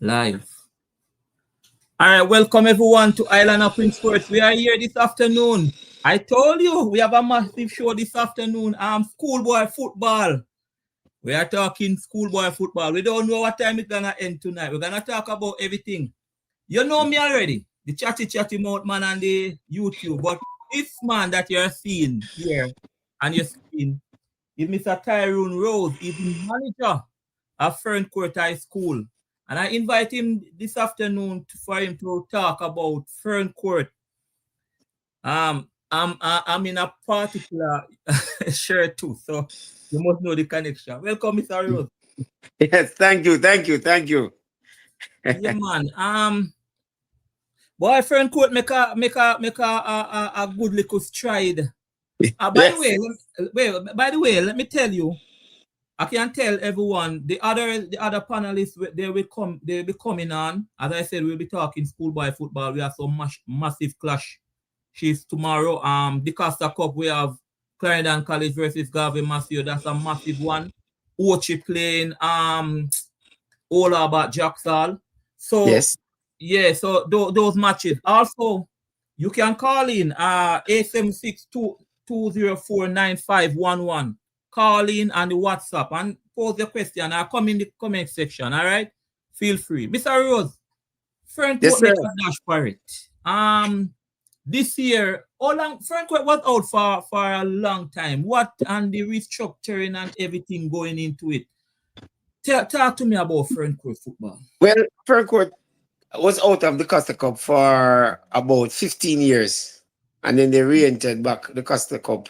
Live. All right, welcome everyone to Island of Prince Sports. We are here this afternoon. I told you we have a massive show this afternoon. Schoolboy football. We are talking schoolboy football. We don't know what time it's gonna end tonight. We're gonna talk about everything. You know me already, the chatty mouth man on the YouTube. But this man that you're seeing here and you're seeing is Mr. Tyrone Rose. He's the manager of Ferncourt High School. And I invite him this afternoon for him to talk about Ferncourt. I'm in a particular shirt too, so you must know the connection. Welcome, Mr. Rose. Yes, thank you. Yeah, man. Boy, Ferncourt make a good little stride. By the Yes, way, by the way, let me tell you, I can tell everyone the other panelists they'll be coming on. As I said, we'll be talking schoolboy football. We have some massive clash. She's tomorrow. The Costa Cup we have Clarendon College versus Garvey Massey. That's a massive one. Ochi playing Ola about Jacksal. So yes. yeah, so those matches. Also, you can call in 876-204-9511. Call in on the WhatsApp and pose your question. I'll come in the comment section. All right. Feel free. Mr. Rose, Frank Yes, won't sir. make a dash for it. This year, all long Frank was out for a long time. What and the restructuring and everything going into it. Talk to me about Ferncourt football. Well, Ferncourt was out of the Costa Cup for about 15 years. And then they re-entered back the Costa Cup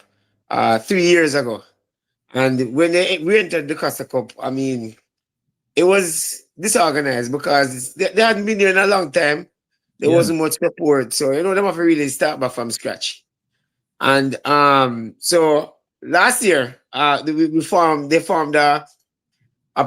3 years ago. And when they re-entered the Costa Cup, I mean, it was disorganized because they hadn't been there in a long time. There Yeah. wasn't much support. So, they have to really start back from scratch. And so last year, they formed a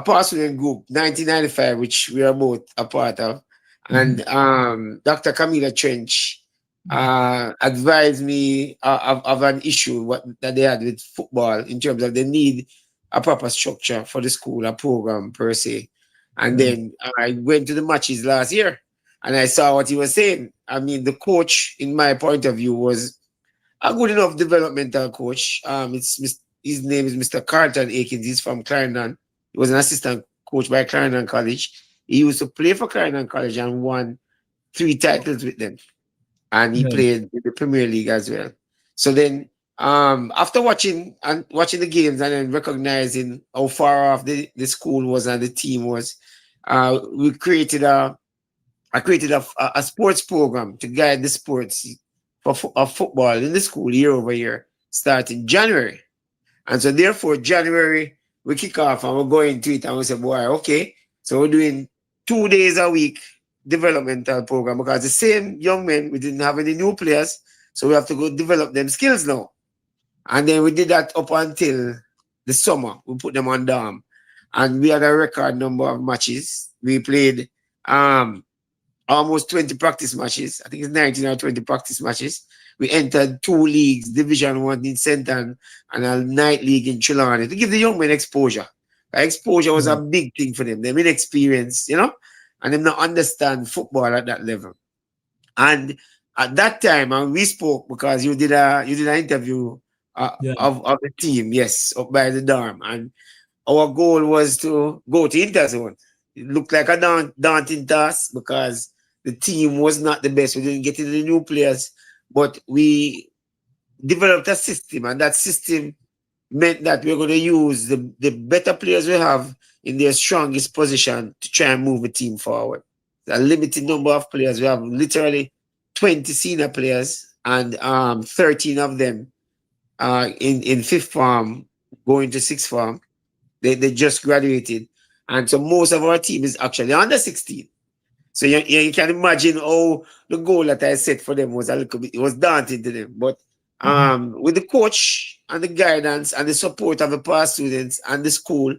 pursuing group, 1995, which we are both a part of. Mhm. And Dr. Camila Trench Mhm. advised me of an issue that they had with football in terms of they need a proper structure for the school, a program per se. And Right. then I went to the matches last year and I saw what he was saying. I mean, the coach, in my point of view, was a good enough developmental coach. His name is Mr. Carlton Akins. He's from Clarendon. He was an assistant coach by Clarendon College. He used to play for Clarendon College and won 3 titles with them. And he Right. played in the Premier League as well. So then, after watching the games and then recognizing how far off the school was and the team was, we created I created a sports program to guide the sports of football in the school year over year, starting January. And so therefore, January, we kick off and we're going to it and we say, boy, okay. So we're doing 2 days a week developmental program because the same young men, we didn't have any new players. So we have to go develop them skills now. And then we did that up until the summer. We put them on dorm. And we had a record number of matches. We played um almost 20 practice matches. I think it's 19 or 20 practice matches. We entered 2 leagues, Division One in Senton and a night league in Trelawney to give the young men exposure. Exposure was a Right. big thing for them. They been experienced, and them not understand football at that level. And at that time, and we spoke because you did an interview Yeah. of the team, yes, up by the dorm, and our goal was to go to Interzone. It looked like a daunting task because the team was not the best. We didn't get any new players, but we developed a system, and that system meant that we're going to use the better players we have in their strongest position to try and move the team forward. A limited number of players. We have literally 20 senior players and 13 of them in fifth form going to sixth form. They just graduated. And so most of our team is actually under 16. So you can imagine how the goal that I set for them was a little bit, it was daunting to them. But Mhm. with the coach and the guidance and the support of the past students and the school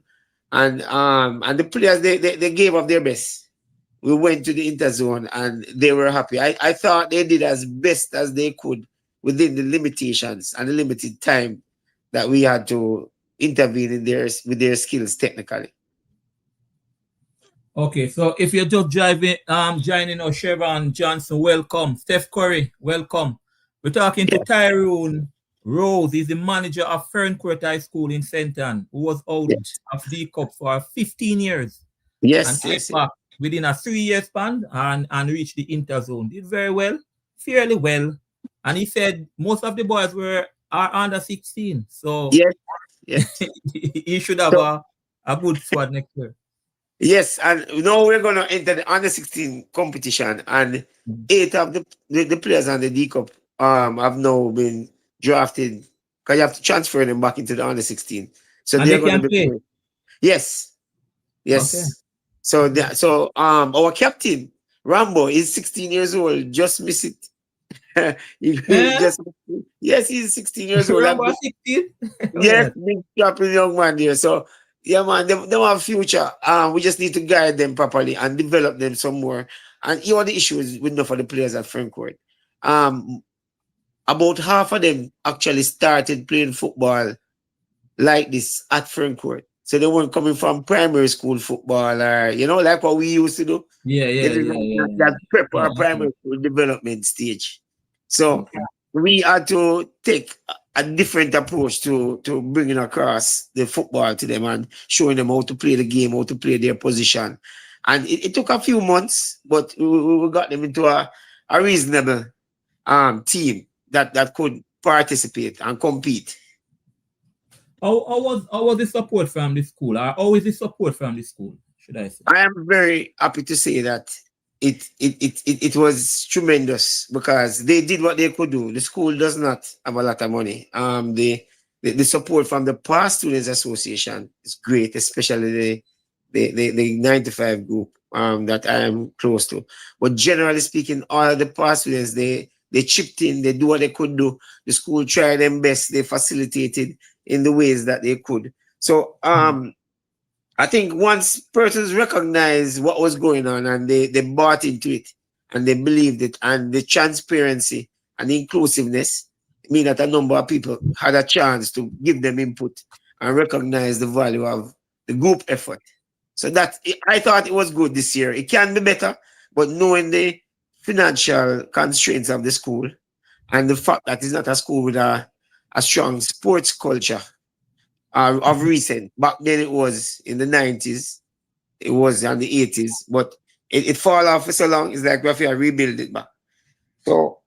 and the players, they gave up their best. We went to the interzone and they were happy. I thought they did as best as they could within the limitations and the limited time that we had to intervene in with their skills technically. Okay, so if you're just driving, joining us, Chevron Johnson, welcome. Steph Curry, welcome. We're talking to Yeah. Tyrone Rose. He's the manager of Ferncourt High School in Senton, who was out Yes. of the cup for 15 years and Yes. came Yes. back within a 3 year span and reached the interzone. Did very well, fairly well. And he said most of the boys are under 16. So Yes. Yes. he should have So a good squad next year. yes, and now we're gonna enter the under 16 competition, and eight of the players on the D Cup have now been drafted because you have to transfer them back into the under 16. So And they're they gonna can be play. yes, Okay. yes. So Okay. our captain Rambo is 16 years old, just miss it. he Eh? just yes, he's 16 years old. Rambo 16? Yes, Well, big strapping young man there. So yeah, man, they have future. We just need to guide them properly and develop them some more. And you know the issue is with enough of the players at Ferncourt. Um, about half of them actually started playing football like this at Ferncourt. So they weren't coming from primary school football or like what we used to do. yeah, They yeah, didn't yeah, have yeah, that prep yeah. or primary school development stage. So Okay. we had to take a different approach to bringing across the football to them and showing them how to play the game, how to play their position. And it took a few months, but we got them into a reasonable team that could participate and compete. How was the support from the school? How is the support from the school, should I say? I am very happy to say that it was tremendous because they did what they could do. The school does not have a lot of money. The support from the Past Students Association is great, especially the 95 group that I am close to. But generally speaking, all of the past students they chipped in, they do what they could do. The school tried their best, they facilitated in the ways that they could. So Mm. I think once persons recognized what was going on and they bought into it and they believed it, and the transparency and the inclusiveness mean that a number of people had a chance to give them input and recognize the value of the group effort. So that I thought it was good this year. It can be better, but knowing the financial constraints of the school and the fact that it's not a school with a strong sports culture of recent. Back then it was in the 90s, it was in the 80s, but it fall off for so long, it's like we have to rebuild it back. So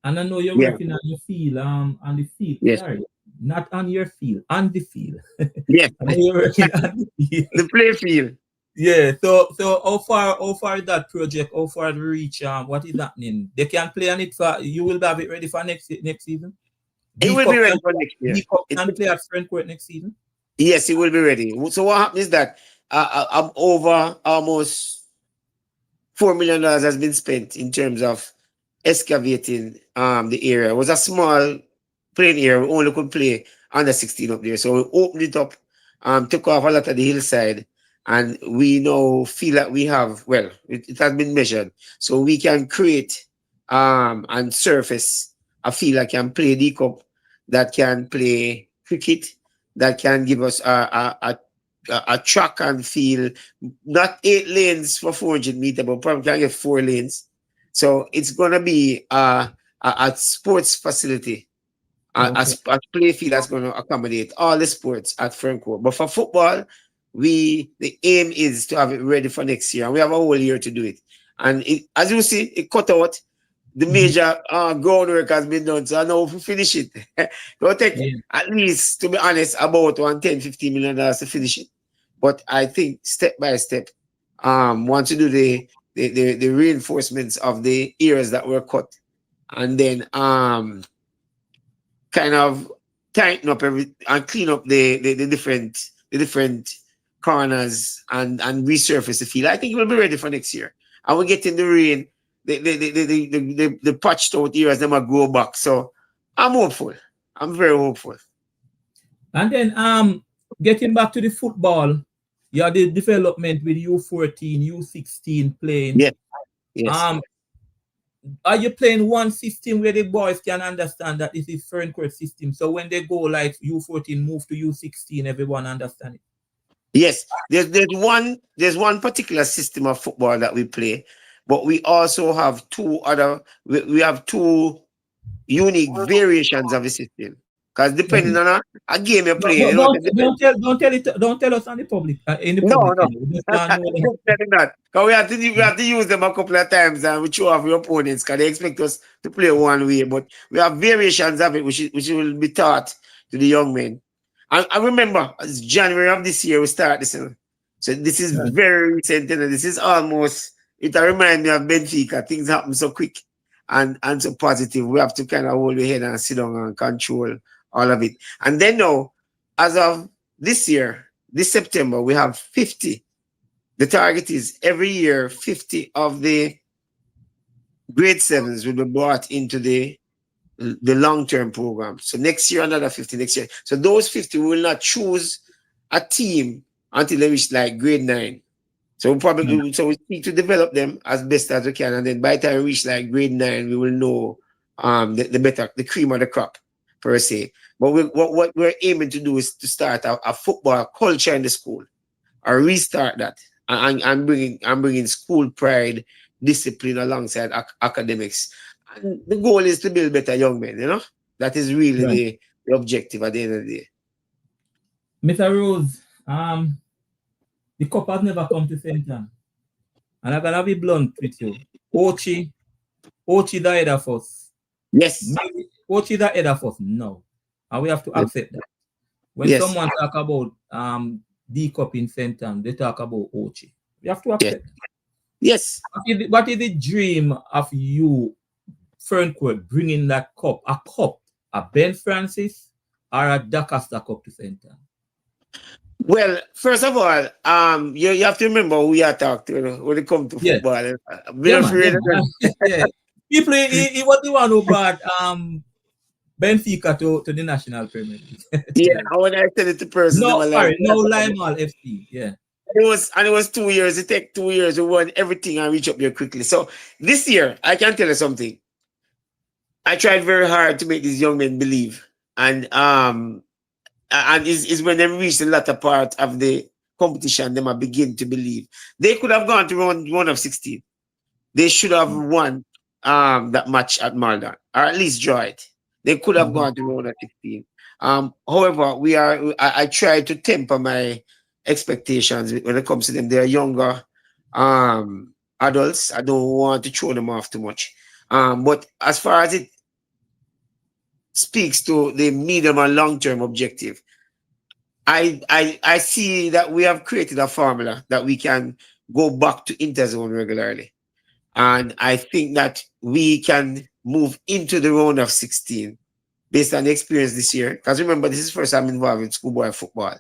And I know you're yeah, working on your field, on the field. yes, Sorry, not on your field, on the field. yes, I know you're working on the field. the play field. Yeah. So how far is that project? How far the reach? What is happening? They can play on it for you will have it ready for next season. It D will be Cup ready can for next year. D Cup It, can play at Ferncourt next season. yes, it will be ready. So what happens is that I'm over almost $4 million has been spent in terms of excavating the area. It was a small playing area. We only could play under 16 up there. So we opened it up, took off a lot of the hillside, and we now feel that we have, well, it has been measured. So we can create and surface a field that can play D Cup, that can play cricket, that can give us a track and field, not 8 lanes for 400 meter, but probably can get 4 lanes. So it's gonna be a sports facility, Okay. a play field that's gonna accommodate all the sports at Ferncourt. But for football, the aim is to have it ready for next year, and we have a whole year to do it. And as you see, it cut out the Mhm. major groundwork has been done. So I know if we finish it, it'll take Yeah. at least, to be honest, about $110-15 million to finish it. But I think step by step, once you do the reinforcements of the areas that were cut, and then kind of tighten up every and clean up the different corners and resurface the field. I think we'll be ready for next year. And we get in the rain, the patched out areas them will grow back. So I'm hopeful. I'm very hopeful. And then getting back to the football, you had the development with U14, U16 playing. Yes, yes. Um, are you playing one system where the boys can understand that this is Ferncourt system? So when they go like U14 move to U16, everyone understand it. Yes, there's one particular system of football that we play, but we also have we have two unique variations of the system. Because depending on a game you're No, playing, no, you know, don't tell us on the public in the no, public. no, We just want to know that. definitely not. Because we have to use them a couple of times and we show off your opponents because they expect us to play one way. But we have variations of it which will be taught to the young men. And I remember it's January of this year we start this. So this is Right. very recent. This is almost it reminds me of Benfica. Things happen so quick and so positive. We have to kind of hold your head and sit down and control all of it. And then now, as of this year, this September, we have 50. The target is every year 50 of the grade sevens will be brought into the long-term program. So next year, another 50 next year. So those 50 will not choose a team until they reach like grade 9. So we need to develop them as best as we can. And then by the time we reach like grade 9, we will know the cream of the crop per se. But what we're aiming to do is to start a football culture in the school or restart that and bringing school pride, discipline alongside academics. And the goal is to build better young men, you know? That is really Right. the objective at the end of the day. Mr. Rose, the cup has never come to center. And I'm gonna be blunt with you. Ochi, Ochi the head of us. Yes, Maybe Ochi the head of us. No. And we have to yes, accept that. When yes, someone talk about the cup in center, they talk about Ochi. We have to yes, accept. yes. What is the dream of you, Ferncourt, bringing that cup? A cup, a Ben Francis, or a Dacasta cup to center? Well, first of all, you have to remember who you are talking to, you know, when it comes to Yes. football. Be Yeah, man. Yeah, afraid of man. them. Yeah. He was the one who brought Benfica to the National Premier League. Yeah, Yeah. and when I said it to persons, they No, were like, sorry, no Limal FC. Yeah. it was 2 years. It take 2 years to run everything and reach up there quickly. So this year, I can tell you something. I tried very hard to make these young men believe. And is when they reach the latter part of the competition, they might begin to believe. They could have gone to round of 16. They should have won that match at Malda, or at least draw it. They could have Mhm. gone to round of 16. However, I try to temper my expectations when it comes to them. They are younger adults. I don't want to throw them off too much. But as far as it speaks to the medium and long term objective, I see that we have created a formula that we can go back to interzone regularly. And I think that we can move into the round of 16 based on the experience this year. Because remember, this is the first time involved in schoolboy football.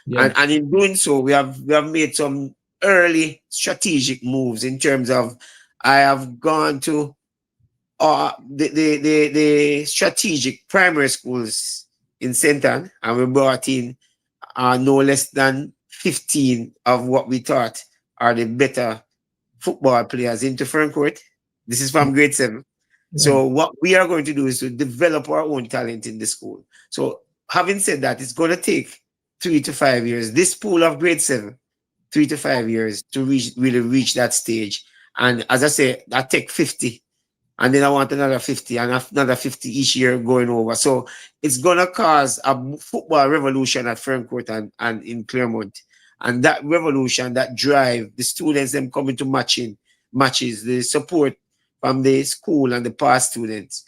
Yeah. And in doing so, we have made some early strategic moves in terms of I have gone to the strategic primary schools in Senton, and we brought in no less than 15 of what we thought are the better football players into Ferncourt. This is from grade 7. Right. So what we are going to do is to develop our own talent in the school. So having said that, it's going to take 3 to 5 years. This pool of grade 7, 3 to 5 years to really reach that stage. And as I say, that take 50 and then I want another 50 and another 50 each year going over. So it's going to cause a football revolution at Ferncourt and in Claremont. And that revolution, that drive, the students, them coming to matches, the support from the school and the past students.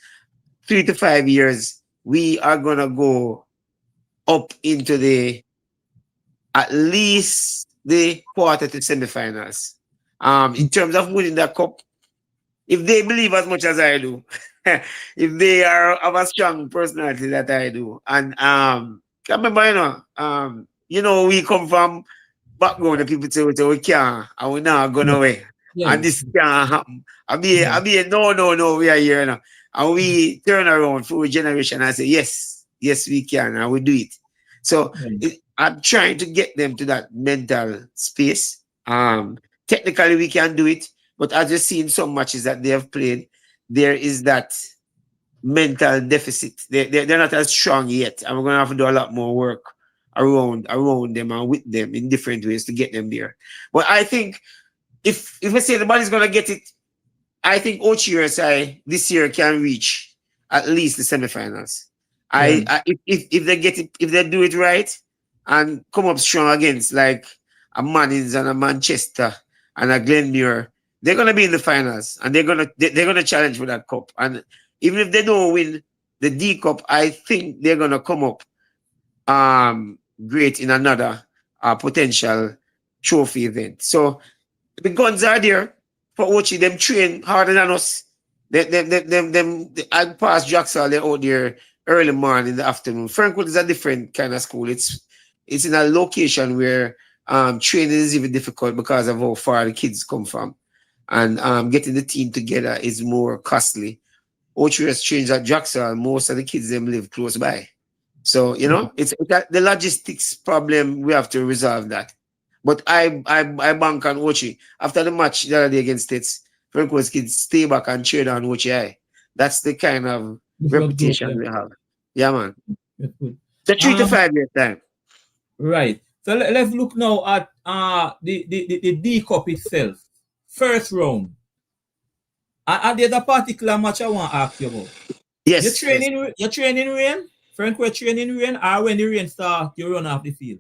3 to 5 years, we are going to go up into at least the quarter to semifinals. In terms of winning that cup, if they believe as much as I do, if they are of a strong personality that I do, and remember, we come from background that people say we can't and we not going Yeah. away. Yeah. And this can't happen. Yeah. No, no, no, we are here now. And we turn around for a generation and say, yes, yes, we can, and we do it. So Yeah. I'm trying to get them to that mental space. Technically, we can do it, but as you've seen some matches that they have played, there is that mental deficit. They're not as strong yet, and we're going to have to do a lot more work around them and with them in different ways to get them there. But I think if I say nobody's gonna get it, I think OCUSI this year can reach at least the semifinals. Yeah. If they get it, if they do it right and come up strong against like a Mannings and a Manchester and a Glenmuir, they're gonna be in the finals and they're gonna challenge for that cup. And even if they don't win the D Cup, I think they're gonna come up great in another potential trophy event. So the guns are there for Ochi. Them train harder than us. I pass Jackson, they're out there early morning in the afternoon. Ferncourt is a different kind of school. It's in a location where training is even difficult because of how far the kids come from. And getting the team together is more costly. Ochi has changed at Jackson. Most of the kids them live close by. So, it's the logistics problem. We have to resolve that. But I bank on Ochi. After the match the other day against States, Ferncourt's kids stay back and cheer on Ochi. That's the kind of This was good. reputation we have. Yeah, man. That's good. The 3 to 5 year time. Right. So let's look now at the D Cup itself. First round. And there's a particular match I want to ask you about. Yes. You training rain? Ferncourt training rain, or when the rain starts, you run off the field?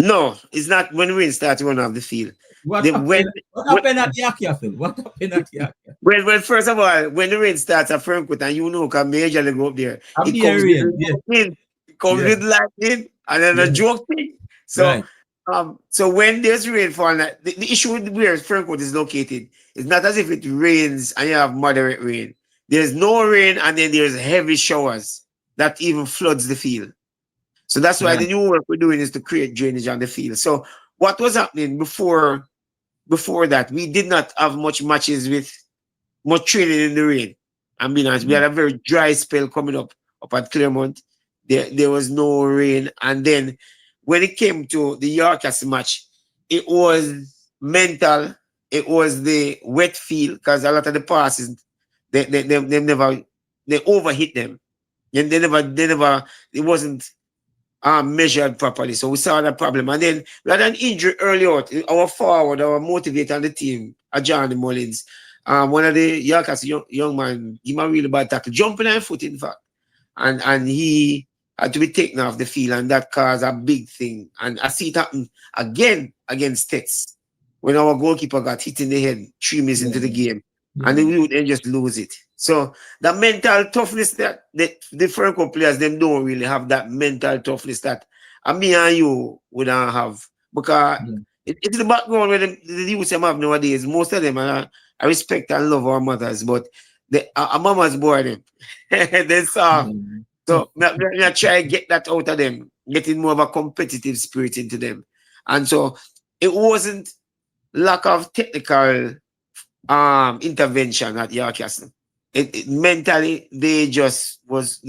No, it's not when rain starts, you run off the field. What happened at Yakia? What happened at Yakia? Well, first of all, when the rain starts at Ferncourt, and can majorly go up there, it comes with lightning and then a joke thing. So, right. So when there's rainfall, the issue with where Ferncourt is located is not as if it rains and you have moderate rain. There's no rain and then there's heavy showers that even floods the field. So that's why the new work we're doing is to create drainage on the field. So what was happening before that, we did not have much matches with much training in the rain. I mean, we had a very dry spell coming up at Claremont. There was no rain. And then when it came to the Yorkcastle match, it was mental. It was the wet field because a lot of the passes, they overhit them. And it wasn't measured properly. So we saw that problem. And then we had an injury early out. Our forward, our motivator on the team, Johnny Mullins, one of the Yorkcastle young man, give him a really bad tackle, jumping on foot, in fact. And he had to be taken off the field, and that caused a big thing. And I see it happen again against Tex when our goalkeeper got hit in the head 3 minutes into the game. And then we would then just lose it. So the mental toughness that the Ferncourt players, them don't really have that mental toughness that me and you would not have. Because it's the background where the youth have nowadays. Most of them, I respect and love our mothers, but our mamas bore them. They're soft. So I try to get that out of them, getting more of a competitive spirit into them. And so it wasn't lack of technical intervention at Yorkcastle. Mentally, they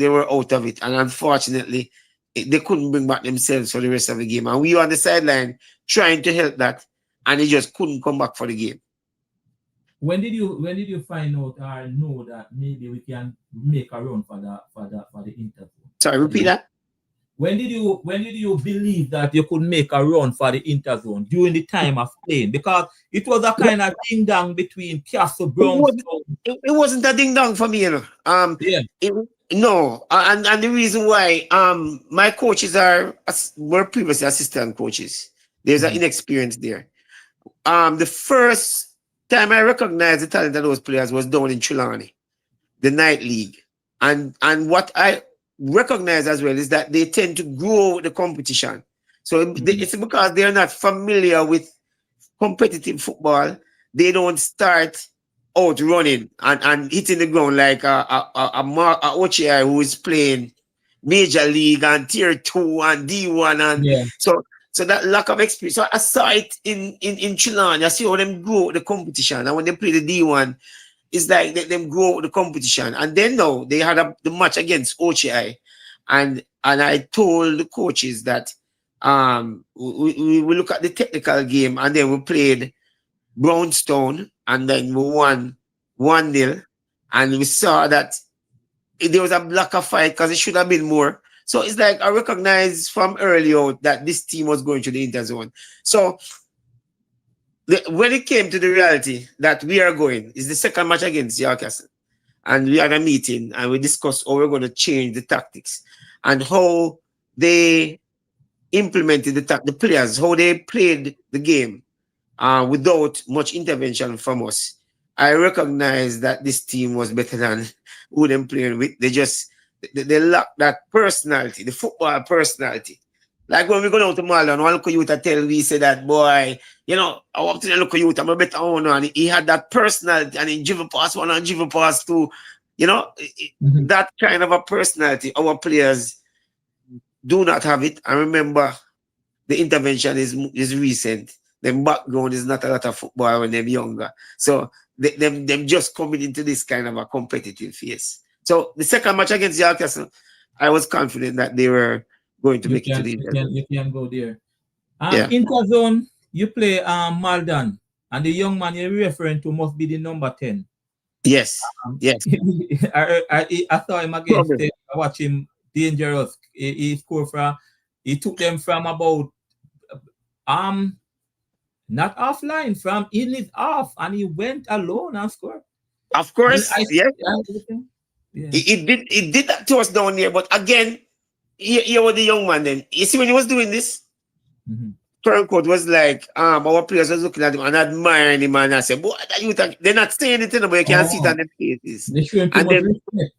were out of it, and unfortunately, they couldn't bring back themselves for the rest of the game. And we were on the sideline trying to help that, and they just couldn't come back for the game. When did you find out or know that maybe we can make a run for the interview? Sorry, repeat that. When did you believe that you could make a run for the interzone during the time of playing? Because it was a kind of ding dong between Castle Brown. It wasn't a ding dong for me, you know. And the reason why my coaches were previously assistant coaches. There's an inexperience there. The first time I recognized the talent of those players was down in Trelawney, the night league, and what I recognize as well is that they tend to grow the competition. So it's because they're not familiar with competitive football. They don't start out running and hitting the ground like a OCI who is playing Major League and Tier 2 and D1 and so that lack of experience. So I saw it in Trelawney. I see how them grow the competition, and when they play the D1, it's like them grow the competition. And then now they had the match against OCI, and I told the coaches that we look at the technical game, and then we played Brownstone, and then we won 1-0, and we saw that there was a lack of fight because it should have been more. So it's like I recognized from early out that this team was going to the interzone. So when it came to the reality that we are going, is the second match against Newcastle. And we had a meeting and we discussed how we're going to change the tactics and how they implemented the players, how they played the game without much intervention from us. I recognize that this team was better than who them playing with. They lack that personality, the football personality. Like when we go down to Marlon, one local youth tell me, say that, boy, I walked in a local youth, I'm a better owner, and he had that personality, and he driven past one and driven past two. That kind of a personality, our players do not have it. I remember the intervention is recent. Them background is not a lot of football when they're younger. So them just coming into this kind of a competitive phase. So the second match against Newcastle, I was confident that they were going to make it to the interzone. You can go there. Yeah. Interzone, you play Maldan, and the young man you're referring to must be the number 10. Yes. Yes. I saw him against I watch him dangerous. He scored he took them from about not offline, from in his off, and he went alone and scored. Of course, yes. It did that to us down here, but again, he was the young man then. You see, when he was doing this, Ferncourt was like, our players was looking at him and admiring him, and I said, boy, they're not saying anything, but you can see it on their faces. They show him too much respect.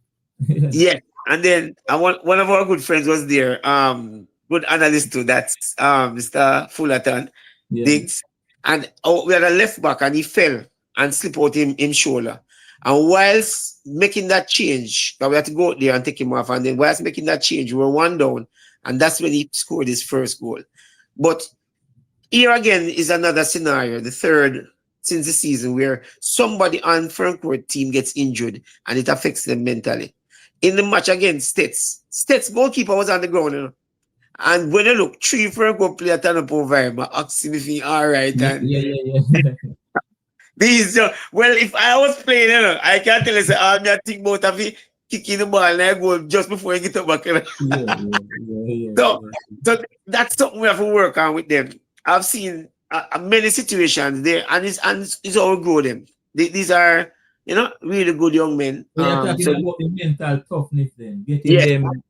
Yeah, and then one of our good friends was there, good analyst too, that's Mr. Fullerton, Diggs. And we had a left back and he fell and slipped out him shoulder. And whilst making that change, we had to go out there and take him off. And then whilst making that change, we were one down. And that's when he scored his first goal. But here again is another scenario, the third since the season, where somebody on Ferncourt team gets injured and it affects them mentally. In the match against Stets goalkeeper was on the ground, And when I look, 3 Ferncourt players turn up over him, asking if he all right. And well, if I was playing, I can't tell you, I'm not thinking about if kicking the ball and I go just before I get up back. So that's something we have to work on with them. I've seen many situations there, and it's all grow them. These are, really good young men. You're talking about the mental toughness then, getting them,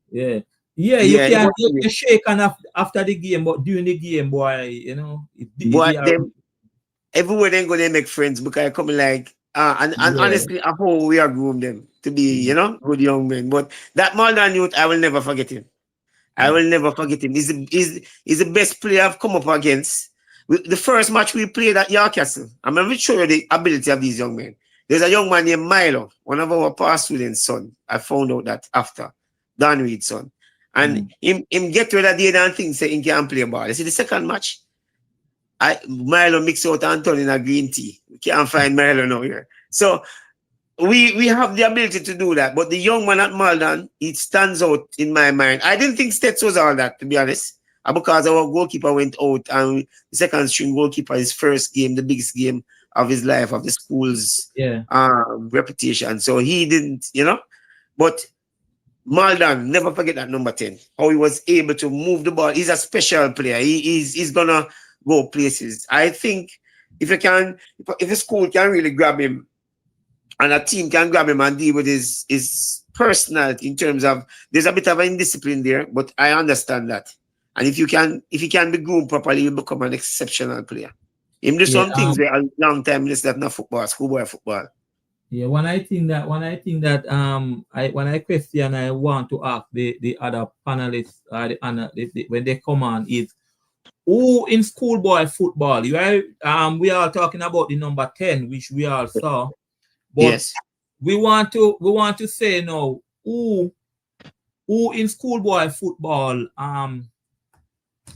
you can't get shaken after the game, but during the game, boy, everywhere they're going to make friends because I come like, and honestly, I hope we are groomed them to be, good young men. But that Maldan youth, I will never forget him. I will never forget him. He's the best player I've come up against. The first match we played at Newcastle, I'm going to show you the ability of these young men. There's a young man named Milo, one of our past students' son. I found out that after, Dan Reed's son. And him get to that day and things say he can't play ball. You see the second match, Milo mix out Anthony in a green tea. We can't find Milo now here. So we have the ability to do that. But the young man at Maldan, it stands out in my mind. I didn't think Stets was all that, to be honest. Because our goalkeeper went out and the second string goalkeeper, his first game, the biggest game of his life, of the school's reputation. So he didn't, But Maldan, never forget that number 10. How he was able to move the ball. He's a special player. He's gonna go places. I think if a school can really grab him and a team can grab him and deal with his personality in terms of there's a bit of indiscipline there, but I understand that. And if he can be groomed properly, he'll become an exceptional player. Him do some things where a long time is that not football, schoolboy football. Yeah, when I question I want to ask the other panelists when they come on is who in schoolboy football, we are talking about the number 10, which we all saw. But we want to say now who in schoolboy football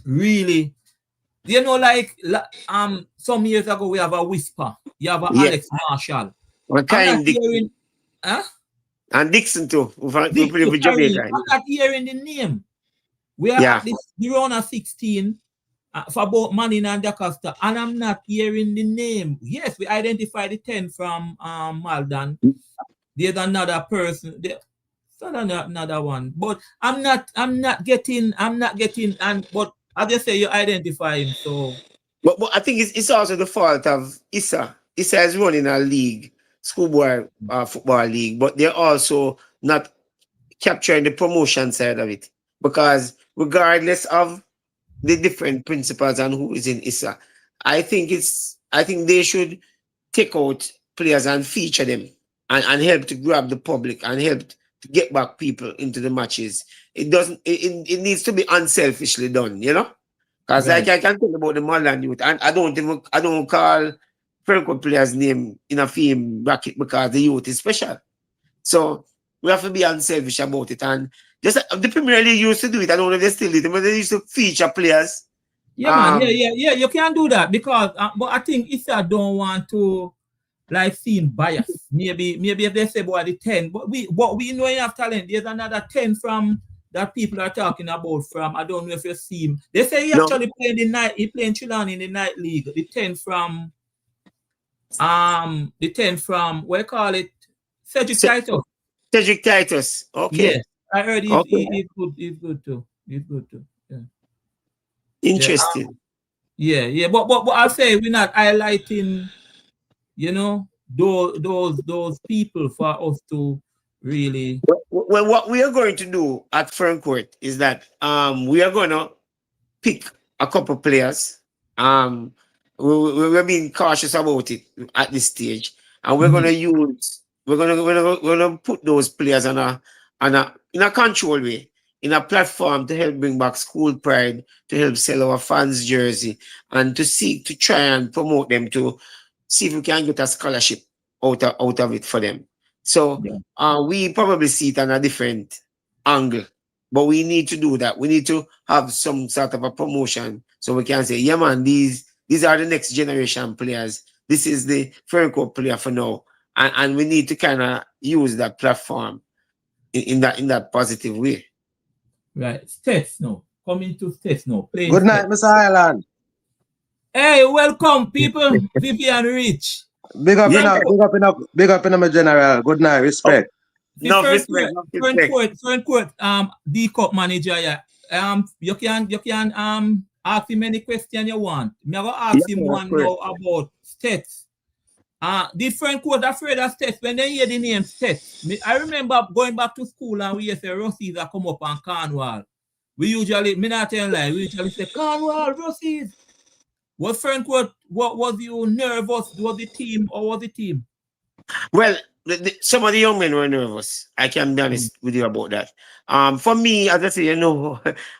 really, like some years ago we have a Whisper, you have a Alex Marshall. And Dixon too. I'm not hearing the name. We are the round of 16 for both Manning and DaCosta, and I'm not hearing the name. Yes, we identified the 10 from Maldan. There's another person there. another one. But I'm not getting, and but as you say, you identify him. So But I think it's also the fault of Issa. Issa is running a league, schoolboy football league, but they're also not capturing the promotion side of it. Because regardless of the different principals and who is in Issa, I think they should take out players and feature them and help to grab the public and help to get back people into the matches. It doesn't it needs to be unselfishly done, you know? Because like right. I can tell about the Modern Youth, and I don't call Ferncourt players' name in a film bracket because the youth is special. So we have to be unselfish about it. And just the Premier League used to do it. I don't know if they still do it, but they used to feature players. Yeah, man. Yeah. You can do that because, but I think Issa don't want to like seem biased. Maybe if they say about the 10, but we know you have talent. There's another 10 from that people are talking about from. I don't know if you see him. They say he No, actually playing the night. He playing Chilan in the night league. The 10 from what you call it, Cedric Titus. Cedric Titus. Okay. Yes, I heard Okay. he's good. He's good too. He's good too. Yeah. Interesting. Yeah. But I'll say we're not highlighting, those people for us to really. Well, what we are going to do at Ferncourt is that we are going to pick a couple players. We're being cautious about it at this stage, and we're going to use we're going to put those players on a in a control way, in a platform to help bring back school pride, to help sell our fans jersey, and to seek to try and promote them to see if we can get a scholarship out of it for them. So we probably see it on a different angle, but we need to do that. We need to have some sort of a promotion so we can say, yeah, man, these are the next generation players. This is the Ferncourt player for now, and we need to kind of use that platform in that positive way. Right, States now. Coming to States now. Good night, Mr. Highland. Hey, welcome, people. Vivian Rich. Big up in my general. Good night, respect. No respect. Ferncourt, D Cup manager, yeah. You can ask him any question you want. Me go ask him one now about States. Did Ferncourt afraid of States when they hear the name States? I remember going back to school and we used to say Rossies that come up on Cornwall. We usually, me not tell lie, we usually say Cornwall, Rossies. Was Ferncourt, what was you nervous? Was the team or was the team? Well, some of the young men were nervous. I can be honest with you about that. For me, as I say,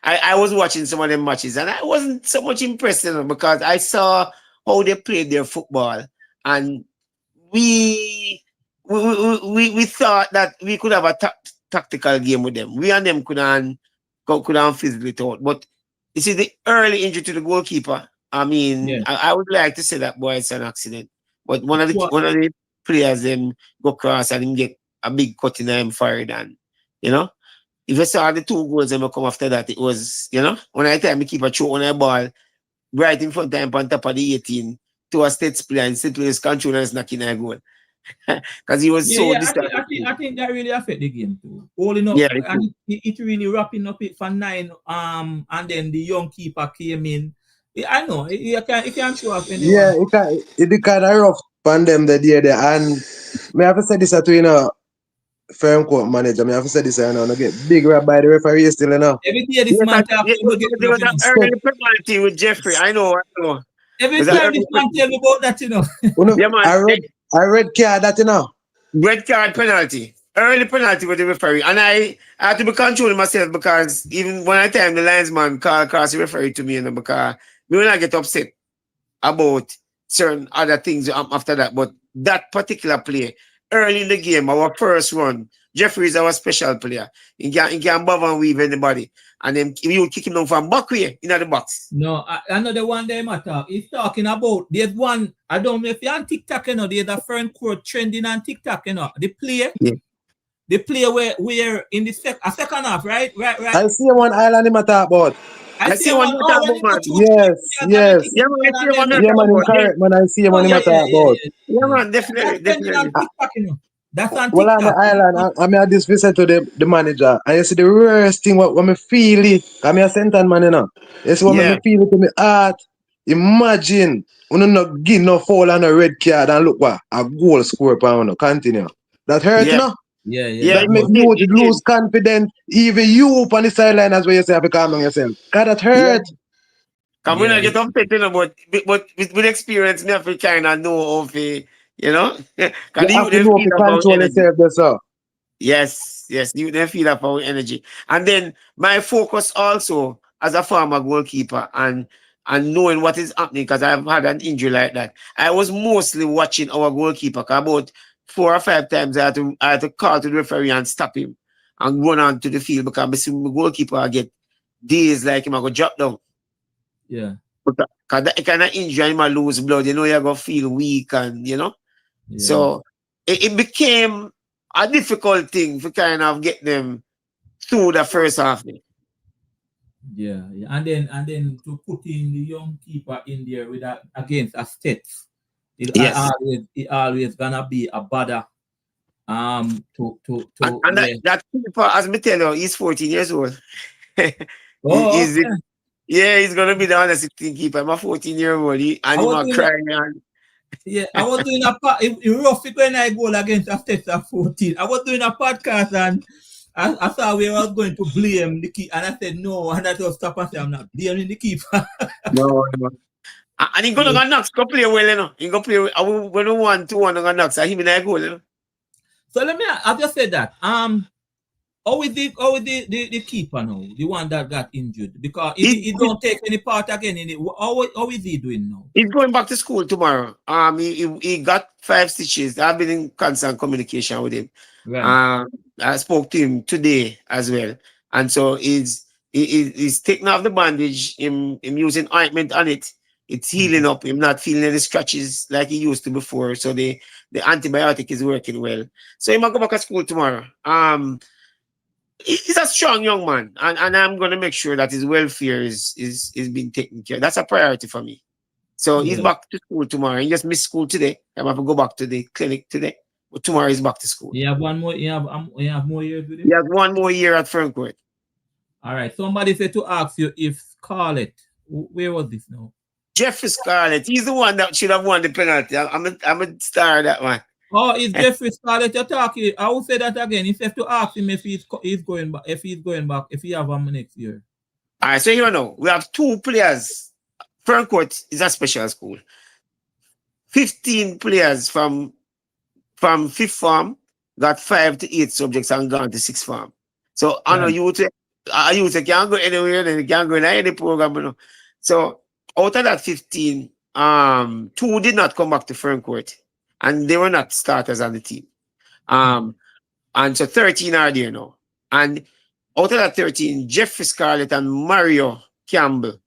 I was watching some of them matches and I wasn't so much impressed because I saw how they played their football, and we thought that we could have a tactical game with them. We and them couldn't fizzle it out. But you see, the early injury to the goalkeeper, I mean, I would like to say that boy, it's an accident. But one of the players go cross and him get a big cut in him fired, and if you saw the 2 goals and come after that, it was, when I tell me keep a choke on a ball right in front of him on top of the 18 to a States player, and States player's controller is knocking a goal. Because he was I think that really affect the game too. All in all, and it really wrapping up it for 9, and then the young keeper came in. I know you can't show up anyone. Yeah, it kind of rough on them the day there, and me have to say this to Ferncourt manager. Me have to say this no get big rap by the referee still Every day this man talk, there was an early penalty with Jeffrey. I know. Every time this man tell me about that, Yeah, man. I read card that Red card penalty. Early penalty with the referee. And I had to be controlling myself because even when I tell him the linesman called across the referee to me, because we will not get upset about certain other things after that. But that particular play, early in the game, our first run, Jeffrey is our special player. He can bob and weave anybody. And then we will kick him down from back way in the box. No, another one they matter. He's talking about, there's one, I don't know if you're on TikTok, there's a Ferncourt trending on TikTok, the play. Yeah. The play where in the second half, right? I see one island in talk about. I see one man. Yes. Yeah, man, correct, man. I see one in talk about. Yeah, man, definitely. That's on Well, on the TikTok. island, I mean, I just visit to the manager, and you see the worst thing what me feel it. Cause me a Senton man, you know. You see what me Yeah, feel it to me heart. Imagine, you not give no foul and a red card and look what a goal score for you. Continue. That hurt, you yeah, know. Yeah, yeah, yeah. That that make was. It did. you It lose did. confidence. Even you up on the sideline as well, you say, have to calm down yourself. Cause that Yeah. hurt. Come when Yeah, I get upset, you know, but with experience, me have to kind of know how to, you know, because You the have youth to them know feed to off our control energy. yourself, that's all. Yes, yes, you then feed off our energy. And then my focus also as a former goalkeeper and knowing what is happening because I've had an injury like that. I was mostly watching our goalkeeper 'cause about 4 or 5 times I had to call to the referee and stop him and run on to the field because I see my goalkeeper I get days like him I go drop down. yeah, Because that kind of injury him I lose blood, you're gonna feel weak and yeah, so it became a difficult thing to kind of get them through the first half. yeah. And then to put in the young keeper in there with that against a States, Yes. it always gonna be a bother. To And that, yeah. that keeper, as me tell you, he's 14 years old. Oh, He's, okay. yeah, he's gonna be the under 16 keeper. I'm a 14-year-old, and I he's was a doing a, crying and yeah, I was doing a it rough it when I goal against a States at 14. I was doing a podcast and I saw we was going to blame the keeper, and I said no, and I just stop and say I'm not blaming the keeper. no, no. And he's gonna Yeah. go knocks, go play well, He gonna play when we 1-2-1 gonna knocks, and him in a goal. So let me. I just said that. How is the keeper now? The one that got injured because He, he don't take any part again in it. How is he doing now? he's going back to school tomorrow. He got 5 stitches. I've been in constant communication with him. Right. Um, I spoke to him today as well, and so he's taking off the bandage. Him using ointment on it. It's healing up. Him not feeling any scratches like he used to before. So the antibiotic is working well. So he might go back to school tomorrow. He's a strong young man, and I'm gonna make sure that his welfare is being taken care. That's a priority for me. So he's Yeah. back to school tomorrow. He just missed school today. I'm have to go back to the clinic today. But tomorrow he's back to school. You have one more. You have more years with He him. has one more year at Ferncourt. All right. Somebody said to ask you if Scarlett. Where was this now? Jeffrey Scarlett, he's the one that should have won the penalty. I'm a star of that one. Oh, it's Jeffrey Scarlett you're talking. I will say that again. He said to ask him if he's going back. If he's going back. If he have him next year. All right, so you know, we have 2 players. Ferncourt is a special school. 15 players from fifth form got 5 to 8 subjects and gone to sixth form. So I know Right. you can't go anywhere and you can't go in any program. So out of that 15, 2 did not come back to Ferncourt and they were not starters on the team. And so 13 are there now. And out of that 13, Jeffrey Scarlett and Mario Campbell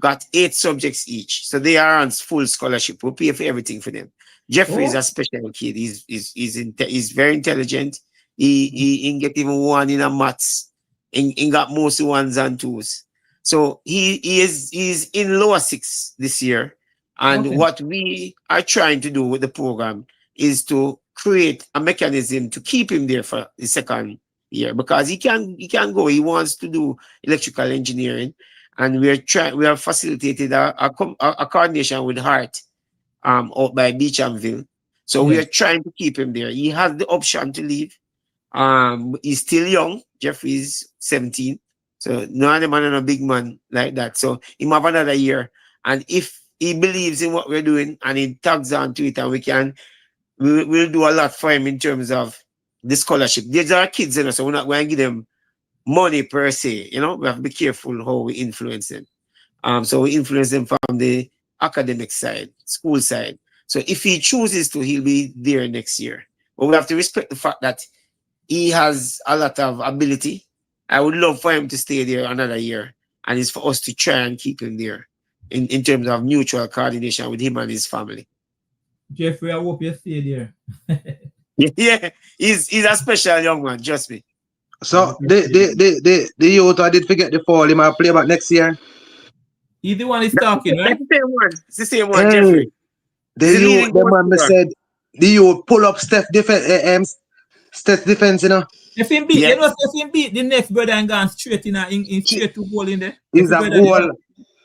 got 8 subjects each. So they are on full scholarship. We pay for everything for them. Jeffrey is Oh. a special kid. He's very intelligent. He get even one in a maths. He got most ones and twos. So he's in lower 6 this year. And Okay. what we are trying to do with the program is to create a mechanism to keep him there for the second year because he can go. He wants to do electrical engineering and we have facilitated a coordination with Hart out by Beechamville. So we Yeah. are trying to keep him there. He has the option to leave. He's still young. Jeffrey is 17. So none of them are a big man like that. So he have another year. And if he believes in what we're doing and he tags on to it and we'll do a lot for him in terms of the scholarship. These are kids, so we're not going to give them money per se. We have to be careful how we influence them. So we influence them from the academic side, school side. So if he chooses to, he'll be there next year. But we have to respect the fact that he has a lot of ability. I would love for him to stay there another year. And it's for us to try and keep him there in terms of mutual coordination with him and his family. Jeffrey, I hope you stay there. Yeah, he's a special young man, trust me. So the youth I did forget the fall, he might play back next year. He's the one is That's talking, right? the same one. It's the same one, Hey, Jeffrey. the He's the youth, leading the goal man me scorer. said, the youth pull up Steph defense, State defense, you know, If him beat, Yeah. you know, if him beat the next brother and gone straight in straight to goal in there. If is the a brother goal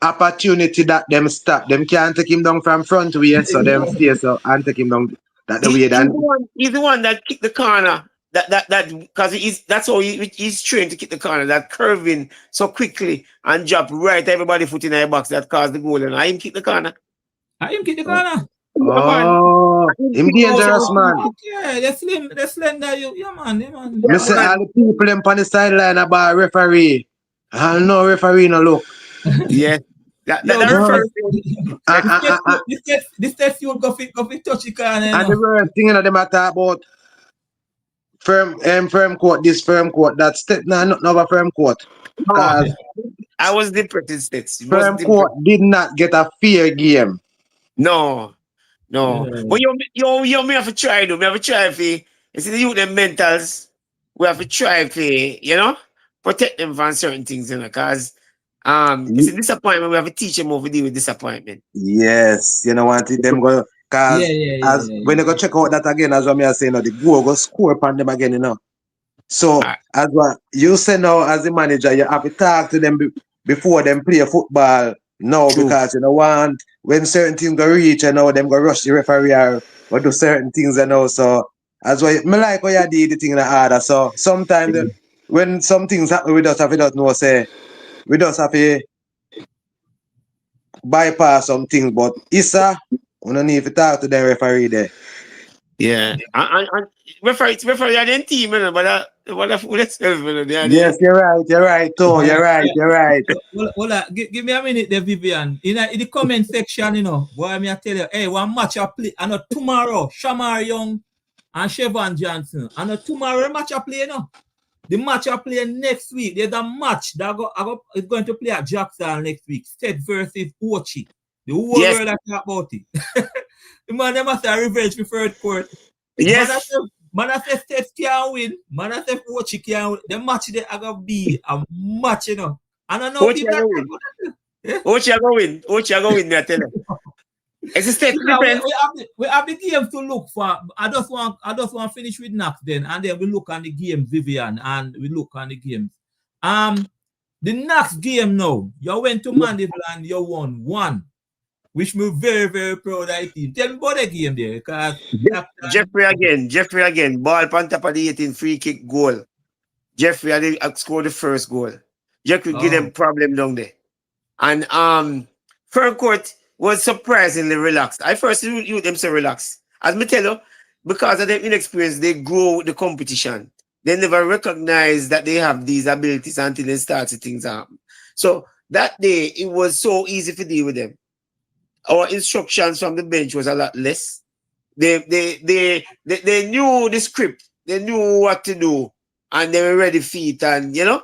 opportunity that them stop. Them can't take him down from front way, so them stay so and take him down that the way. Then He's the one that kicked the corner. That because that's how he's trained to kick the corner. That curving so quickly and drop right everybody foot in the box that caused the goal. And I him kick the corner. him kick the corner. Yeah, man. oh, him dangerous Oh, man. okay. The slender, yeah, man, yeah, man. Me say all the people them on the sideline about referee. I no referee no look. Yeah. That Yo, referee. this test you go fit touch the corner, you And the know. worst thing you know them a talk about Ferncourt, this Ferncourt, that step nah not over Ferncourt. Oh, Because I was different in states. It was different. Ferncourt did not get a fair game. No. Yeah. But you me have to try though. Me have to try for you see the youth them mentals. We have to try for protect them from certain things, you know, because it's a disappointment. We have to teach them how to deal with disappointment. Yes, you know what them go cause as when they go check out that again, as what me I say, you know, the goal go score upon them again, you know. So Alright. as what you say now as the manager, you have to talk to them before them play football now. True. Because you know when certain things go reach, you know, them go rush the referee or do certain things, you know. So as why me like how you did the thing in the order. So sometimes when some things happen, we just have to know say we just have to bypass some things, but Issa, we don't need to talk to the referee there. Yeah. And referee are the team, you know, but what a fool itself, you know. Yes, you're right, too. You're right. Well, give me a minute there, Vivian. In the comment section, you know, boy, me I tell you, hey, one match I play, and tomorrow, Shamar Young and Chevron Johnson, and tomorrow match I play, you know. The match I play next week, there's a match that is going to play at Jackson next week. State versus Ochi. The whole world I talk about it. The man, they must have revenge for Ferncourt. Yes. Man, I say State can't win. Man, I say Ochi can't win. The match they are going to be a match, you know. And I know Ochi people are going to win, me I tell you. It's a state defense. We have the games to look for. I just want to finish with Knox then, and then we look on the game, Vivian, and we look on the games. The Knox game now, you went to Mandeville and you won 1, which me very, very proud of the team. Tell me about the game there, because Jeffrey again, ball on top of the 18 free kick goal. Jeffrey had scored the first goal. Jeffrey give them problem down there. And Ferncourt was surprisingly relaxed. I first you them so relaxed. As me tell you, because of their inexperience, they grow with the competition. They never recognize that they have these abilities until they start to things happen. So that day it was so easy to deal with them. Our instructions from the bench was a lot less. They knew the script, they knew what to do, and they were ready for it, and you know,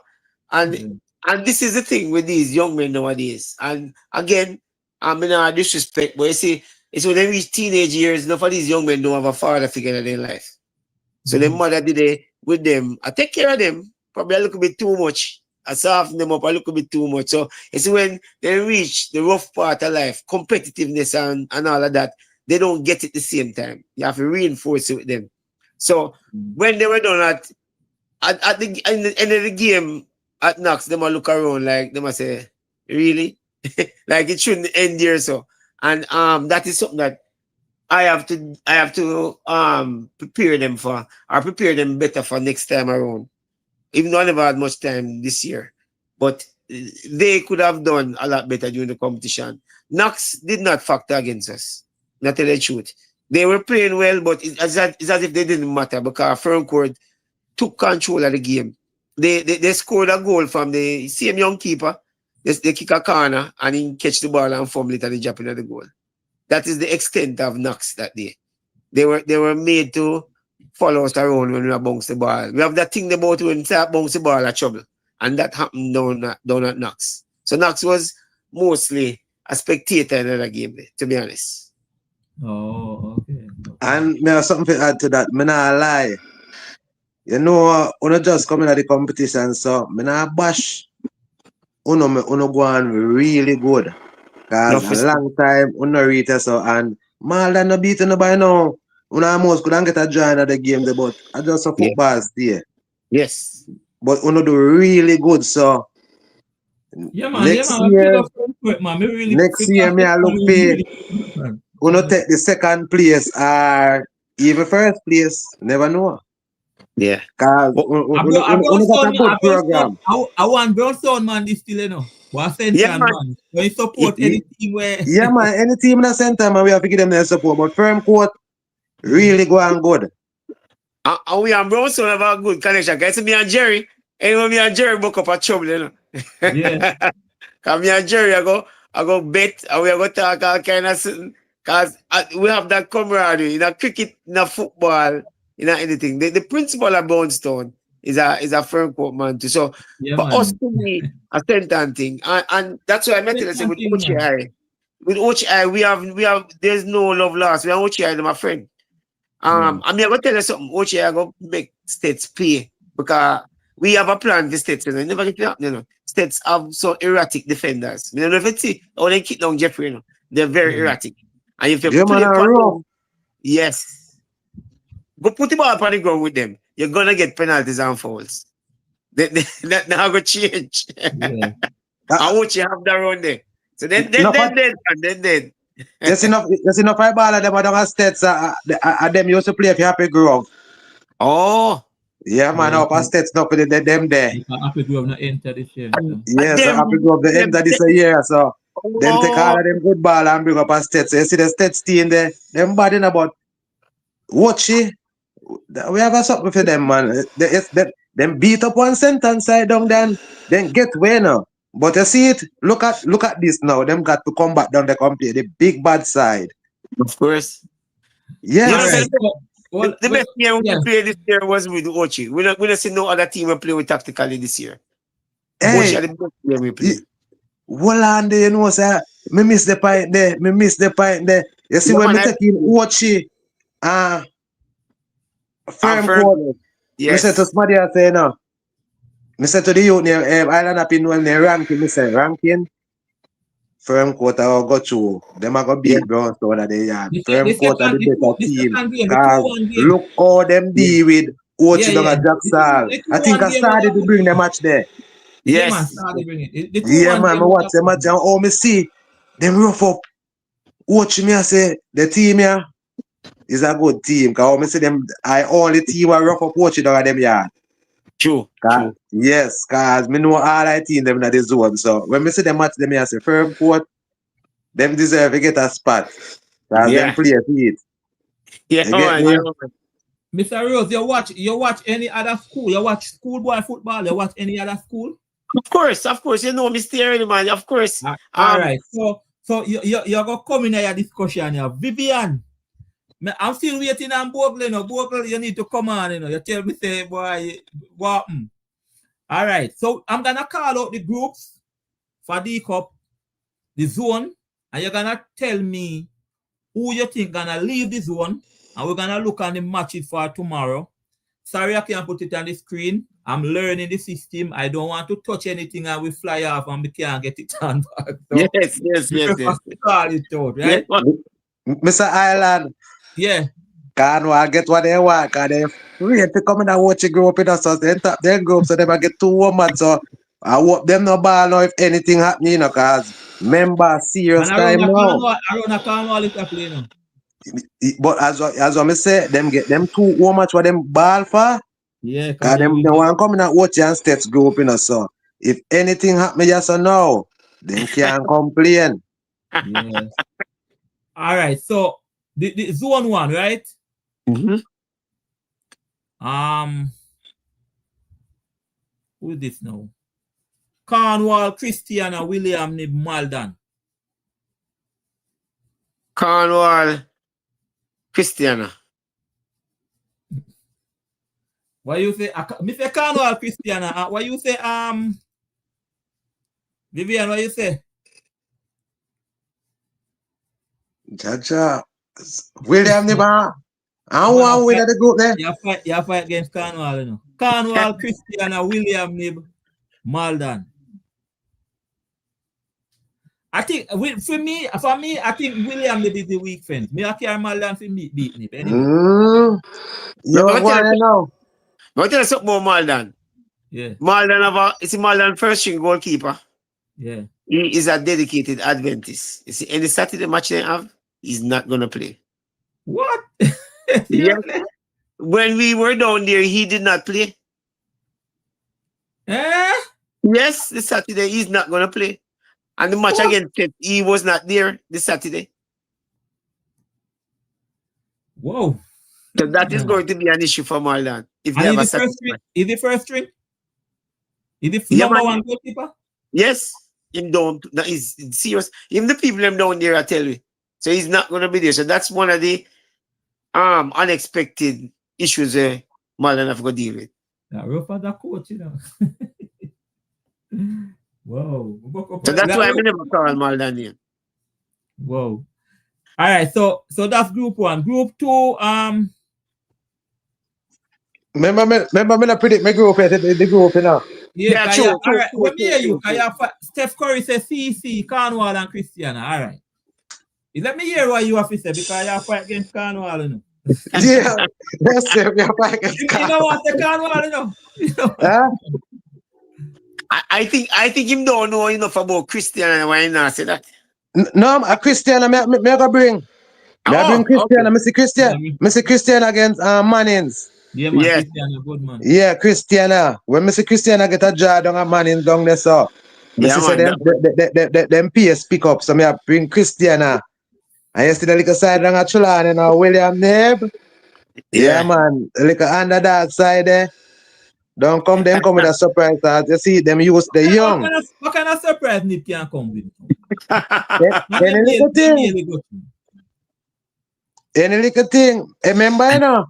and this is the thing with these young men nowadays. And again, I mean, no disrespect, but you see, it's when they reach teenage years, enough of these young men don't have a father figure in their life. So their mother did it with them. I take care of them, probably a little bit too much. I soften them up a little bit too much. So it's when they reach the rough part of life, competitiveness and all of that, they don't get it the same time. You have to reinforce it with them. So when they were done at the end of the game at Knox, they might look around like they must say, really? Like it shouldn't end here. So and that is something that I have to prepare them for, or prepare them better for next time around. Even though I never had much time this year. But they could have done a lot better during the competition. Knox did not factor against us. Not tell the truth. They were playing well, but it's as if they didn't matter because Ferncourt took control of the game. They scored a goal from the same young keeper. They kick a corner and he catch the ball and fumble it and he drop into the goal. That is the extent of Knox that day. They were made to follow us around when we bounce the ball. We have that thing about when we bounce the ball at trouble. And that happened down at Knox. So Knox was mostly a spectator in the game, to be honest. Oh, okay. And me have something to add to that. Me not lie. You know, uno just coming at the competition, so me not bash. Uno go on really good. Cause a long time uno read so and Malda no beating nobody now. We almost couldn't get a join at the game, there, but I just a Yeah. football stay. Yes. But we do really good, so Yeah, man. next I pick year, up Ferncourt, man. Me really next pick year up me I look Ferncourt, pay. really good, man. We not take the second place or even first place. Never know. Yeah. Cause Oh, we got a good program. I want Brownstone, man, this still, you know. But yeah, Central, man. man. When you support any team where... Yeah, man. Any team in the center, man, we have to give them their support. But Ferncourt really going good. And we and Brownstone have a good connection. Guys, me and Jerry. Anyway, me and Jerry book up a trouble, you know. Yeah. Cause me and Jerry, I go bet, and we are going to talk all kind of something. Cause we have that camaraderie in a cricket, in a football, in a anything. The principal of Brownstone is a Ferncourt man too. So Yeah, for us man. to be a certain thing, and that's why I met it. I say Central with thing, man. OCI, we have there's no love lost. We are OCI, my friend. Yeah. I mean, I'm gonna tell you something. OCI, I go make states play because we have a plan for states. You know, it never get happen, you know. States have so erratic defenders. You know, if you see how they kick down Jeffrey, you know, they're very Yeah. erratic. And if you Yeah, man, play a for rough. them, yes, go put the ball on the ground with them. You're gonna get penalties and fouls. That now go change. Yeah. I want you have that around there. So then, then. There's enough ball of them at the states. Them used to play for Happy Grove. Oh, Yeah, man, Oh, up at states now for them there. you can happy grove not enter this year. So. Yeah, so them, Happy Grove the end of this year. So them take all of them good ball and bring up a states. So you see the states team there, them bad in about watchy. We have a something for them, man. Them beat up one sentence side down then get way now. But you see it, look at this now. Them got to come back down the complete the big bad side. of course. Yes. You know, All right. so Well, the best game yeah. we played this year was with Ochi. We don't see no other team we play with tactically this year. Hey, Ochi are the best game we play. hold on there, you know, sir. Me miss the point there. You see Yeah, when man, me take in Ochi Ferncourt, me say to yes. somebody I say no. Me say to the youth near Island up in when they ranking, me say ranking. Ferncourt I go through. Them I go Yeah. beat Brownstone at the yard. The Ferncourt are second, the better the team. second game, the Cause 2-1 game. look how them Yeah. deal with Yeah, Ochi down yeah. at Jacksal. The I think 2-1 I game was started to bring the match there. yeah, man, Yes. started bringing it. The Yeah, 2-1 man, game me watch was the match and all me see them rough up. Watch me, I say the team here is a good team. Cause me see them, I only team are rough up watching down at them yard. True. Yes, cause me know all I team them in the zone. So when me see them match them, I say Ferncourt, them deserve to get a spot. Cause them Yeah. play it. Yeah, You get man. me? Yeah, man. Mr. Rose, you watch any other school? You watch schoolboy football? You watch any other school? Of course. You know me steering, man. Of course. All right. So you're gonna come in your discussion here. Vivian, I'm still waiting on Bogle, no. Bogle, you need to come on, you know. You tell me, say, boy, what? All right. So I'm gonna call out the groups for the cup, the zone, and you're gonna tell me who you think gonna leave the zone, and we're gonna look at the matches for tomorrow. Sorry, I can't put it on the screen. I'm learning the system. I don't want to touch anything and we fly off and we can't get it on back. So Yes. call it out, Yes, right? man. Mr. Island, Yeah. can't get what they want, cause they free to come in and watch a group in us. So they top their group so they might get 2 women. So I hope them no ball now if anything happen, you know, cause remember serious And time now. around a Cornwall is a play now. But as I say, them get them 2 women what them ball for. Yeah, Cause them they want come in and watch and states group, you know. So if anything happen, yes or no, them can't complain. Yeah. All right. So the zone 1, right? Mm-hmm. Who is this now? Cornwall, Christiana, William, Nib, Malden. Cornwall, Christiana. What you say? Me say Cornwall, Christiana. What you say? Vivian, what you say? Jaja, William Niba, I want win at the group there. You fight against Cornwall, you know. Cornwall, Christiana, William, Nib, Malden. I think for me, I think William may be the weak friend. Me I carry Maldan for me beat me. Anyway. You want to know? But tell us something more Maldan. Yeah. Maldan first string goalkeeper. Yeah. He is a dedicated Adventist. You see, any Saturday match they have, he's not gonna play. What? Yeah. When we were down there, he did not play. Eh? Yes, this Saturday he's not gonna play. And the match What? against Pitt, he was not there this Saturday. Whoa. So that is going to be an issue for Marlon if they And have a is the first Saturday string? match. Is the first string? Is the Yeah, number man. one goalkeeper? Yes, him don't. That is serious. Even the people them down there, I tell you. So he's not gonna be there. So that's one of the unexpected issues Marlon have to deal with. That rough as a coach, you know. Whoa. So that's why I never call Marlon here. Whoa. All right, so that's group one. Group two, Remember me predict my group the group, you know. yeah, Yeah, true, all true, right. true, Let me hear you. true. Steph Curry says CC, Cornwall and Christiana. All right. Let me hear what you have to say because you fight against Cornwall, you know. Yeah, yes, sir. We are back. You don't want the Cornwall, you know. Huh? I think him don't know enough about Christian and why not say that. No, a Christian, me go bring. I bring Christian, okay. I see Christian. I see Christian against Mannings. Yeah, man, Yes. Christiana, good man. Yeah, Christiana. When I see Christiana get a jar down a Mannings down there, so Yeah, I say man, them PS pick up. So I bring Christiana. And you see the little side down a Chulan and William Neb. Yeah, man. The little underdog side there. Don't come, them come with a surprise. You see, them use the young. What kind of surprise Nip can come with? Any little thing. Any little thing. Remember, you know,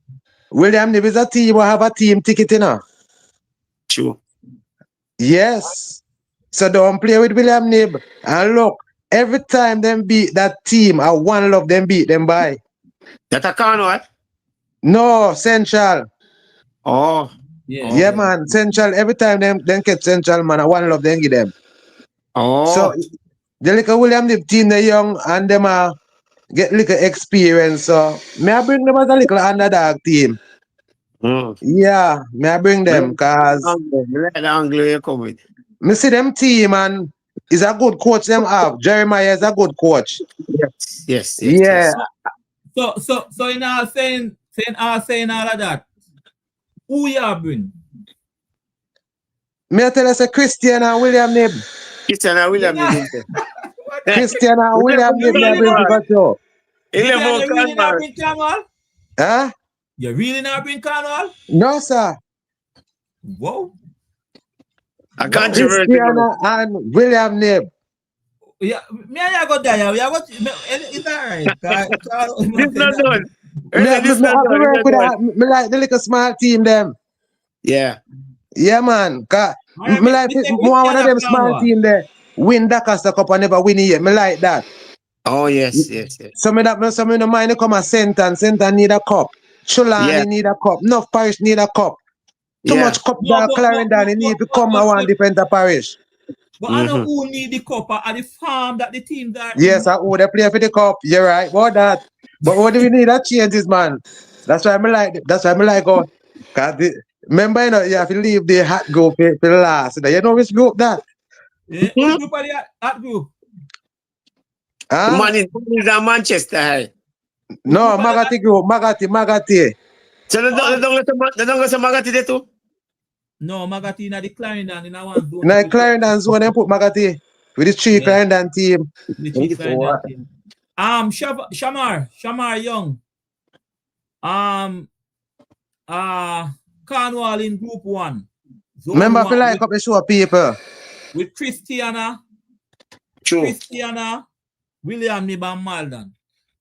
William Nib is a team who have a team ticket, you know. True. Yes. So don't play with William Nib. And look, every time them beat that team, I one love them beat them by. That a Cornwall? No, Central. Oh. Yeah, man. Central, every time them get Central, man, I one love them give them. Oh. So the little William Nib team, they young and them get little experience. So may I bring them as a little underdog team. Yeah, may I bring them because the angle you come with. me see them team and is a good coach them have. Jeremiah is a good coach. Yes. Yeah. So in all saying all of that, who you bring? Me I tell us a Christian and William Nib. Christian and William Nib. Christian and William Nib me I bring to show. You really not bring Cornwall? Huh? You really not bring Cornwall? No, sir. Whoa. Christian and William Nib. Yeah, me and you go there. It's alright. This not done. Me like the little small team them. Yeah. Yeah, man. Me like one of them small team there. Win the Costa Cup and never win it yet. Me like that. Oh, yes. So me no mind to come a Senton. Senton need a cup. Chulani need a cup. Enough parish need a cup. Too much cup that Clarendon need to come and one different parish. But I know who need the cup at the farm that the team that. Yes, I would play for the cup. You're right about that. But what do we need that changes, man? That's why I like. That's why I like go. Cause remember, you know, you have to leave the hot group for the last. You know which group that? Which group are the hot group? Man is Manchester. No, Magati group. Magati. So they don't go to Magati there too? No, Magati in the Clarendon in one zone. In the Clarendon zone, they put Magati with the three Clarendon team. The three Clarendon team. Shamar Young. Cornwall in group 1. Remember, I feel like up the show people. With Christiana, William Nib and Maldan.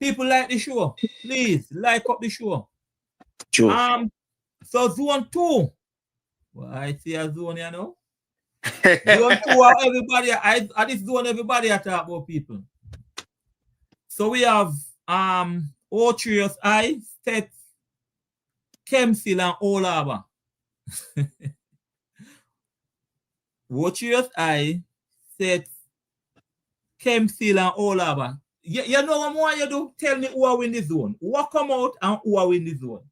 People like the show. Please like up the show. True. So zone 2. Well, I see a zone, you know. Zone 2 everybody. I this zone everybody I talk about people. So we have Otrius I, Stet, Kemsil and Olaba. Otrius I, Stet, Kemsil and Olaba. You know what more you do? Tell me who are win the zone. Who are come out and who are win the zone.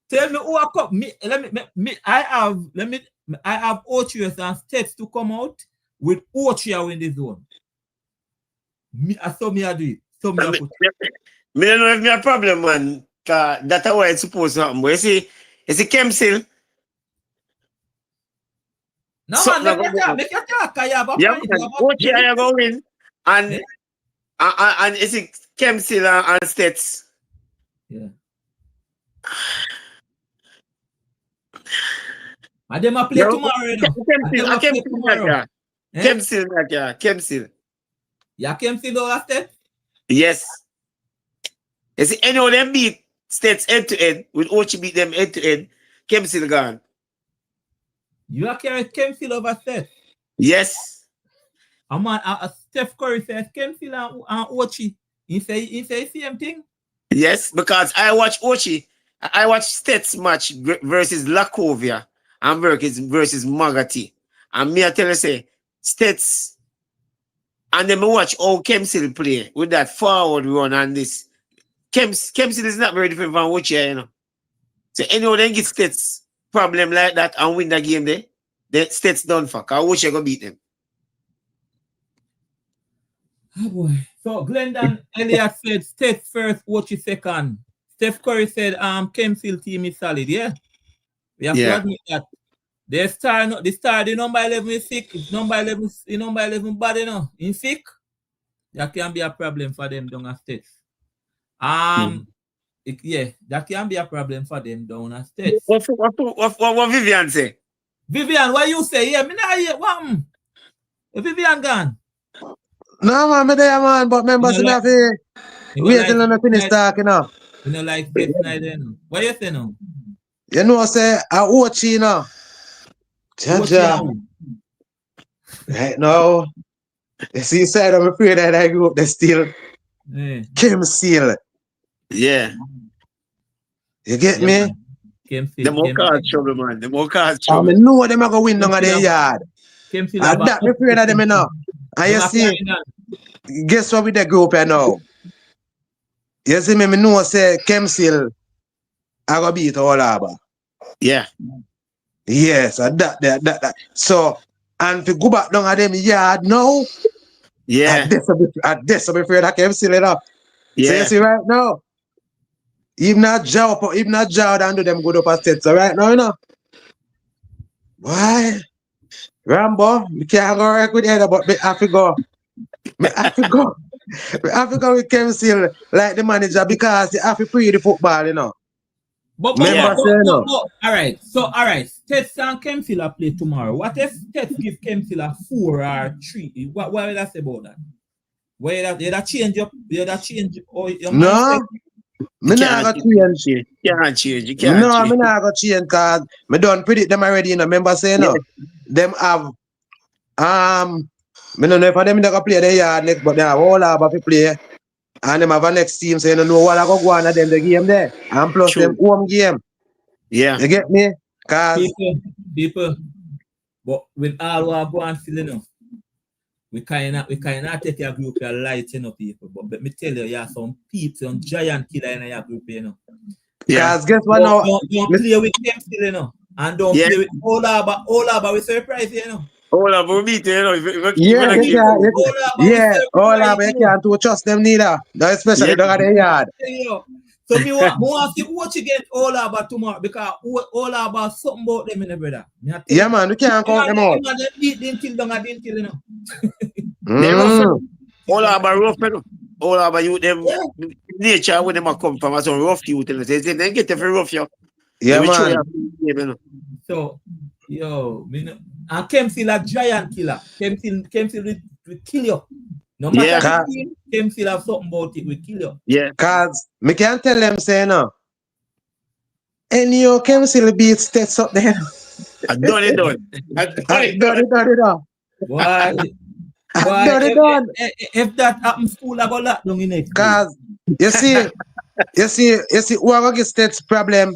Tell me who are come. I have Ochius and States to come out with Ochia win the zone. I saw me I do it. So me I put. Me don't know if me a problem, man. That's how it's supposed to happen. But you see Kemsil. No man, make you talk. Yeah, man. Ochia you go win. And you see Kemsil and States. Yeah. And them a play tomorrow, you know. Kemsil. Yeah, Kemsil over States? Yes. You see, any of them beat States head to head, with Ochi beat them head to head, Kemsil gone. You are carrying Kemsil over States? Yes. Steph Curry says Kemsil and Ochi. He say same thing? Yes, because I watch Ochi. I watch States match versus Lakovia and versus Magati. And me I tell you say, States, and then I watch how Kemsil play with that forward run and this. Kemsil is not very different from Ochi, you know. So anyone then get States problem like that and win the game there, the States done for. Because Ochi go beat them. Oh boy. So Glendon Elliott said States first, Ochi second. Steph Curry said Kemsil team is solid, yeah? We have to admit that. The number 11 is sick. If number 11 bad, you know, in sick, that can be a problem for them down at States. That can be a problem for them down at States. What Vivian say? Vivian, what you say? Yeah, me not hear what? Vivian gone? No man, me there man, but members in the wait till I finish talking now. You know like States Snyder, no? What you say now? You know say I Ochi now. Jaja. Right now, you see side I'm afraid that I grew up there still. Kemsil. Yeah. You get me? Kemsil. The more cards trouble, man. The more cards trouble. I know them are going to win down at their yard. Kemsil. And that me afraid of them now. And you see, guess what with the group here now? You see me know say Kemsil I go beat Olaba. Yeah. Yes, that. So, and to go back down at them yard now, yeah. I this I'm afraid I can seal it up. Yeah. So you see right now, even not jaw and do them good up at States. So right now, you know. Why? Rambo, we can't go work with either, but I have to go. I have to go with Kemsil like the manager because they have to play the football, you know. All right. States and Kemsil play tomorrow. What if States give Kemsil a 4 or 3? What will I say about that? Where that change up? No. Me not go change. You can't change. No, me not go change because me don't predict them already, you know. Remember saying no. Them have me don't know if them gonna play the yard next, but they have all have to play. And them have a next team, so you don't know what I go on at them the game there. And plus them home game. Yeah. You get me? Cause people, but with all what go on feeling, you know, we cannot take your group your light, you know, people. But let me tell you, have some people, some giant killer in your group, you know. Because guess what now? Don't play with them still, you know. And don't play with Olaba with surprise, you know. Olaba will beat you, you know. Olaba, you can't to trust them neither. That's especially down at the yard. So me want to watch against Olaba tomorrow because Olaba something about them in the brother. Yeah man, we can't count them out. They beat them till you know. Olaba rough, you know. Olaba you them nature when them come from as rough you tell us. They get them rough you. Yeah man. So and Kemsil a giant killer. Kemsil will kill you. No matter Kemsil have something about it, will kill you. Yeah. Cause me can't tell them say no. And you Kemsil beat States up there. I done it. Why? If that happens, school I go lock down in it. Cause you see, who are get States problem?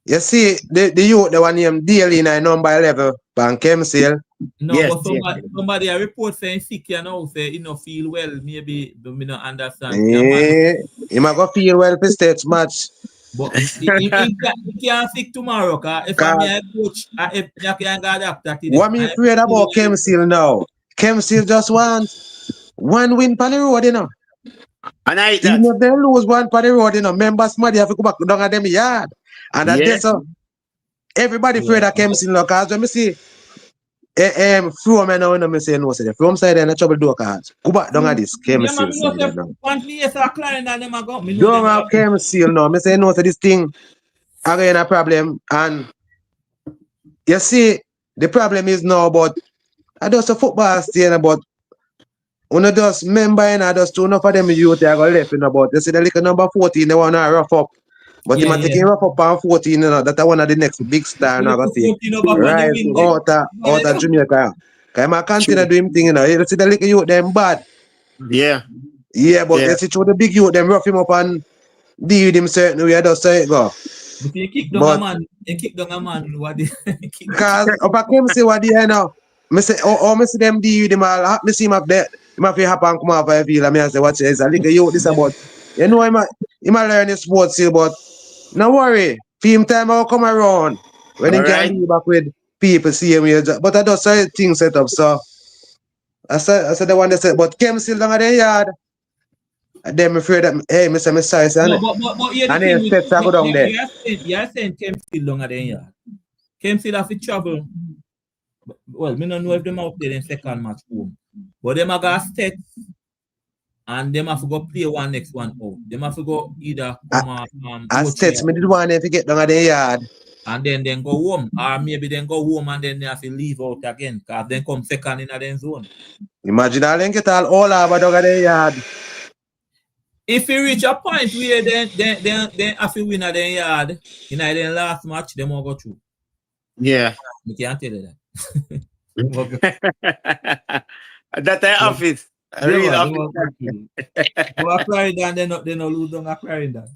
You see the youth the one named daily in a number 11 Pan Kemsil. No, Yes, but somebody a report saying sick, you know, say he no feel well. Maybe me not understand. Yeah, man. He might go feel well for States match. But he can't sick tomorrow, cause if I'm a coach, if I can't go doctor today. What me afraid about Kemsil now? Kemsil just want one win for the road, you know. And I Even that. if they lose one for the road, you know, members somebody have to go back down at them yard. And that Yeah. so everybody afraid Yeah. of Kemsil now, cause when me see from now, you know, me say no, say the from side and the trouble door cards. Go back down at this Yeah, man, Kemsil me know side say now. one place a client and them a go. Me know Don't them have a go. Kemsil now. Me say no to this thing again a problem. And you see, the problem is now about I just a football stadium, but when I just member and I just two enough of them youth they are going left in about. You see the little number 14, they want to rough up. But Yeah, him taking rough up on 14, you know, that's one of the next big star You now look gonna take 14 over on the rise wing out of Jamaica. Cause I continue True. do him thing, you know. You see the little youth them bad. Yeah. Yeah, but Yeah. you see through the big youth them rough him up and deal with him certain way, just say it go. But you kick down a But man. You kick down a man. What the kick down. cause if I come see what they now, me say me see them deal with him all me see him up there. He might feel happy and come off I feel and me I say watch it's a little youth this about. You know he might learn his sports here, but no worry. Film time will come around when he All can right. be back with people see him here. But I just saw things set up. So I said the one that said, but Kem still down at the yard. And then me afraid that hey, Mr. Sorry, No, son. but yeah, the And thing then with steps I go down there. you're saying Kem still long at the yard. Kem still have to travel. Well, me don't know if them out there in second match home. But them a got stats and them have to go play one next one out. Them have to go either come As steps me did one if you get down at the yard. and then go home. Or maybe then go home and then they have to leave out again. Because then come second in the zone. Imagine I'll link it all over down at the yard. If you reach a point where then have to win at the yard in the last match, they will go through. Yeah. I can't tell you that. That the office. A Yeah, real man, office. they were Clarendon, they no lose down at Clarendon.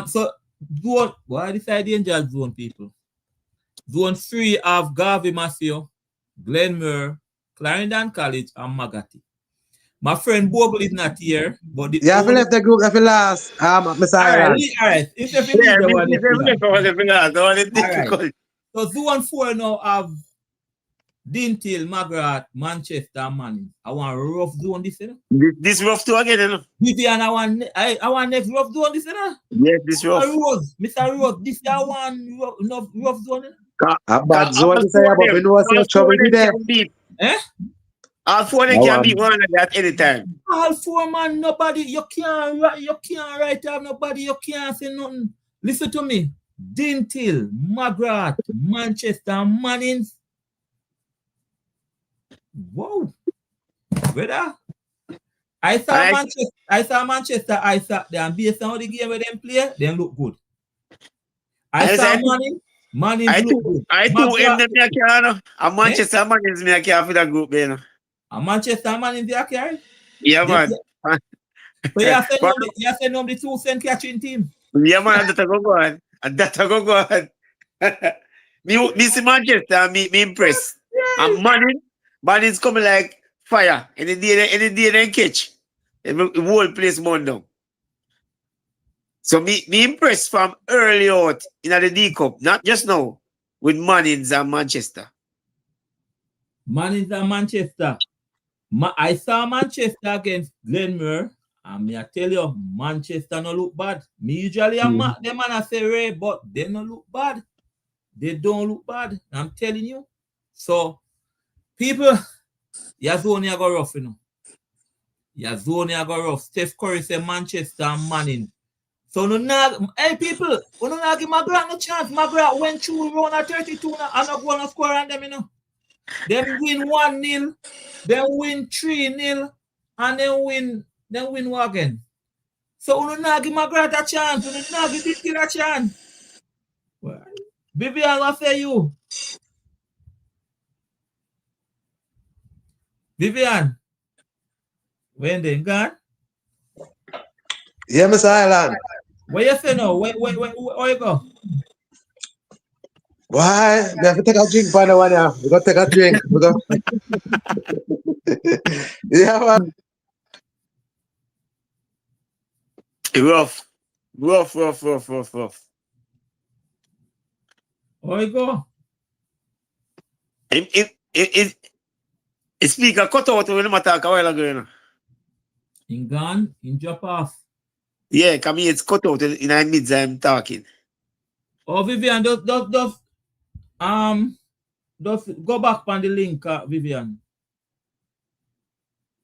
So zone, why this danger zone people? Zone 3 have Garvey Massio, Glenmore, Clarendon College, and Magati. My friend Bogle is not here, but the Yeah, if you only left the group, if you last, Mr. Island. all right. If you Yeah, leave the one, the only all right. difficult. So zone 4 now have Dintil, Magrat, Manchester, and Manning. I want rough zone this, you know. This rough too again, you know. Vivian, I want next rough zone this, you know. Yes, this rough. Mr. Rose, this is one rough zone. A bad zone to say, but we know what's trouble with there. Eh? All four they can beat one at any time. All four man, nobody, you can't write out nobody, you can't say nothing. Listen to me. Dintil, Magrat, Manchester, Mannings. Whoa. Brother. I saw Manchester, I sat there and based on how the game where them play, they look good. I saw Mannings look good. I took him the Miakano. And Manchester man is Miakano for that group, you know. And Manchester man in the carry? Yeah, man. So you have to know the 2 cent catching team. Yeah, man, that go on. And that go on. Me see Manchester, me impressed. And Manning's coming like fire. Any day they catch. The whole place burn down. So me impressed from early out in the D Cup, not just now, with Mannings and Manchester. Mannings and Manchester. I saw Manchester against Glenmore, and me I tell you, Manchester no look bad. Me usually them man I say Ray, but they no look bad. They don't look bad. I'm telling you. So people, your zone you go rough, you know. Your zone you go rough. Steph Curry say Manchester and Manning. So hey people, we don't give Magrat no chance. Magrat went through round at 32 now and not going to score on them, you know. Them win 1-0, then win 3-0, and then win what again. So we don't give Magrat a chance. We don't give this kid a chance. Well, Vivian, what say you? Vivian, when they gone? Yeah, Mr. Island. Where you say now? Where you go? Why? We have to take a drink for the one here. We got to take a drink. We got... yeah, man. Rough. How you go? It speaker cut out when I talk a while ago, you know. In gone, in drop off. Yeah, come here, it's cut out in the midst I'm talking. Oh, Vivian, just go back on the link, Vivian.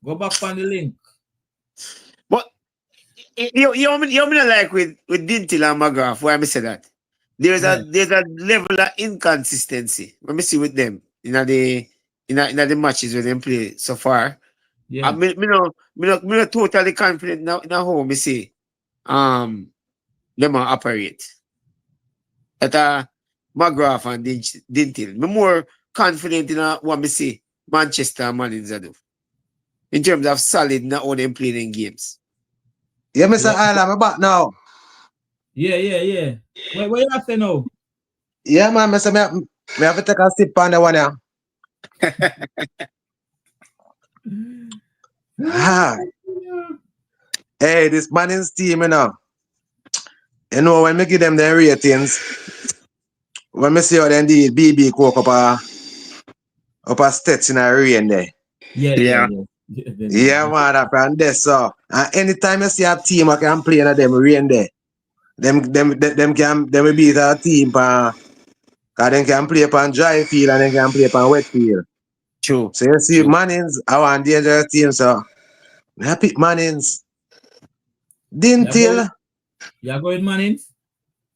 Go back on the link. But you mean like with Dintil and McGrath, why I say that? There's a level of inconsistency. Let me see with them in the matches where they play so far. Yeah. Me not totally confident now in how me see them operate. That McGrath and Dintil. Me more confident in what me see Manchester and Man do. In terms of solid not only playing in games. Yeah, Mr. Island, I'm back now. Yeah. What you have to know? Yeah, man, Mr. Me have to take a sip on the one here. Hey, this Manning's team, you know. You know, when me give them the ratings, when me see how they did BB cook up a steps in a rain there. Yeah. Yeah, man, that from there, so. And anytime you see a team that can play in them rain there, them will beat a team because they can play upon dry field and they can play upon wet field. True. So you see Manning's our dangerous team, so I pick Manning's. Dintil. You go with Manning's?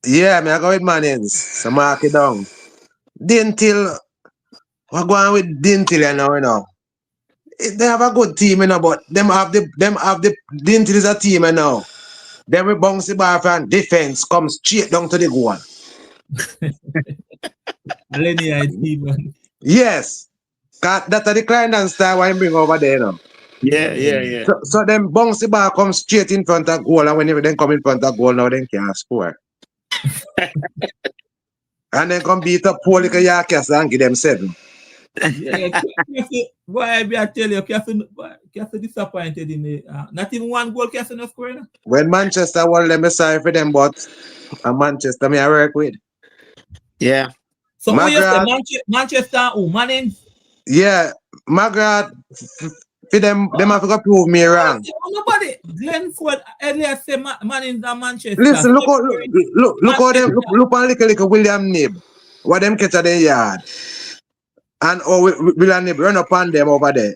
Yeah, I go with Manning's. So mark it down. Dintil. We're going with Dintil, you know. They have a good team, you know, but them have the Dintil is a team, you know. Then we bounce the ball from defense, come straight down to the goal. Yes. That's the client and style I bring over there, you know. Yeah. So them bounce the ball, come straight in front of goal, and whenever they come in front of goal, now they can't score. And then come beat up Paul Yakas and give them 7. Yeah, boy, I tell you, Castle disappointed in the not even one goal Castle no score. When Manchester won, let me sorry for them, but Manchester me I work with. Yeah. So who you say Manchester who Manning? Yeah, Margaret for them have to prove me wrong. Nobody. Glenford earlier say Manning and Manchester. Listen, look how them look on little William Nib. What them catch at the yard. And William Nib run up on them over there.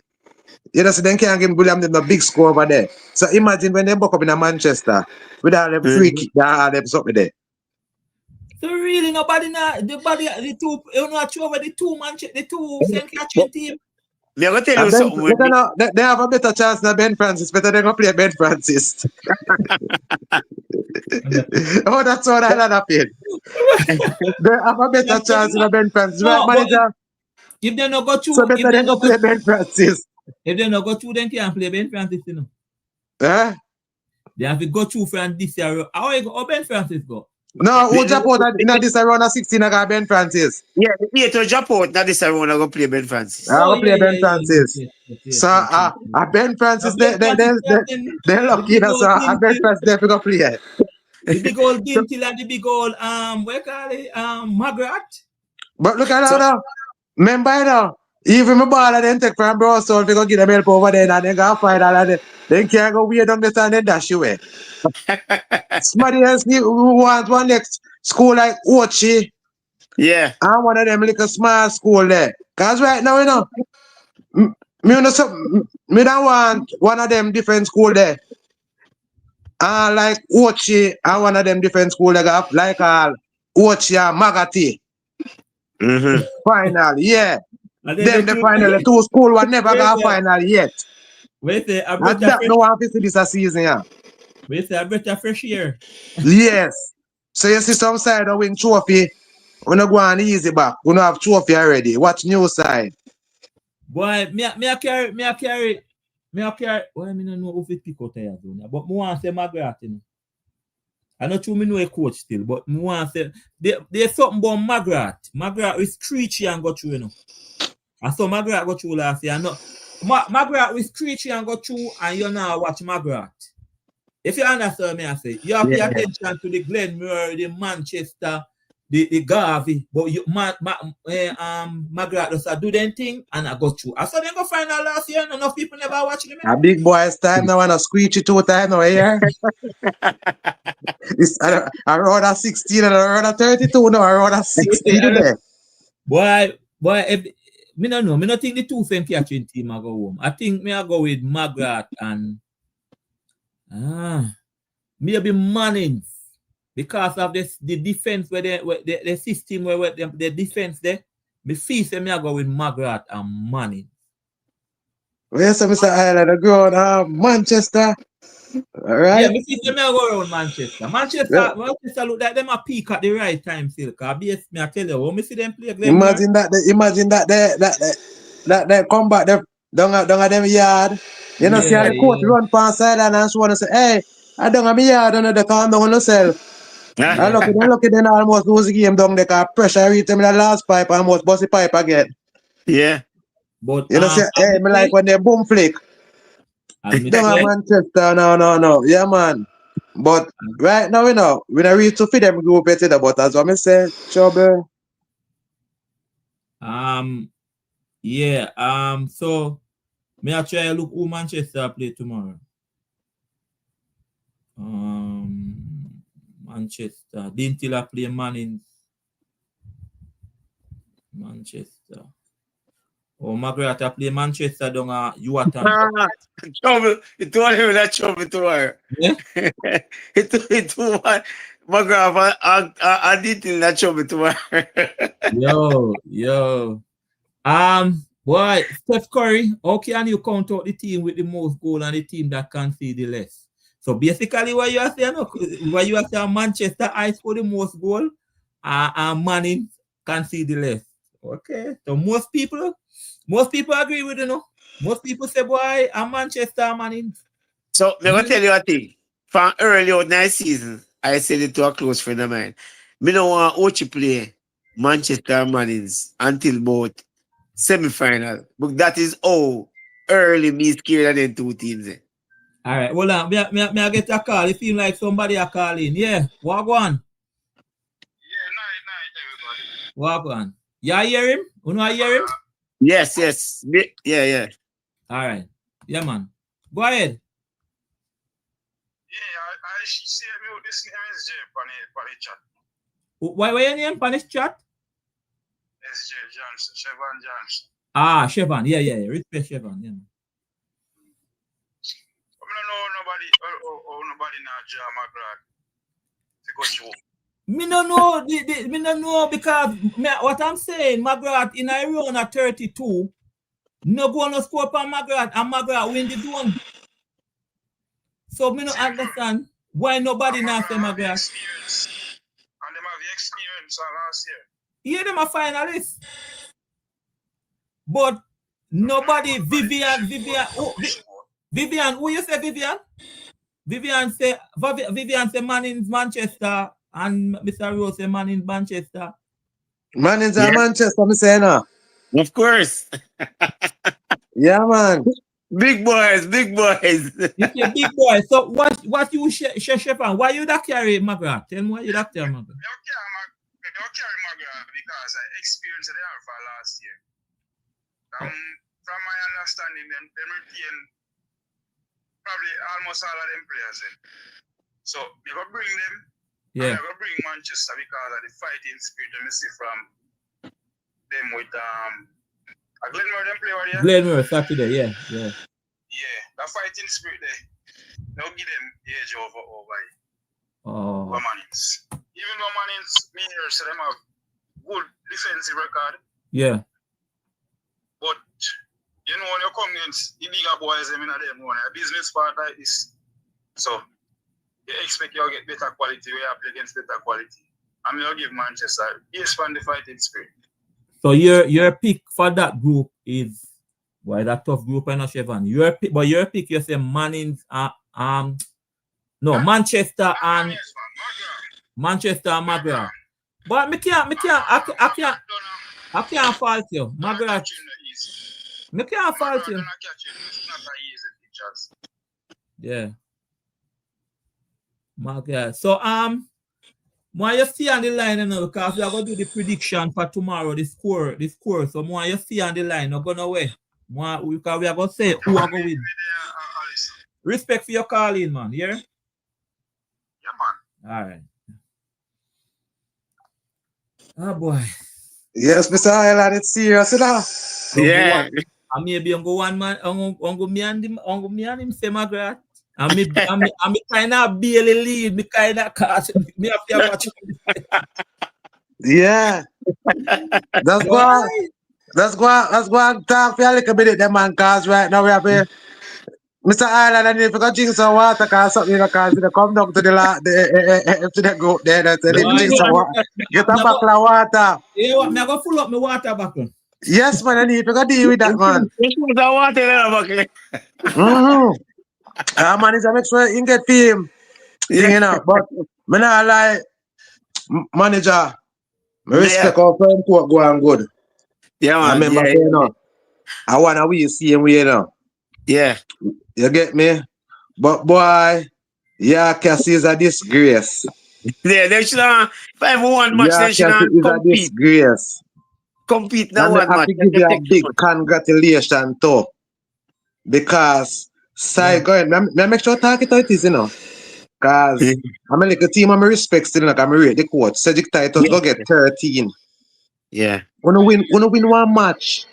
You know, so they can't give William Nib a big score over there. So imagine when they buck up in a Manchester with all them free kick that them something there. So really nobody the two you know over the two St. Catherine team. I'm gonna tell you something. They have a better chance than Ben Francis, better than go play Ben Francis. Oh, that's what I happened. They have a better chance than Ben Francis. No, right, manager? If they not go through, so better than go play Ben Francis. If they not go through, then can't play Ben Francis, you know. They have to go through from this year. How Ben Francis go? No, who jump out in this around 16 I got Ben Francis. Yeah, to jump out now this around I go play Ben Francis. I go play Ben Francis. So Ben Francis they lucky now, so Ben Francis they go play. The big old Dintil and the big old what call it Margaret. But look at that now. Remember now, even my ball then take from Brussels to go get them help over there and they go fight all of them. They can't go way down the stand and dash away. Somebody else who wants one next school like Ochi. Yeah. And one of them like a small school there. Because right now, you know, me don't want one of them different school there. Like Ochi and one of them different school like Ochi and Magati. Final, yeah. Then the final, the two school will never got final yet. Wait a and that no one to see this a season, yeah. Wait a better fresh year. Yes. So you see some side of win trophy. We not go on easy back. We don't have trophy already. Watch new side. Boy, me carry. Well, I don't know if it pick out here, but me want to say Margaret, you know. I'm not sure me know a coach still, but me want to say there's something about Margaret. Margaret is screechy and go through, you know. I saw Margaret go through last year. No, Margaret is screechy and go through, and you now watch Margaret. If you understand me, I say you have to pay attention to the Glenmore, the Manchester, the Garvey, but you Margaret does do them thing and I got through. I saw them go final last year and enough people never watch them. A big boy's time now and a squeegee 2 times now here. It's around a 16 and around a 32 now, around a 60 today. Boy, if me no know, me not think the 2 St. Catherine team I go home. I think me I go with Margaret and maybe Manning because of the defense where the system where the defense there. Me feel say me I go with Margaret and Manning. Where's Mr. Island? I go on Manchester. All right. Yeah, me feel say me I go around Manchester. Manchester look like them a peak at the right time still. Cause BS me I tell you, when me see them play Glenmore, Imagine that they come back down at them yard. You know, see how the coach run past side and so on and say, hey, I don't have my yard under the calm down on yourself. I look at them almost lose the game down there because pressure reach them in the last pipe and almost bust the pipe again. Yeah. But you know, see, hey, me like when they boom flick. Down at Manchester, no. Yeah, man. But right now, you know, we don't reach to feed them group better, but as what I say, trouble. Yeah. So may I try look who Manchester play tomorrow? Manchester. Didn't till I play Manning. Manchester. Oh, Margaret play Manchester down at Yuatan. Trouble. It told him that trouble tomorrow. Yeah? it told Margaret I did in that trouble tomorrow. Yo. Boy, Steph Curry, how can you count out the team with the most goal and the team that can see the less? So basically, what you are saying, Manchester ice for the most goal, and Manning can see the less. Okay, so most people agree with you, know. Most people say, boy, I'm Manchester Manning. So let me tell you a thing. From early on next season, I said it to a close friend of mine. Me don't want Ochi play Manchester Mannings until about semi-final. But that is how early me scared of them 2 teams. All right, well, me I get a call. It seems like somebody are calling. Yeah, walk on. Yeah, night, everybody. Walk on. You hear him? You know I hear him? Yes. Yeah. All right. Yeah, man. Go ahead. Yeah, I see me with this SJ on the chat. Why your name on this chat? SJ Johnson, Chevron Johnson. Chevron. Yeah. Respect Chevron. Yeah. I don't know nobody now John Margaret to go through. Me no know because what I'm saying, Margaret in a round at 32, no go no score for Margaret and Margaret win the zone. So me no understand why nobody now say Margaret. And them have the experience last year. Yeah, them a finalist. But nobody, Vivian, who you say Vivian? Vivian say Manning's Manchester and Mr. Rose say Manning's Manchester. Manning's Manchester, me say no. Of course. Yeah, man. Big boys. You say big boy. So what you Shefan? Why you that carry Margaret? Tell me why you that carry Margaret. They don't carry Margaret because I experienced it for last year. From my understanding, them retain probably almost all of them players. So you go bring them. Yeah. You go bring Manchester because of the fighting spirit you see from them with Glenmore them play over there. Glenmore Saturday, yeah. Yeah, that fighting spirit there. They'll give them the edge over Mannings. Even though Mannings, me here, so them have good defensive record. Yeah. But you know when you come against the bigger boys, them in them one a business part like this. So you expect you to get better quality where you play against better quality. And you'll give Manchester based on the fighting spirit. So your pick for that group is that tough group and not Chevron. Your pick you say Manning's Manchester and Manchester and McGrath. But I can't fault you. McGrath. I can't fault you. Yeah. McGrath. So more you see on the line, because we are going to do the prediction for tomorrow, the score. So more you see on the line, not going away. More because we are going to say who are going to win. Respect for your calling, man. Yeah? Yeah, man. All right. Oh boy. Yes, Mr. Ireland, it's serious, you know. Yeah. I maybe I'm go one man, I'm go me and him say McGrath. I'm kind of barely lead, me kind of catch. Me have to watch. Yeah. Let's go and talk for a little bit of them man, cause right now we have a Mr. Ireland, and if you can drink some water, cause something you know, cause you come down to the group there, that's a little drink some water. Get a bottle of water. You know what? I'm going to full up my water bottle. Yes, man, and if you can deal with that, man. Man, is a make sure you get team. Yeah. You know, but me not like manager. Me respect our Ferncourt go and good. Yeah, man. I remember saying, you know, I wanna we see him, you know. Yeah. You get me? But boy, Cassie is a disgrace. Yeah, they should if I ever want much, they should Cassie is a disgrace. Compete now one match. I have to give you a big congratulations too. Because going, I make sure talk it out is, you know. Cause I'm a little team, I'm a respect still, like I'm a rate the coach. Cedric Titus go get 13. Yeah. Wanna win one match.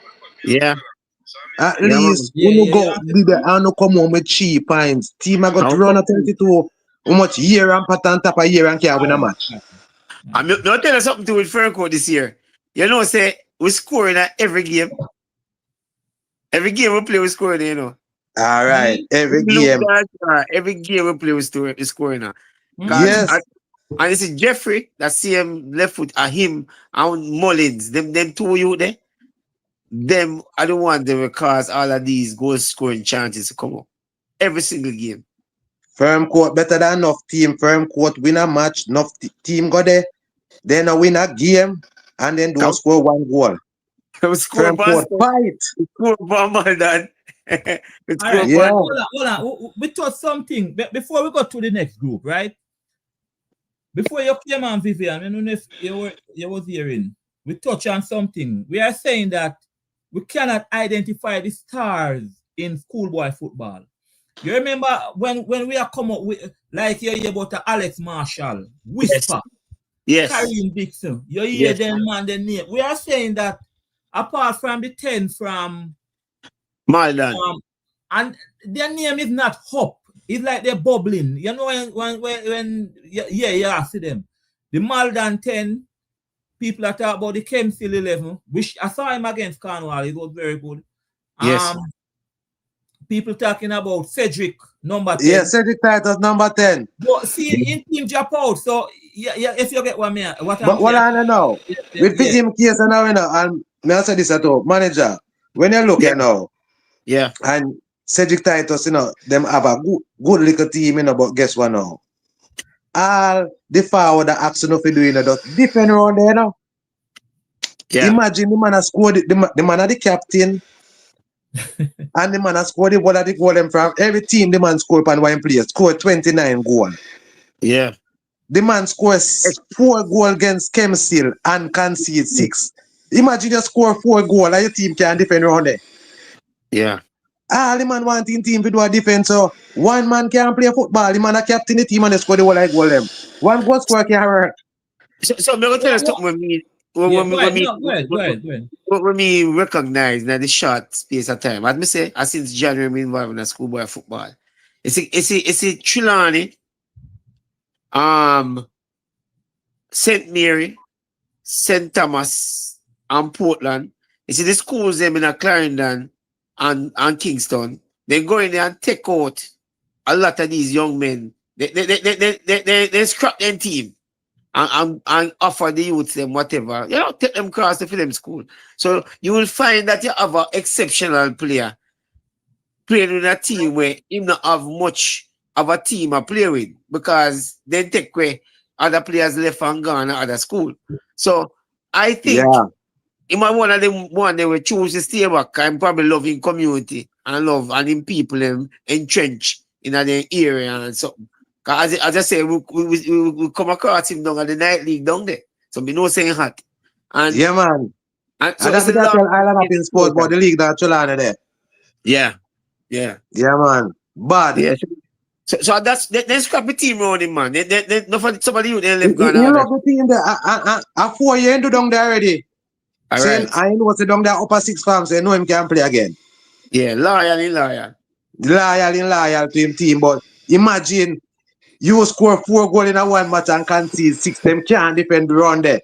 Yeah. At least go be there and come home with 3 points. Team I got to run at 32. How much year and pattern top a year and can't win a match. I'm not tell you something to do with Ferncourt this year. You know, say we scoring at every game. Every game we play, we scoring, you know. All right, every game. Every game we play, we scoring now. Yes. And this is Jeffrey, that CM left foot, and him and Mullins, them two you there. Them, I don't want them because all of these goal scoring chances to come up. Every single game. Ferncourt better than enough team. Ferncourt win a match, enough team go there. Then I win a game, and then don't score 1 goal. Ferncourt fight. Score more than. Right, hold on. We thought something before we go to the next group, right? Before you came on, Vivian, I don't know if you was hearing. We touch on something. We are saying that we cannot identify the stars in schoolboy football. You remember when we are come up with, like you hear about Alex Marshall, Whisper, Kareem Dixon, you hear them man, the name. We are saying that apart from the 10 from Maldan, and their name is not Hop. It's like they're bubbling. You know when you see them. The Maldan 10, people are talking about the Kemsil 11, which I saw him against Cornwall. It was very good. Yes. People talking about Cedric, number 10. Yeah, Cedric Titus, number 10. But see, in team drop out. So, if you get what I'm saying. But what I know, with him case and now, you know, and I say this at all, manager, when you look at now, and Cedric Titus, you know, them have a good little team, you know, but guess what now? All the forward that action of doing, you know, just defend around there, you know. Yeah. Imagine the man has scored, the man are the captain, and the man has scored the ball that they goal them from every team. The man scored upon one player, scored 29 goals. Yeah. The man scores 4 goals against Kemsil and concede 6. Imagine you score 4 goals and your team can defend around there. Yeah. All the man wanting team to do a defense, so one man can't play football. The man a captain the team and they score the whole like goal them. One goal score can't hurt. So I'm going to tell you something with me. When me recognize that the short space of time, as me say, since January me involved in a schoolboy football. It's a Trelawney, St. Mary, St. Thomas, and Portland. You see the schools them in a Clarendon and Kingston. They go in there and take out a lot of these young men. They scrap them team. And offer the youth them whatever. You know, take them across the film school. So you will find that you have an exceptional player playing with a team where you not have much of a team to play with because they take away other players left and gone to other school. So I think Yeah. he might one of them one they will choose to stay back and probably love in community and love and in people entrenched in the area and something. Cause as I say, we come across him down at the night league down there. So we know saying hot. And Yeah, man. so And it's that's a what I lot tell Island of up in sports about the league that Chulana there. yeah. Yeah. Yeah, man. But Yeah. So that's they scrap the team around him, man. They no for somebody who they left gone you out. love the team there. I 4 years into down there already. All Saying right. I know what's down there upper six farms, so I know him can play again. Yeah, loyal. Loyal to him team. But imagine you score 4 goals in a 1 match and concede 6. Them can't defend the run there.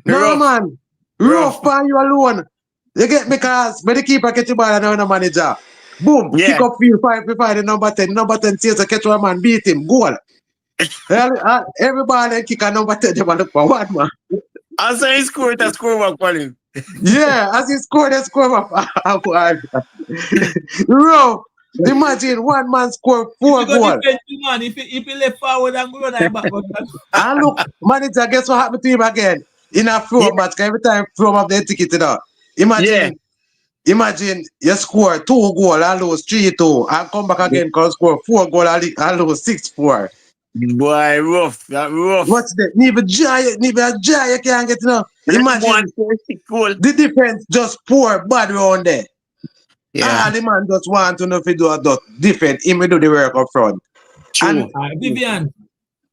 No, Rough. man. Rough by you alone. You get me, cause when the keeper catch the ball and the manager. Boom. Yeah. Kick up field 5 the number 10. Number 10 says to catch one man, beat him. Goal. Everybody they kick a number 10, they look for one man. Also he scored a score back for him. Yeah, as he scored, they score up. Rough. Imagine one man score 4 goals. Man, if he left forward and go right back. And look, manager, guess what happened to him again? In a flow match, every time from up the ticket, Imagine you score 2 goals and lose 3-2 and come back again because score 4 goals and lose 6-4. Boy, rough. That rough. What's that? Neither you can't get Imagine the defense just poor bad round there. Yeah. The man just want to know if he do a defense, he may do the work up front. True. And Vivian,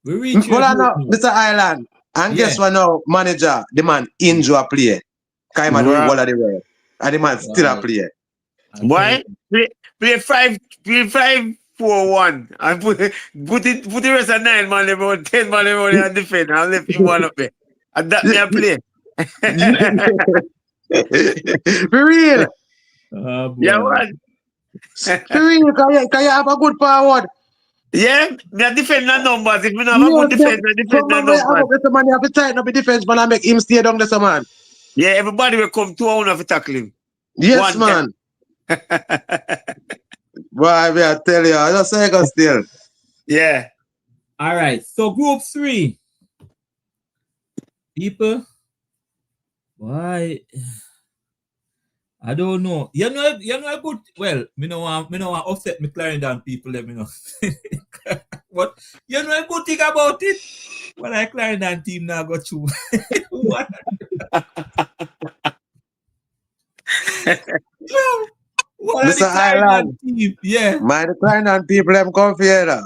we reach hold on now, Mr. Island. And guess what now, manager, the man injure a player. Because he do all of the work. And the man still a player. Why? Play 5-4-1 and put the rest of 9 man about 10 man and defend and left him one up there. And that me a play. For real. Yeah, man. For real, can you have a good forward? Yeah, me a defend the numbers. If we don't have a good defense, I defend the numbers. Man, you have to tighten up the defense, man, and make him stay down there, man. Yeah, everybody will come to one of to tackle him. Yes, man. Boy, I tell you, I just say it still. Yeah. All right. So group 3. People. Why? I don't know. You know good. Well, me no want upset me Clarendon people, let me know. But you know a good thing about it. Well, I Clarendon team now got through. What? Mr. Island. Team? Yeah. My Clarendon people them come here.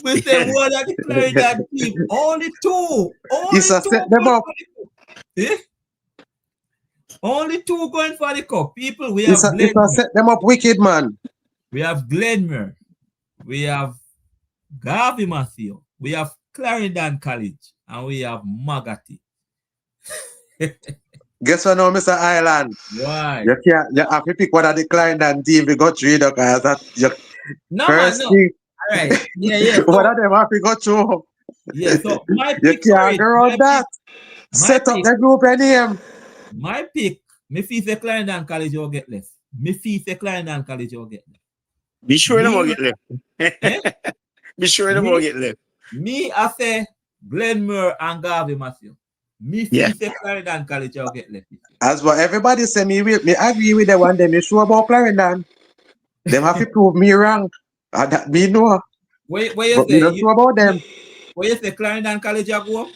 We say what are the Clarendon team? Only 2. Only It's a 2 set them up. Only 2 going for the cup. People, we It's have a set them up wicked, man. We have Glenmere. We have Garvey Matthew. We have Clarendon College. And we have Magati. Guess what now, Mr. Island? Why? You have to pick one of the Clarendon team we got 3 because that No, first man, no. thing. All right. Yeah. So, One of them have to go through. yeah, so my You pick. can't go around that. Set up the group and name. My pick. Me feel say Clarendon College will get left. Me feel say Clarendon College will get left. Be sure they won't get left. Be sure they won't get left. Me, I say Glenmere and Garvey Matthew. Me feel say Clarendon College will get left. As what everybody say, me agree with the one day. Me sure about Clarendon. Them have to prove me wrong. And that me know. What you But say? we don't know about them. What you say? Clarendon College will go up?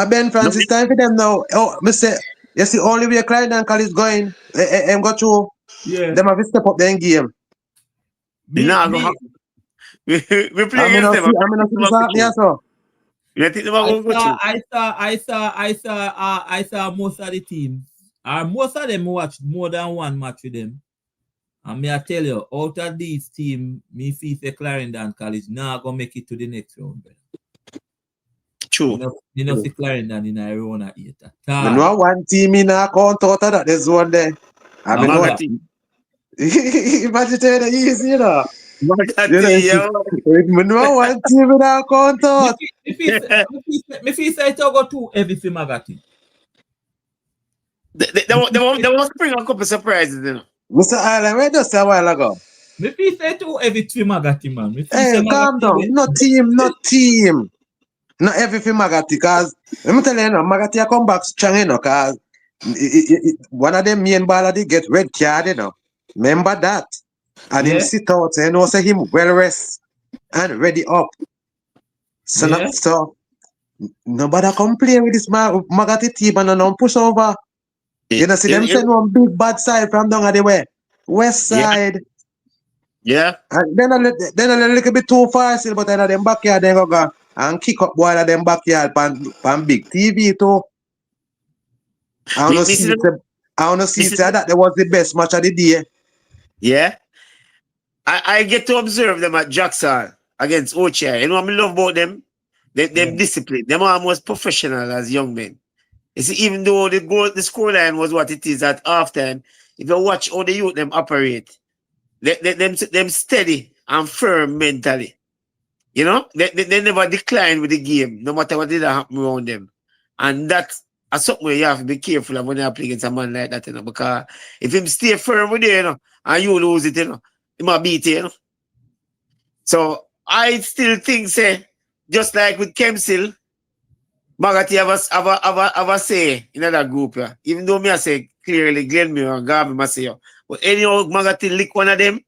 Ben Francis time for them now. Oh, me say, you see, only way Clarendon College going, go through. Yeah. Them have to step up their game. We play against them. I saw most of the teams. Most of them watched more than one match with them. And me I tell you, out of these teams, me feel say Clarendon College now gonna make it to the next round. True. You know, see Clarendon in a round of 8. I know one team in a count out of that. There's one there. I mean, what team? Imagine that easy, you know. I know one team in a count out. Me feel say it go to everything Magati. They won't bring a couple surprises, you know. Mr. Island, where just a while ago? Me feel say too heavy to Magati, man. Me feel Hey, say calm down. No team. Not everything Magati, cause let me tell you, Magati come back strong, cause one of them main baller they get red card, Remember that. And him sit out, say him well rest and ready up. So, so nobody complain with this Magati team and no push over. See them send one big bad side from down the way. West side. Yeah. And then a little bit too far still, but then them backyard then go and kick up boy at them backyard pan big TV too. I wanna see that was the best match of the day. Yeah. I get to observe them at Jackson against Ocha. You know what I love about them? Them discipline. Them are almost professional as young men. You see, even though the scoreline was what it is at halftime, if you watch how the youth them operate, them steady and firm mentally. You know, they never decline with the game, no matter what did happen around them. And that's something where you have to be careful of when you play against a man like that, because if him stay firm with you, and you lose it, he might beat you, So I still think, say, just like with Kemsil, Magati have a say in that group, even though me I say clearly Glenmere and Garvey must say, but anyhow Magati lick one of them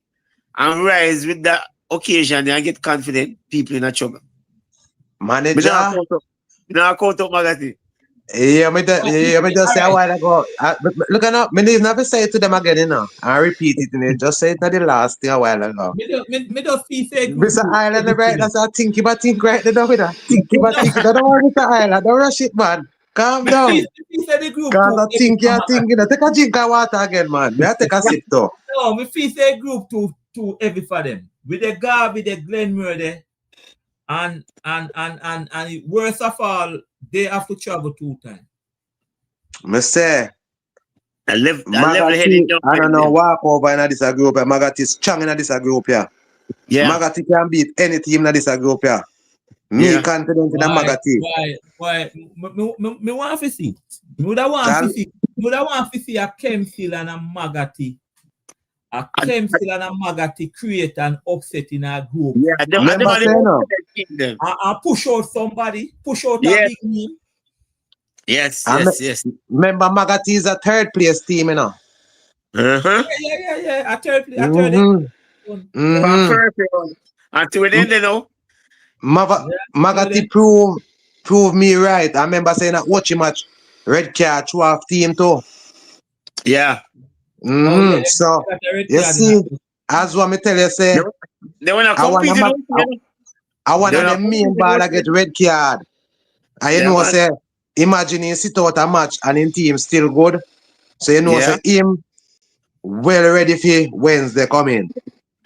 and rise with that occasion and get confident, people in a trouble. Manager. Now count up Magati. Yeah, me just say a while ago. Look at me never say it to them again, I repeat it, just say it to the last thing a while ago. Me just feel say Mr. Island, right? That's a think right there, think. Don't worry, Mr. Island, don't rush it, man. Calm down. Cause I think, take a drink of water again, man. Me I take a sip though. No, me feel say group too heavy for them. With the Garvey, the Glenmere there, and worst of all, they have to travel 2 times. Me say, Magati, I don't know, walk over in this group. Magati is strong in this group here. Yeah. Magati can beat any team in this group here. Me confident in Magati. Why? Me want to see. Me would want to see a Kemsil and a Magati. A Kemsil and a Magati create an upset in a group. Yeah, and push out somebody, push out a big name. Yes. Remember, Magati is a 3rd place team, Yeah. A third place. Until then, they know. Magati prove me right. I remember saying that watching match, red card, 2 team too. Yeah. So you see, as what me tell you, say they wanna compete. I want the main baller get red card. And you know, say, imagine he sit out a match and his team still good. So you know, say him well ready for Wednesday coming.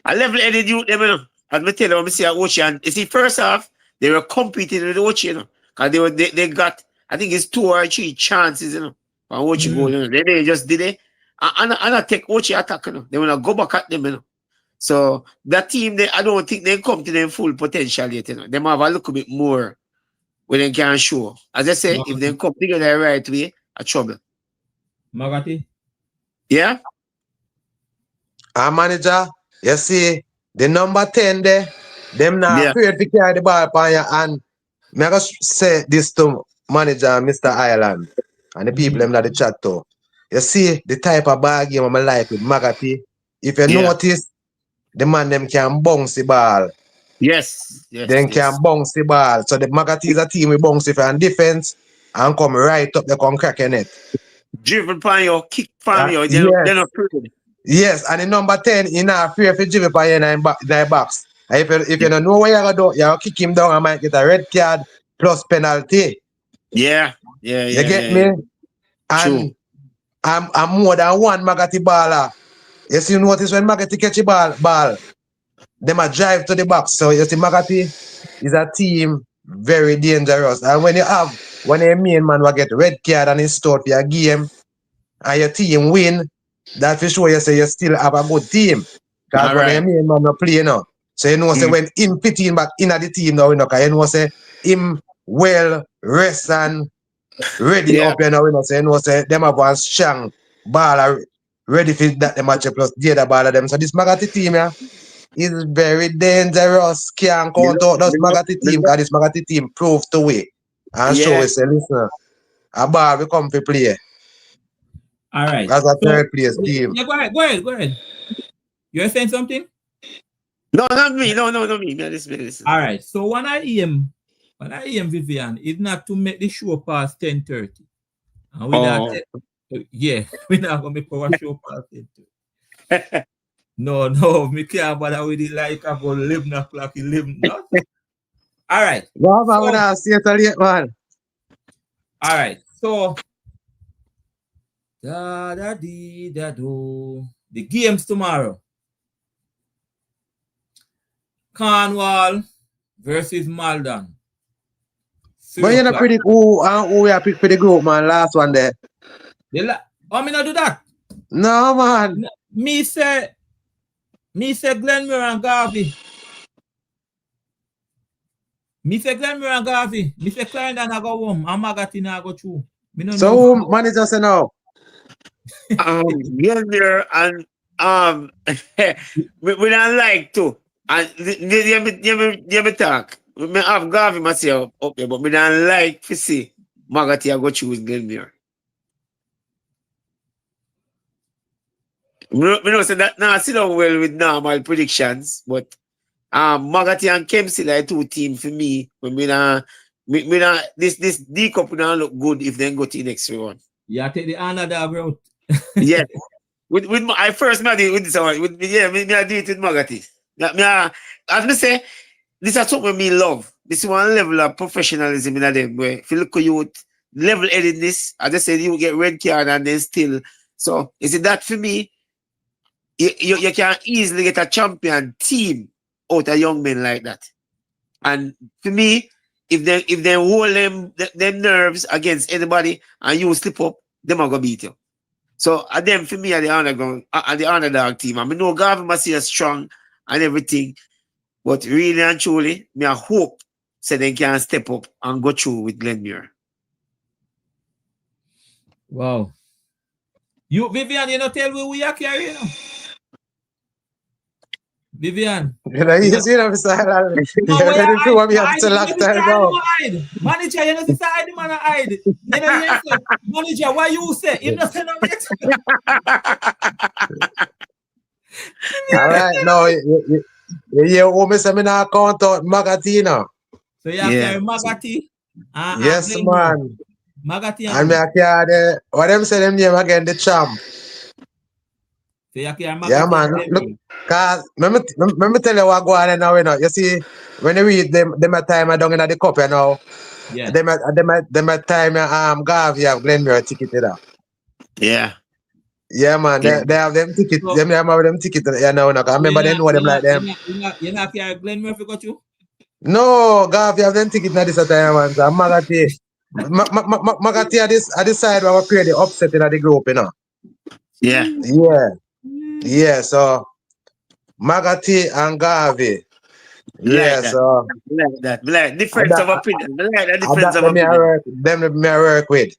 I level-headed youth them, as me tell you, I see at Ocean. You see, first off, they were competing with Ocean, because they got, I think it's 2 or 3 chances, for Ocean goal. They just did it. And I take Ocean attack, They want to go back at them, So that team, I don't think they come to their full potential yet, They might have a little bit more when they can show. As I say, if they come together the right way, a trouble. Magati? Yeah? Our manager, you see, the number 10 there, them not afraid to carry the ball upon your hand. I just say this to manager, Mr. Ireland, and the people them that the chat to. You see, the type of ball game I like with Magati, if you notice, the man them can bounce the ball. Yes. Can bounce the ball. So the Magati is a team with bounce if and defense and come right up, they come cracking it. Dribble pan you, kick pan you, they're not afraid. Yes, and the number 10, you're not afraid to dribble pan you in the box. And if you don't know what you're going to do, you'll kick him down and might get a red card plus penalty. Yeah. You get me? And I'm more than one Magati baller. You see, notice when Magati catch a ball, they might drive to the box. So you see, Magati is a team very dangerous. And when a main man will get red card and it's start for your game and your team win, that for sure you say you still have a good team. Because when a main man will play now. So you know, say when him fitting back in the team now, because you know, say him well rest and ready up, so you know, say them have one strong baller ready for that the match plus the other baller them. So this Magati team, is very dangerous. Can't count out this Magati team because this Magati team proved to we. And show us, listen, a ball we come to play. All right. As a third place team. Yeah, go ahead. You're saying something? No, not me. No, not me. Listen. All right. So when I aim Vivian, it's not to make the show past 10:30. And we not we're not gonna make our show past 10:30. No, me can't bother with it like about 11 o'clock, 11. No. All right. No, man, we not see it late, man. All right. So the games tomorrow. Cornwall versus Malden. But you not predict who we are pick for the group, man, last one there. Oh, me not do that. No, man. Me say Glenmure and Garvey. Me say Clarendon I go home and Magatin I go through. So who manager say now? Glenmure and we don't like to. And me talk. Me have Garvey myself up there, but me don't like to see Magati I go choose Glenmure. Me know say that now sit down well with normal predictions, but Magati and Kempsey are two teams for me. But this D Cup will not look good if they go to the next round. Yeah, take the another route. Yeah. I first made it with this one. Me I do it with Magati. As me say, this is something me love. This is one level of professionalism in them. Where if you look at youth, level headedness, I just said you get red card and then still. So is it that for me? You can easily get a champion team out of young men like that. And for me, if they hold them nerves against anybody and you slip up, them are gonna beat you. So them for me are the underdog team. I mean, no Garvey must see strong and everything, but really and truly, me I hope so they can step up and go through with Glenmure. Wow. You Vivian, you know tell me who you are carrying now. Vivian. You see them silent. Manager, you know this side man hide. You know yes, manager, why you say? You know say no yet. All right, now you almost say me not count out Magatina. So you carry Magati. Yes, man. Magati and me carry what them say them name again, the champ. So you carry Magati. Yeah, man. Look, cause let me tell you what go on now, you know. You see, when you read them a time down in the cup, you know. Yeah. Them a time Garvey have Glenmure ticket there. Yeah. Yeah, man. They have them ticket. So, them have them ticket. You know, I remember they know them like them. You not carry Glenmure if you got you? No, Garvey have them ticket now this time, man. So Magati. Magati at this side where we create the upset in the group, you know. Yeah. Yeah, so Magati and Garvey. Yeah, like so like difference of opinion. Like that difference of opinion. Them me work with.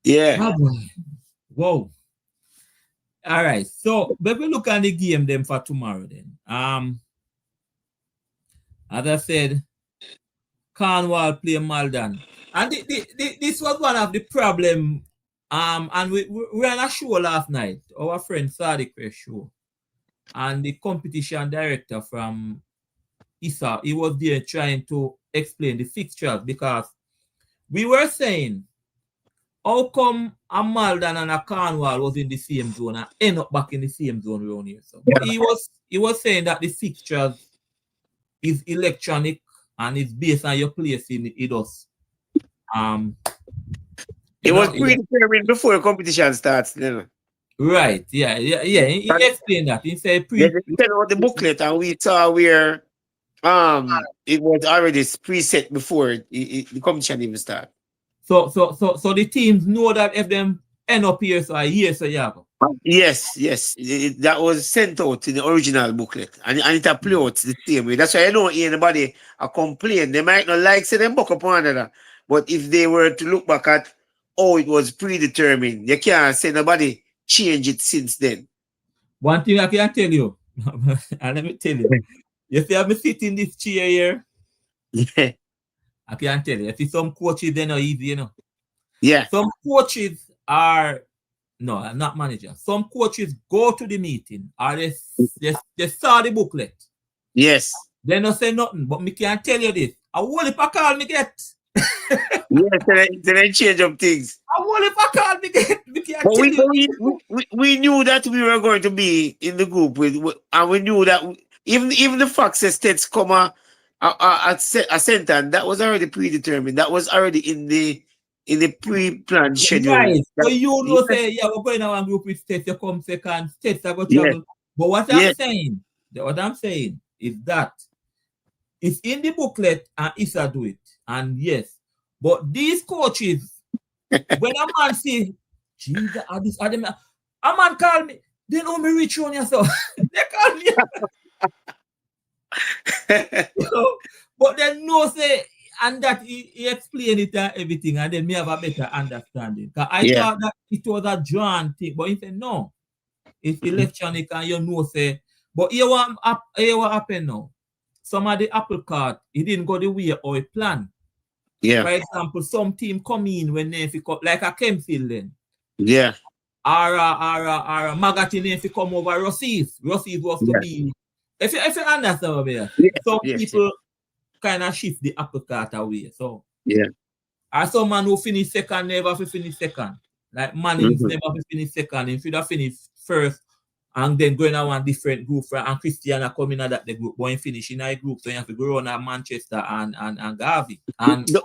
Yeah. Whoa. All right. So but we look at the game then for tomorrow then. As I said, Cornwall play Malden. And this was one of the problem. And we ran a show last night, our friend Sadiq show. And the competition director from ISA, he was there trying to explain the fixtures because we were saying, how come a Malden and a Cornwall was in the same zone and end up back in the same zone around here? So but he was saying that the fixtures is electronic and it's based on your place in it us. It was predetermined before the competition starts, you know. Right, yeah. He explained that. He said the booklet and we saw where it was already preset before the competition even started. So the teams know that if them end up here, so yeah. Yes. That was sent out in the original booklet. And it uploads the same way. That's why I don't hear anybody complain. They might not like say them book upon another. But if they were to look back at it was predetermined, you can't say nobody change it since then. One thing I can tell you, And let me tell you, you see, I'm sitting in this chair here. Yeah. I can tell you. You see, some coaches, they're not easy, you know. Yeah. Some coaches are, no, I'm not manager. Some coaches go to the meeting or they saw the booklet. Yes. They don't say nothing, but me can tell you this. I will if I call me get. Yes, they change up things. I will if I call me get. Me can But tell we, you. we knew that we were going to be in the group and we knew that even the fact says states come a center, and that was already predetermined. That was already in the pre-planned schedule. Right. So you know, Yes, say, yeah, we're going to one group with states, you come second, states are going to yes, travel. But yes, what I'm saying is that it's in the booklet and Issa do it. And yes, but these coaches, when a man say, Jesus, a man call me, they know me reach on yourself. They call me. But then no say, and that he explained it and everything, and then me have a better understanding. Cause I yeah, thought that it was a John thing, but he said no, it's electronic and you know say. But here what happened now. Some of the apple cart, it didn't go the way or it planned. yeah, For example, some team come in when they like a Kempfield then. yeah, Or a Magazine if you come over Rossies. Rossies was to yeah, be if you understand what I mean. yes, Some yes, yes, people kind of shift the apple cart away. So yeah. or some man who finish second never finish second. Like Mannings Mhm. never finish second. If you finish first and then going to one different group and Christiana coming out that the group, but finish in a group. So you have to go on at Manchester and Garvey and The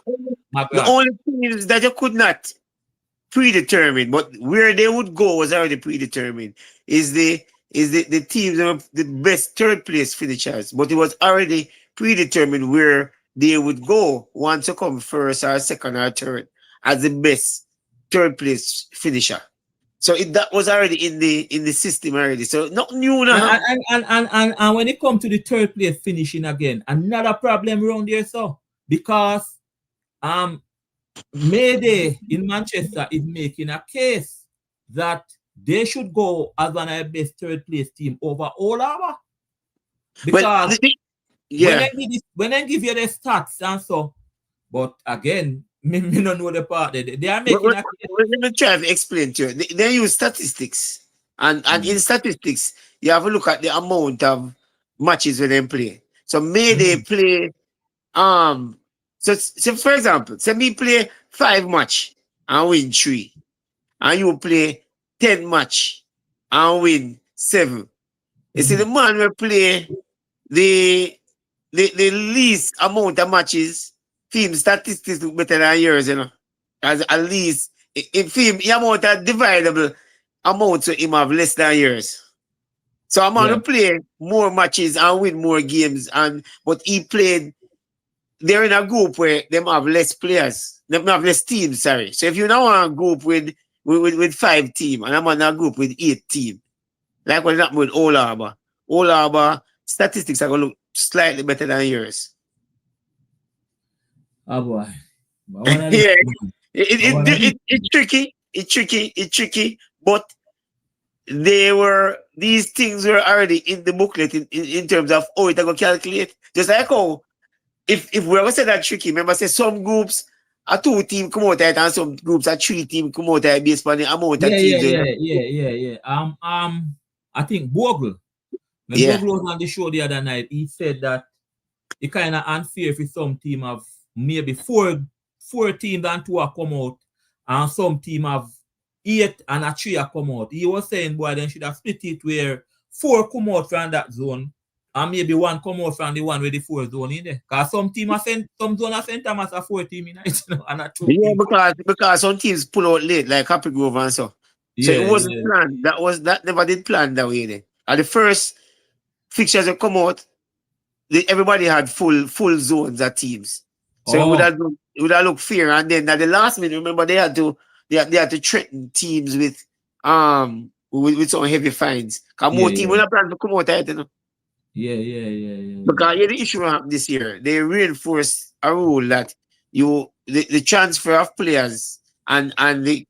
McGrath. only thing is that you could not predetermine, but where they would go was already predetermined. The teams of the best third place finishers, but it was already predetermined where they would go once you come first or second or third as the best third place finisher. So that was already in the system already. So not new And, now. and when it comes to the third place finishing again, another problem around there, so because Mayday in Manchester is making a case that they should go as one of the best third place team over all our. Well, Because yeah. when they give you the stats and so, but again, me don't know the part. They are making a case. Let me try to explain to you. They use statistics, and in statistics, you have to look at the amount of matches when they play. So may they play so for example, say me play 5 match and win 3, and you play 10 match and win 7. You see, the man will play the the least amount of matches, film statistics look better than yours, you know. As at least in film, the amount of dividable amount so him have less than yours. So I'm Yeah. gonna play more matches and win more games, but he played. They're in a group where them have less players, them have less teams. Sorry. So if you now want a group with 5 teams, and I'm on a group with 8 teams, like what happened with All Harbor statistics are gonna look slightly better than yours. Oh boy. Yeah, it's tricky. It's tricky. But these things were already in the booklet in terms of how it going to calculate. Just like how if we ever say that tricky, remember say some groups are 2 team come out of it and some groups are 3 team come out of it based on the amount of teams. Yeah. I think Bogle, when Yeah. Bogle was on the show the other night, he said that it kind of unfair for some team have maybe four teams and 2 are come out, and some team have 8 and a 3 are come out. He was saying, boy, then should have split it where 4 come out from that zone, and maybe 1 come out from the one with the 4 zone in there. Because some team are sent, some zone are sent as a 4 team in it, and a 2 Yeah, team. because some teams pull out late, like Happy Grove and so. So it wasn't planned. That never did plan that way then. At the first fixtures that come out, everybody had full zones of teams. So it would have looked fair. And then at the last minute, remember they had to threaten teams with some heavy fines. Because more teams would have planned to come out of it, you know. Yeah. Because the issue happened this year. They reinforced a rule that the transfer of players and the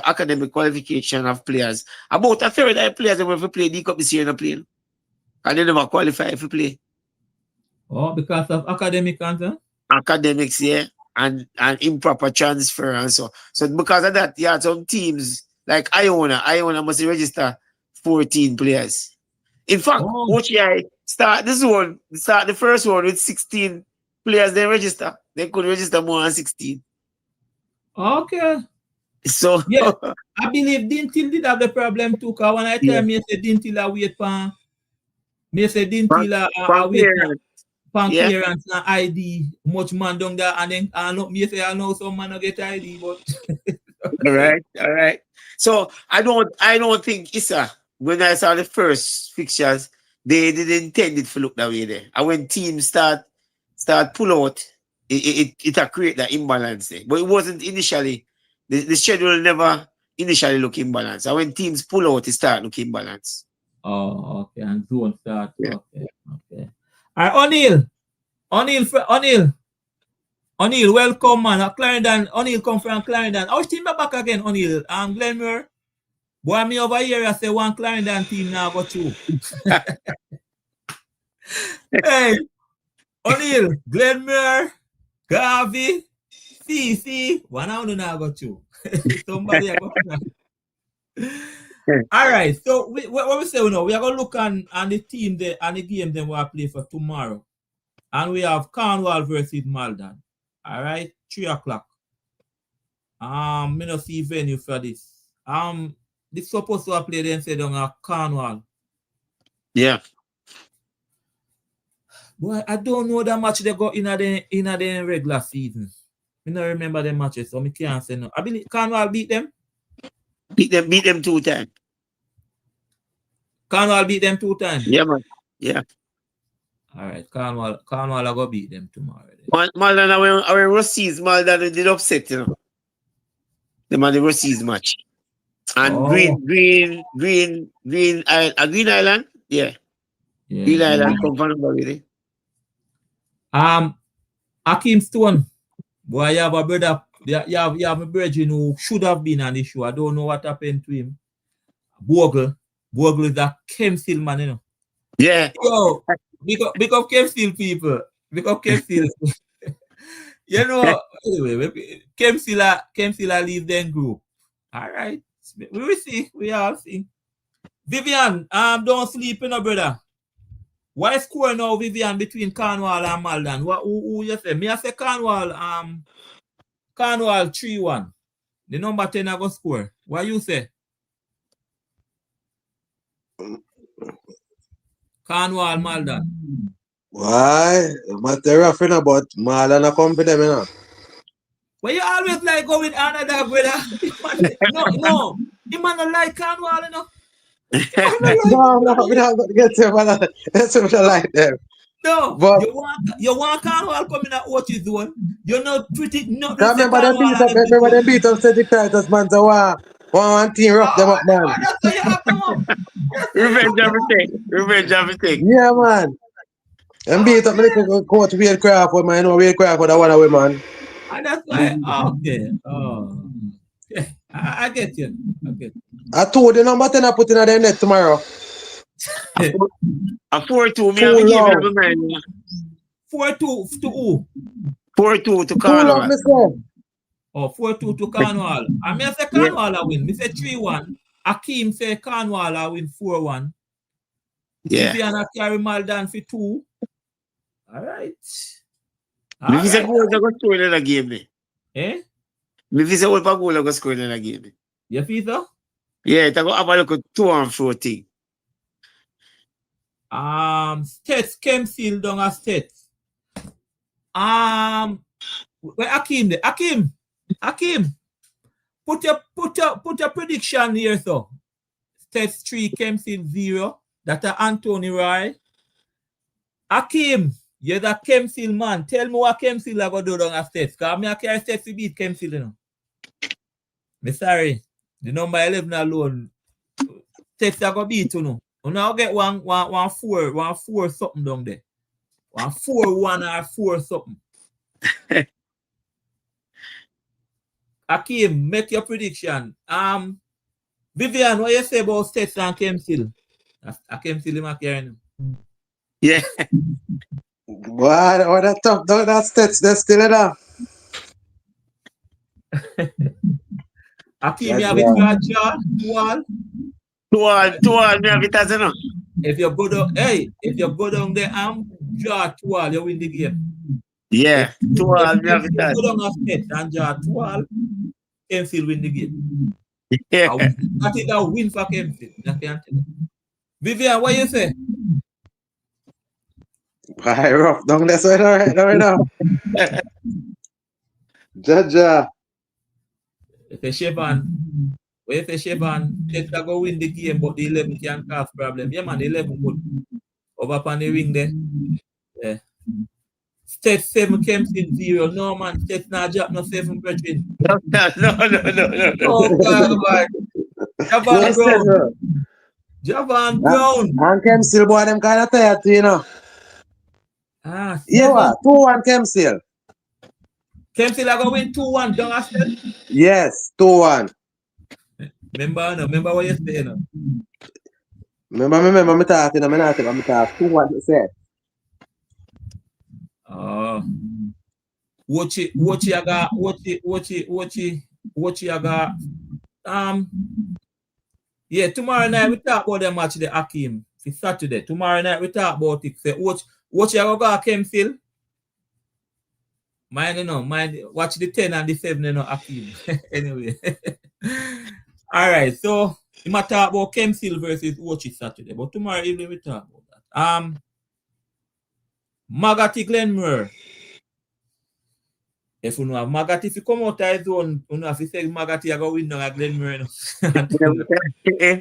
academic qualification of players, about a third of the players that will play D Cup this year not playing. And they never qualify if you play. Oh, because of academic answer? Academics, yeah, and improper transfer and so. So because of that, yeah, some teams like Iona must register 14 players. In fact, OCI start the first one with 16 players they register. They could register more than 16. Okay. So yeah, I believe Dintil did have the problem too, because when I tell me say Dintil wait for me say Dintil wait for clearance and ID, much man down there, and then I know some man get ID, but all right. So I don't think Issa, when I saw the first fixtures, they didn't intend it to look that way there. And when teams start pull out, it create that imbalance there. But it wasn't initially. The schedule never initially look imbalanced. And when teams pull out, it start looking imbalanced. Oh, okay. And zone start. Yeah. Okay. All right, O'Neill, welcome, man. Clarendon, O'Neill come from Clarendon. Our team back again, O'Neill. Glenmore. Boy, me over here, I say one Clarendon team now go through. Hey, O'Neill, Glenmore, Garvey, CC, one out now go through. Somebody I go. All right, so what we say now, we are going to look on the team there and the game then we'll play for tomorrow. And we have Cornwall versus Malden. All right, 3 o'clock. Me not see venue for this. This supposed to play then say down at Cornwall. Yeah. Boy, I don't know that much they got in the regular season. I don't remember the matches, so I can't say no. I believe Cornwall beat them. Beat them 2 times. Cornwall beat them 2 times. Yeah, man. Yeah. All right, Cornwall are gonna beat them tomorrow. Malden, our Russies, Malden did upset, you know. Them are the Russies match. And Green Island, yeah. Green Island come from already. Hakeem Stone, boy, you have a brother. You have a brother who should have been on the show. I don't know what happened to him. Bogle is a Kempstil man, you know. Yeah. Yo, because Kempstil people. Because Kempstil. You know, anyway, Kempstil leave them group. All right. We will see. We all see. Vivian, don't sleep, you know, brother. Why score now, Vivian, between Cornwall and Malden? Who you say? Me I say Cornwall 3-1. The number 10 I go score. What you say? Cornwall, Malden. Why? Matter of about Malden a come for them, you know. Well, you always like going another brother. No. You man not like Cornwall, you know. No, we not going to get to them. That's what I like them. No, but you want Cornwall coming at what you doing. You're not pretty. Not remember they beat up Celtic Titans, man. So one team rough them up, man. That's why you have them up. Revenge everything. Yeah, man. And beat up the coach Wade Crawford, man. You know Wade Crawford that one away, man. And that's why. Okay. Oh. Yeah, I get you. I told the number 10 I put in their net tomorrow. A 4-2. Me have a game in my mind. 4-2 to who? 4-2 to Cornwall. 4-2 to Cornwall. I mean, I say Cornwall win. Me say 3-1. Hakeem say Cornwall win 4-1. Yeah. Vivian carry Malden for 2. All right. If you say goal, they go score in a game. Eh? If you say what goal, they go score in a game. You feel so? Yeah, they go have a look at 2-4 thing. States Kempstil down a States. Where Hakeem there? Hakeem. Put your prediction here, so. States 3, Kempstil 0. That's Anthony Roy. Hakeem, you're the Kempstil man. Tell me what Kempstil are going to do down a States. Because I can't States to beat Kempstil, you know. Me sorry. The number 11 alone. States are going to beat, you know. You now get one 4 something down there. 1-4-1 or 4 something. Hakeem, make your prediction. Vivian, what you say about States and Kempstil? Kempstil, I'm hearing him. Yeah. What that tough? That's still enough. Akeem, you have it for a jar, wall. Two all, me have it as you know. If you go down, if you go down there and draw 2-all, you win the game. Yeah, If two if all, me have you it as. go down a set and draw 2-all, Kempfield win the game. Yeah. That is a win for Kempfield. I can tell you. Vivian, what you say? Right, rough. Down there, so right now. Jaja. If you Chevron, when you say Chevron, Ted go win the game, but the 11 can cause problem. Yeah, man, the 11 good. Over upon the wing there. Yeah. State 7 Kempfield 0. No, man, State not drop no 7 brethren. No. Oh, God, man. Javon Yes, Brown. sir. Javon Brown. And Kempstil boy, them kind of tired too, you know. Ah, Yeah, 7. what? 2-1 Kempstil. Kempfield are going to win 2-1 down a State. Yes, 2-1. Remember what you say, no? Remember me talking, I'm not talking, 2-1 you said. Watch you got yeah, tomorrow night we talk about the match the Akeem. It's Saturday. Tomorrow night we talk about it. Say watch you go Kempfield. Mind watch the 10 and the 7, you know, Akeem. Anyway. All right, so we might talk about Kempfield versus watch it Saturday, but tomorrow evening we talk about that. Magati Glenmore. If you know Magati, if you come out of his zone, you know if you say Magati, I go win down Glenmore.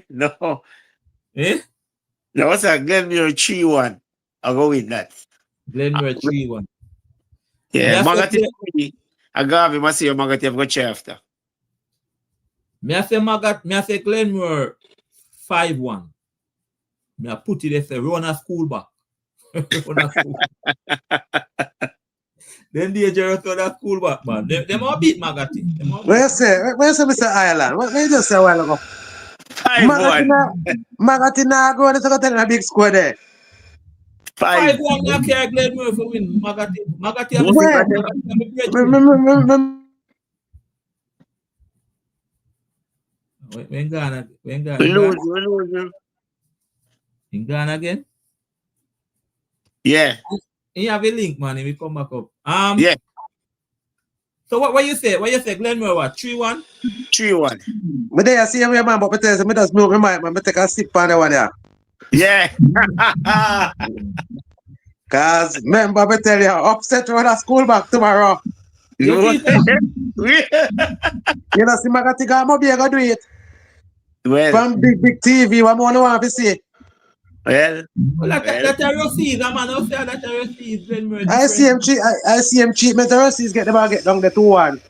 No. Eh? No, what's that? Glenmore 3-1. I'll go with that. Glenmore 3-1. Yeah, Magati. I got him. I see Magati. I've got chair after. Me I say Glenmore 5-1. Me I put it there, run a school back. Then the Jerry to that school back, man. Them all beat Magati. Where you say, Mr. Ireland? What you just say a while ago? 5-1. Magati na go, let's go tell a big score there. 5-1. 5-1 now carry Glenmore for win. Magati When Ghana Lose. In Ghana again? Yeah. You have a link, man. If we come back up. Yeah. So what you say? What you say? Glenmore what? 3-1? 3-1. But there I see him, man, but I tell you, I just move my mind, man. I take a sip on the one here. Yeah. Cause remember, I tell you, upset with a school back tomorrow. You know, see, Magati got my beer, go do it. Well. From big TV, what more want to see? Well. That are your seas, man. I'll say that are your seas. I see him cheat. Me the seas get the ball get down the 2-1.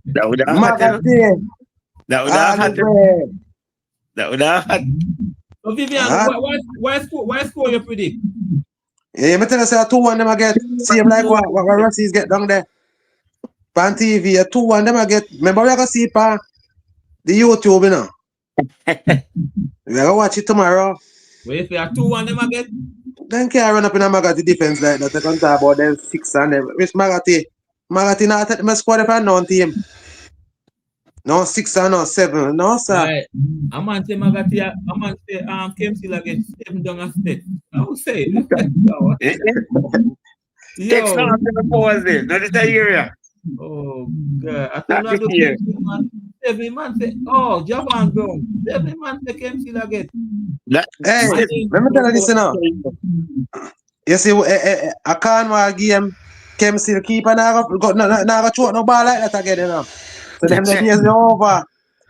That would have happened. That would have happened. So Vivian, why score you predict? Yeah, me tell you say a 2-1 them I get. See him like what Russies get down there. On TV, a 2-1 them I get. Remember we are gonna see it on the YouTube, you know. We are gonna watch it tomorrow. Well, if you are 2-1 them I get. Then can't run up in a Magati defense like that. I can talk about them 6 and them. Which Magati? Magati not take my squad if I know team. No 6 and no 7. No, sir. Right. A man say Magati, a man say Kempfield against 7 down a State. I would say. Takes no after powers there. Not this area. Oh God. I thought not the man. Every man say, oh, Javon Brown. Every man say Kempfield again. Hey, let me tell you this now. You see, I can't game. Kempfield keeper now go throw no ball like that again, you know. So them the days are over.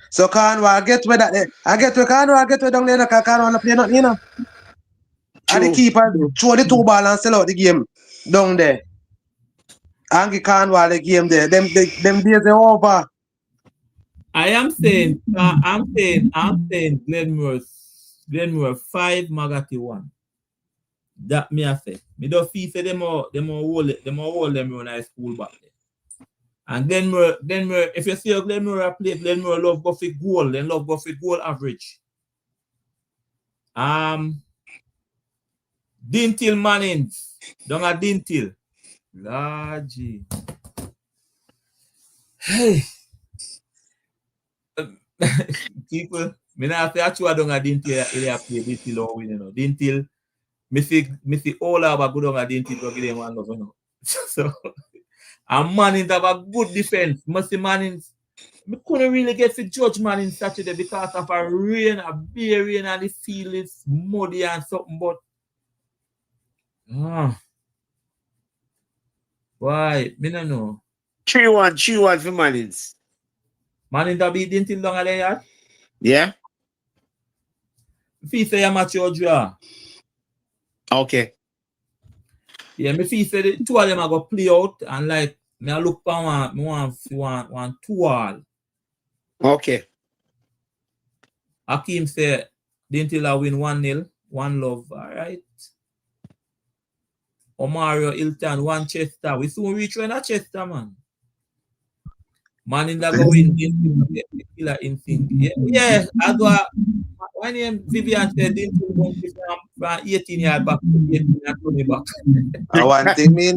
So can't get with that. I get with down there. Can't play nothing, you know. And the keeper throw the 2 ball and sell out the game down there. And he can't the game there. Them days are over. I am saying Glenmore 5, Magati 1. That me I say. Me don't feel say them all hold them run high school back there. And Glenmore, if you see how Glenmore play, Glenmore love go for goal, then love go for goal average. Dintil Mannings. Don't a Dintil. Largy. Hey. People, me not say actually don't a Dintil area play Dintil or win, you know. Dintil, me see all about good on a Dintil to give them one love, you know. So and Mannings have a good defense. Must see Mannings. We couldn't really get to judge Mannings Saturday because of a rain, a bare rain, and the field is muddy and something, but why? Me no know. 3-1 for Mannings. Mannings have beat Dintil down at the yard. Yeah? Fee say a match or draw. Okay. Yeah, me feel say the two of them are go play out and like me I look for one 2-all. Okay. Hakeem say Dintil I win 1-0, 1 love, all right. Omario Hilton, 1 Chester. We soon reach when a Chester, man. Mannings that go win killer instinct. Yeah, as well. My name Vivian said Dintil going from 18 yard back to 18 and 20 back. One thing me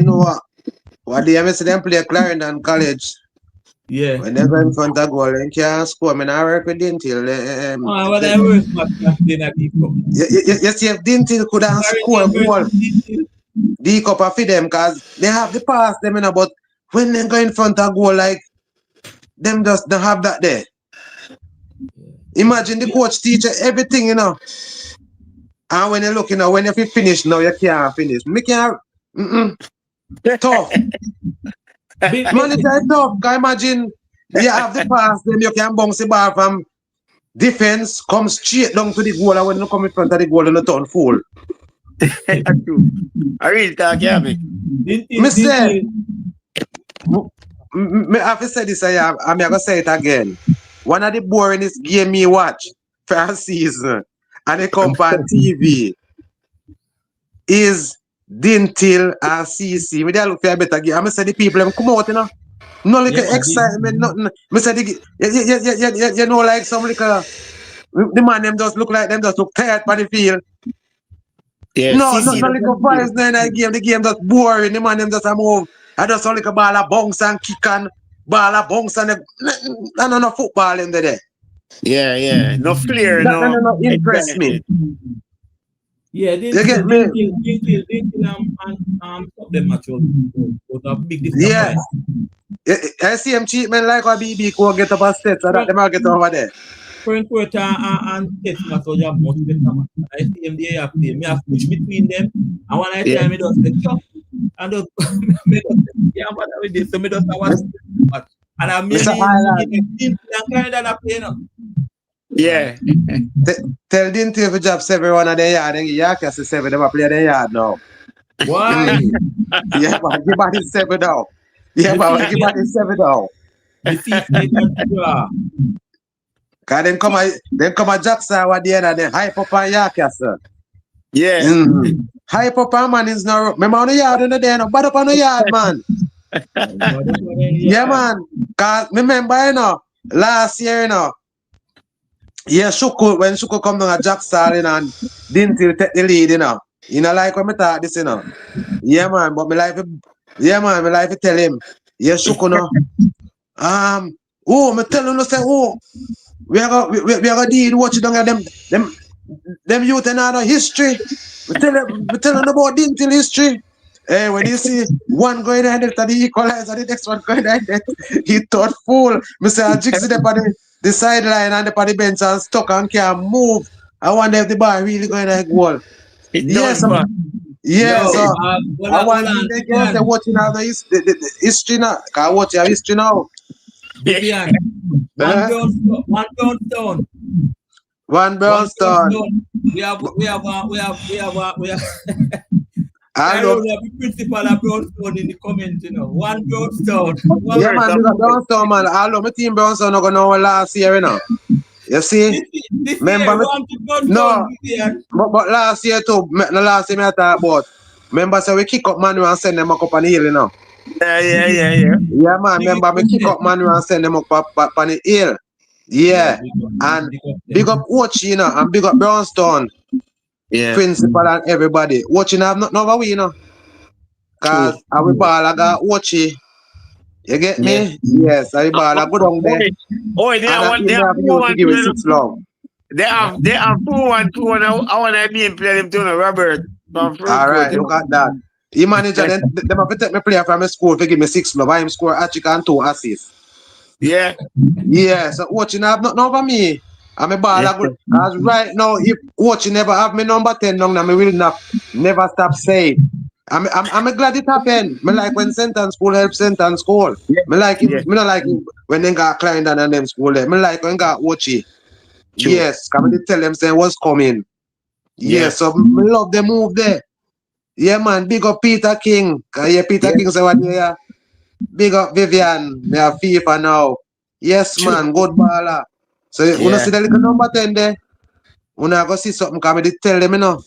know. What do you see them play Clarendon College? Yeah. When they go in front of goal, they can't score. I mean, I work with Dintil. What I work much in a deep cup. You see, if Dintil could have scored a goal, the cup for them, because they have the pass, them, you know, but when they go in front of goal, like, them just don't have that there. Imagine the coach teach everything, you know. And when you look, you know, when you finish now, you can't finish. Me can't. Tough. Manager is tough. Can imagine you have the pass, then you can bounce the ball from defense, come straight down to the goal, and when you come in front of the goal, you turn full. I really talk, yeah, me. Me say, me have to say this, I'm going to say it again. One of the boringest game me watch for a season, and it come on TV, is Dintil and CC. Me dey look for a better game. I say the people them come out, you know. No little excitement, nothing. Me say you know, like some little the man them just look like them just look tired for the field. Yeah, no CC little vibes in that game. The game just boring. The man them just a move. I just only a ball a bounce and kick and ball a bounce and no football in there. Yeah. No flair, no impress me. Yeah, You get me? Dintil and them match was a big difference. Yeah. I see him treatment like a BB go get up a state, so that them all get over there. Ferncourt and Test match was a much better match. I see him there play. Me have switch between them. And when I tell me just say chop and just me just yeah, but with this, so me just watch match. And I mainly Dintil and Canada play now. Yeah. Tell Dintil to drop 7-1 of their yard and you can see 7 them play their yard now. Why? Yeah, but give back 7 now. Yeah, but give back 7 now. The FIFA draw. Cause them come a Jackson at the end and then hype up on Yarcastle. Yeah. Hype up on man is now. Remember on the yard in the day, no bad up on the yard, man. Yeah, man. Cause remember, you know, last year, you know. Yeah, when Shuku come down at Jackson, you know, and Dintil take the lead, you know. You know, like when me talk this, you know. Yeah, man, but me like to tell him, yeah, Shuku, no. Me tell him, no say, we are gonna deal watch down at them youth and other history. We tell them about Dintil history. Hey, when you see one going ahead after the equalizer, the next one going ahead, he thought fool. Mr. Jixi the sideline and the bench and stuck and can't move. I wonder if the ball really going to goal. Yes, so I want to say watching now the history now. Can I watch your history now? Vivian, one Brownstone. One Brownstone. We have I don't have the principal of Brownstone in the comment, you know. One Brownstone. Yeah, man, we got Brownstone, man. I love my team Brownstone not gonna know last year, you know. You see? This remember year, no, but last year too, the last year I talk about. Remember, so we kick up Manu and send them up on the hill, you know. Yeah. Yeah, man, remember we kick up Manu and send them up on the hill. Yeah. Big up, And big up big them. up Ochi, you know, and big up Brownstone, Yeah. principal and everybody. Watching have nothing over we, you know. True. Cause I will ball, I got Ochi. You get Yeah. me? Yes, I ball, I go down there. They And have one. he They have have two you to one give two. it 6 love. Yeah. They have 2-1-2. And I want to be play them to Robert from All right, Ferncourt. look at that. The manager then them have to take me player from my school to give me 6 love. I am score a chick and 2 assists. Yeah. Yeah, so watching have nothing over me. I'm a ball Yeah. a good. Cause right now, if watching never have me number 10 down, I will not never stop saying. I'm glad it happened. Me like when sentence school help sentence school. Yeah. Me like him, Yeah. me not like him when they got Klein and them school there. Me like when got Watchy. True. Yes, come they tell them say what's coming. Yeah. Yes, so me love the move there. Yeah man, big up Peter King. Yeah, Peter Yeah. King say what yeah. Big up Vivian. Me have FIFA now. Yes True. man, good baller. So you wanna Yeah. see the little number 10 there? Una go see something come they tell them you know.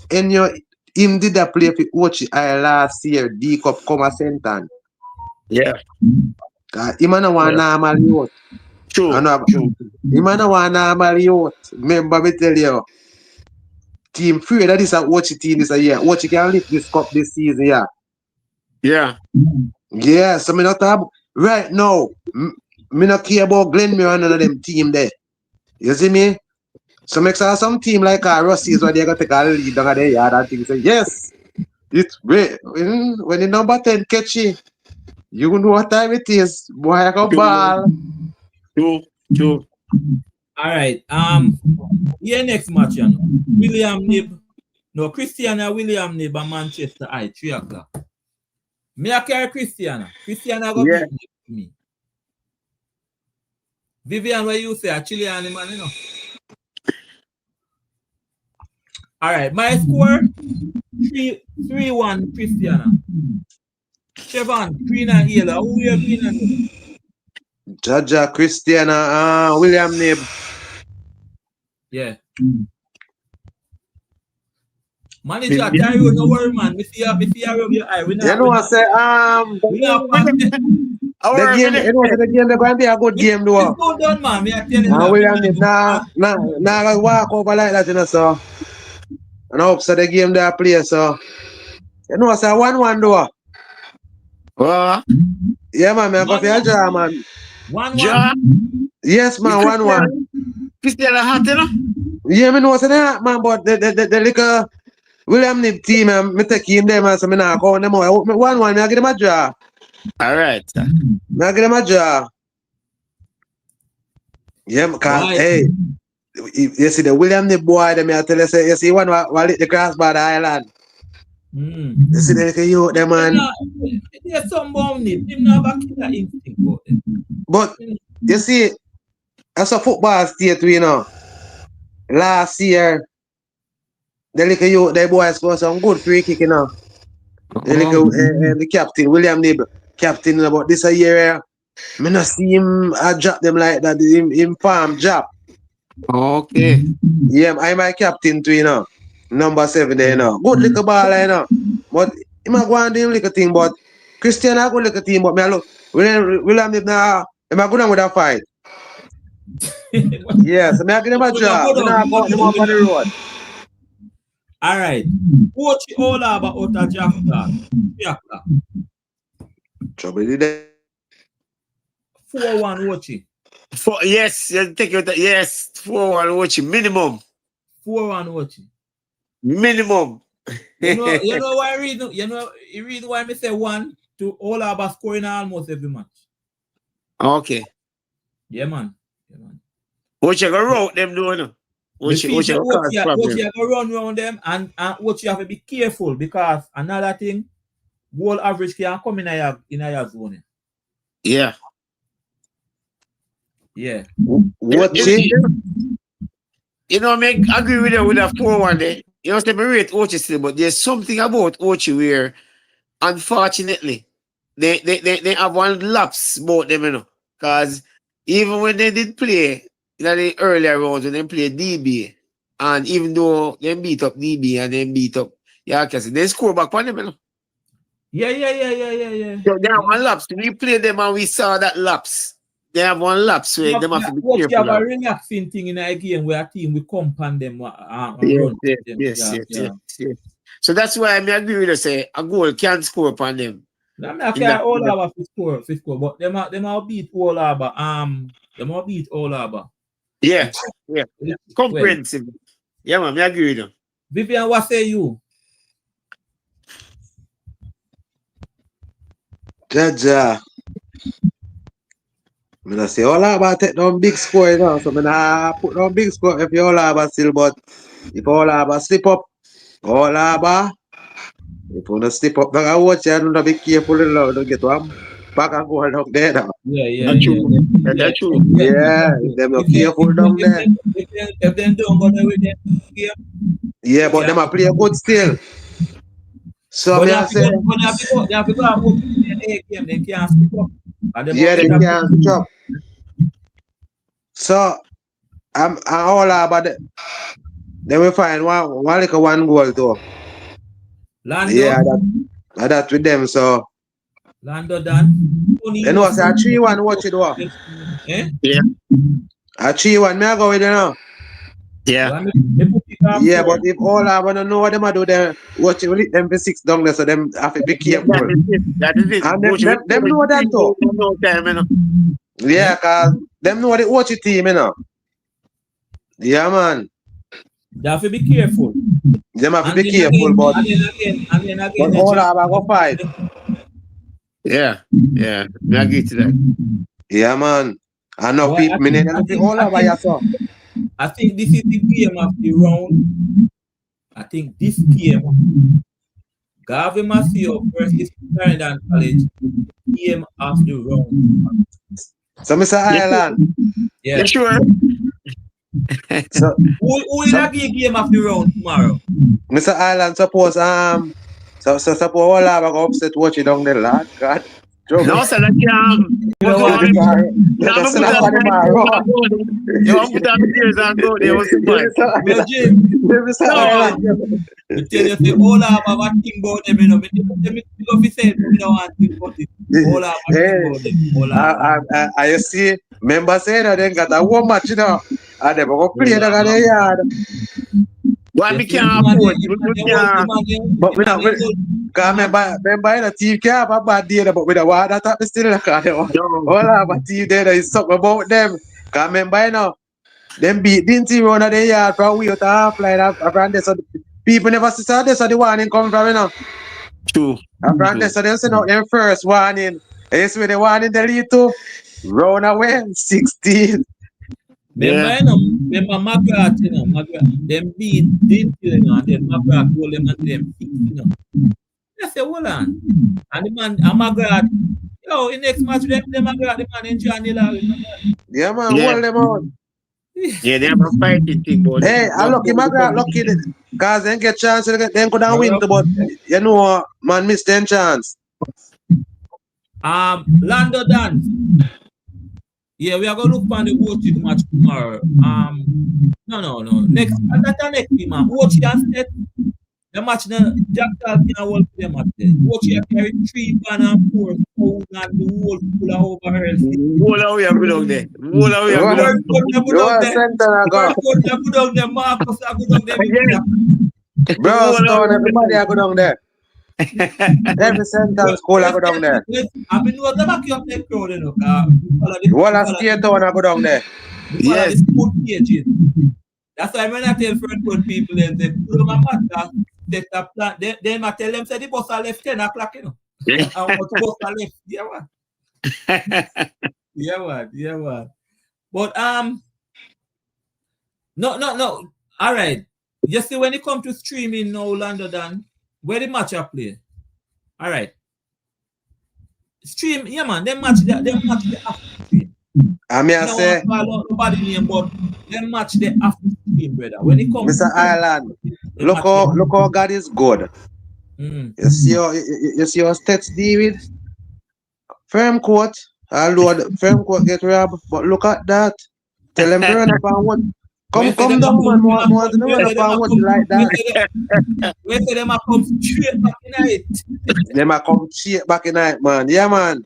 And you him did that play for Ochi last year, D Cup come a sentence. Yeah. Him a one Yeah. normal youth. I True. know. True. Him a one normal youth. Remember me tell you. Team free that is a Ochi team this a year. Ochi can lift this cup this season, yeah. Yeah. Yeah, so me not have right now. Me not care about Glenmere and none of them team there. You see me? So make sure some team like Rossi is where they got to take a lead down there yard and things say, yes, it's great. When the number 10 catch you, you know what time it is. Boy, I got True. ball. True. True. All right. Here next match, you know. William Nib. No, Christiana William Nib and Manchester I 3 o'clock. Me a carry Christiana. Christiana go Yeah. beat me. Vivian, what you say? A Chilean man, you know. All right, my score 3-1 Christiana. Chevon, green and yellow. Who wear green and yellow? Jaja, Christiana, William Nib. Yeah. Manager, tell you no worry, man. Me see you rub your eye. You know what I say? We not pass it. The game, you know, the game, they're going to be a good game, though. It's not done, man. Me I tell you And that. William Nib, nah, walk over like that, you know, so. And I hope so the game they play, so. You know, say 1-1, though. Well, Yeah, man, I go for a draw, man. 1-1. John, Yes, man, 1-1. Christiana hot, you know? Yeah, me know, say that, man, but the little William Nib team, me take him there, man, so me not go on them out. 1-1, I give them a draw. All right. I give them a draw. Yeah, because, Why? hey, you see the William Nib boy, them I tell you, say, you see one while the crossbar the island. You see the little youth, them, man. There's some bomb Nib. Him not have a killer instinct about it. But, you see, as a football state, you know, last year, the little youth, the boys score some good free kick, you know. The little, the captain, William Nib, captain, you know, but this a year, me not see him drop them like that, him farm drop. Okay. Yeah, I'm my captain too, you know. Number 7 there, you know. Good little baller, you know. But him a go and do him little thing, but Christian a good little team, but me a look, William Nib now, him a go down with a fight. Yeah, so me a give him a job. Me not go him up on the road. All right. Watch all about Otta Jafta. Trouble is there. 4-1 watch it. Yes, you take it. Yes, 4-1 watching minimum. 4-1 watch it. Minimum. You know why reason? You reason why me say 1 to all about scoring almost every match. Okay. Yeah, man. What you gonna route them doing? What you go run around them and what you have to be careful because another thing, goal average can come in your zone. Yeah. Yeah. What You know, I agree with you with a 4-1 there. You know, they rate Ochi still, but there's something about Ochi where, unfortunately, they have one lapse about them, you know. Because even when they did play, in the earlier rounds, when they played DB, and even though they beat up DB and they beat up Yarkes, they score back on them, you know. Yeah. So they have one lapse. We played them and we saw that lapse. they have one lapse where they have to be You careful. have a relaxing thing in a game where a team will come on them and run them. Yes. So that's why I agree with you. Say a goal can't score upon them. I can't all Harbour for score, but them all beat all Harbour. Them all beat all Harbour. Yeah. Comprehensive. Yeah, man, I agree with you. Vivian, what say you? Jaja. I say all Harbour take down big score, you know. So I put down big score if you all Harbour still, but if all Harbour slip up, all Harbour. If you don't slip up, I watch you and be careful, you know, don't get one back and go down there now. Yeah. That's true. Yeah, them are careful down there. If they don't go there with them game. Yeah, but them are play good still. So But me I say, they have to go and play a game. They can't speak up. yeah, they can't switch up. So I'm all about it. Then we find one like a one goal though. Lando. Yeah, that with them. So Lando done. you know, say a 3-1 watch it though. Eh? Yeah. A 3-1, me I go with you now. Yeah. Yeah, but if all I wanna know what them do there, watch it, we them for 6 down there, so them have to be careful. That is it. And them know that too. No time, you know. Yeah, cause them know the watch it team, you know. Yeah, man. They have to be careful. Them have to be careful, but all I go fight. Yeah. I agree to that. Yeah, man. I know people, all over yourself. I think this is the game of the round. I think this game, Garvey Massio versus Clarendon College, game of the round. So, Mr. Ireland. Yeah. You sure? So, who will game of the round tomorrow? Mr. Ireland, suppose suppose all I go upset watch it down there, lad. God. No, sir, that can't. You know what? You want to put on the tears and go there. What's the point? I tell you, say, all I have a thing about them, you know. If you say, you don't want to think about it. All I have a thing about them. I see, members say that they got a one match, you know. And they go play that in the yard. Why we can't afford? But we don't. Because remember the team can't have a bad day, but with the water tap still like that. All have a team there that is something about them. Because remember, you know, them beat didn't see run of the yard from way to half line around there. So people never see so this, so the warning come from, you know. True. Around there, so they send out their first warning. And you see the warning they lead to run away 16. Remember Magrat, you know, them beat didn't you know, and then Magrat hold them and them, you know. I say, hold on. And the man, Magrat, yo, in next match, them Magrat, the man enjoy the Yeah, man, hold them out. Yeah, they have a fighting thing, but hey, I lucky Magrat, lucky because they get chance, they could have win, but you know, man, miss them chance. Lando Dan. Yeah, we are going to look on the watching match tomorrow. No. Next team, man. Watch and set. The match, Jack Tal can hold the match. Watch here carry 3 banner and 4 and the whole full of over her. Whole away and go down there. Whole away and go down there. Marcus, I go down there. Bro, Stone, everybody I go down there. Every sentence school I go down there. I mean, what the back of the crowd, you know? What a state town I go down there. Yes. That's why when I tell Ferncourt people, they say, they plan. Then I tell them, say the bus are left 10 o'clock, you know. I want to bus are left. Yeah, what? But no. All right. You see, when it comes to streaming now, Lando Dan, where the match I play? All right. Stream, yeah, man. Them match the after stream. I mean, I say, nobody name, but them match the after stream, brother. When it comes, Mr. Ireland, look how God is good. You see your stats deal with Ferncourt. Lord, Ferncourt get robbed, but look at that. Tell them to run up and what. Come down, man. Want to run up and what like that. We say them a come straight back in night. Them a come straight back in night, man. Yeah, man.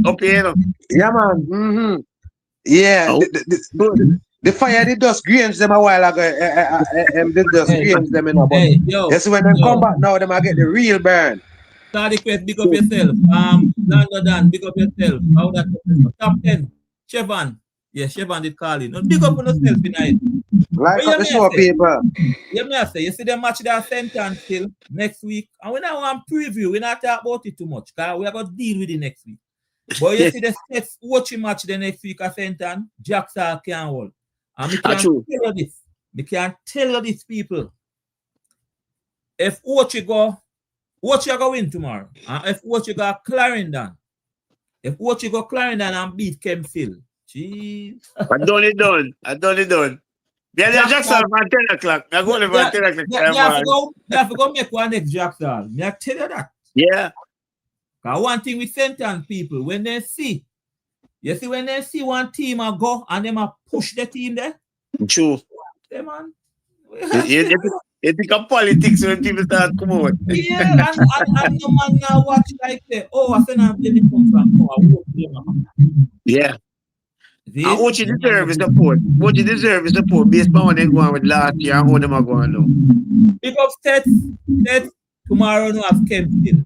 Up here. Yeah, man. Yeah, Oh. the fire they just grange them a while ago. They just grange them, you know. But you see when they come back now, them I get the real burn. Cardi Quest, big up yourself. Lando Dan, big up yourself. How that top 10. Chevan. Yeah, Chevan did call in. No, big up on yourself tonight. Like up the show, people. Yeah, me I say, you see the match that sentence still next week. And we not want preview. We not talk about it too much. Because we are going to deal with it next week. But you see the Steps watching match the next week at sentence, Jackson can't hold. And we can tell you this. We can tell you this, people. If Ochi go win tomorrow. And if Ochi go Clarendon. If Ochi go Clarendon and beat Kempfield. Jeez. I done it done. Yeah, Jackson at 10 o'clock. I'm going to 10 o'clock. You have to go make one next Jackson. I tell you that. Yeah. Because one thing with sentence people, when they see one team a go and them a push the team there. True. Hey, man. It become politics when people start come out. Yeah, and no man now watch like that. Oh, I said I'm really come from. Yeah. And what you deserve is support. What you deserve is support based on what they're going with last year and how them are going now. Big up Stats. Tomorrow no have Kempfield.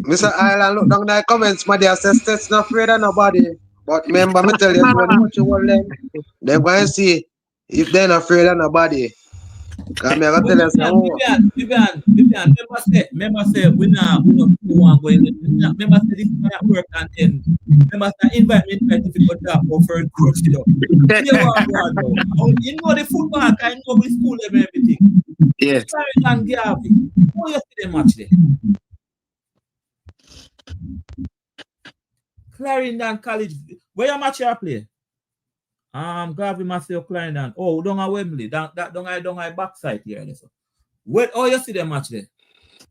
Mr. Island, look down the comments, my dear, says Stats not afraid of nobody. But remember, me tell you, when you want them, they're going to see if they're not afraid of nobody. Come here, tell us now. Vivian, remember say we not want going. Remember say this man at work and then remember say invite me to go talk about Ferncourt, you know. You know the football, I know the school and everything. Yes. Clarendon Garvey. How you see the match there? Clarendon College. Where your match you play? Garvey Matthew Clarendon. Oh, don't have Wembley. Don't I backside here. Where you see the match there?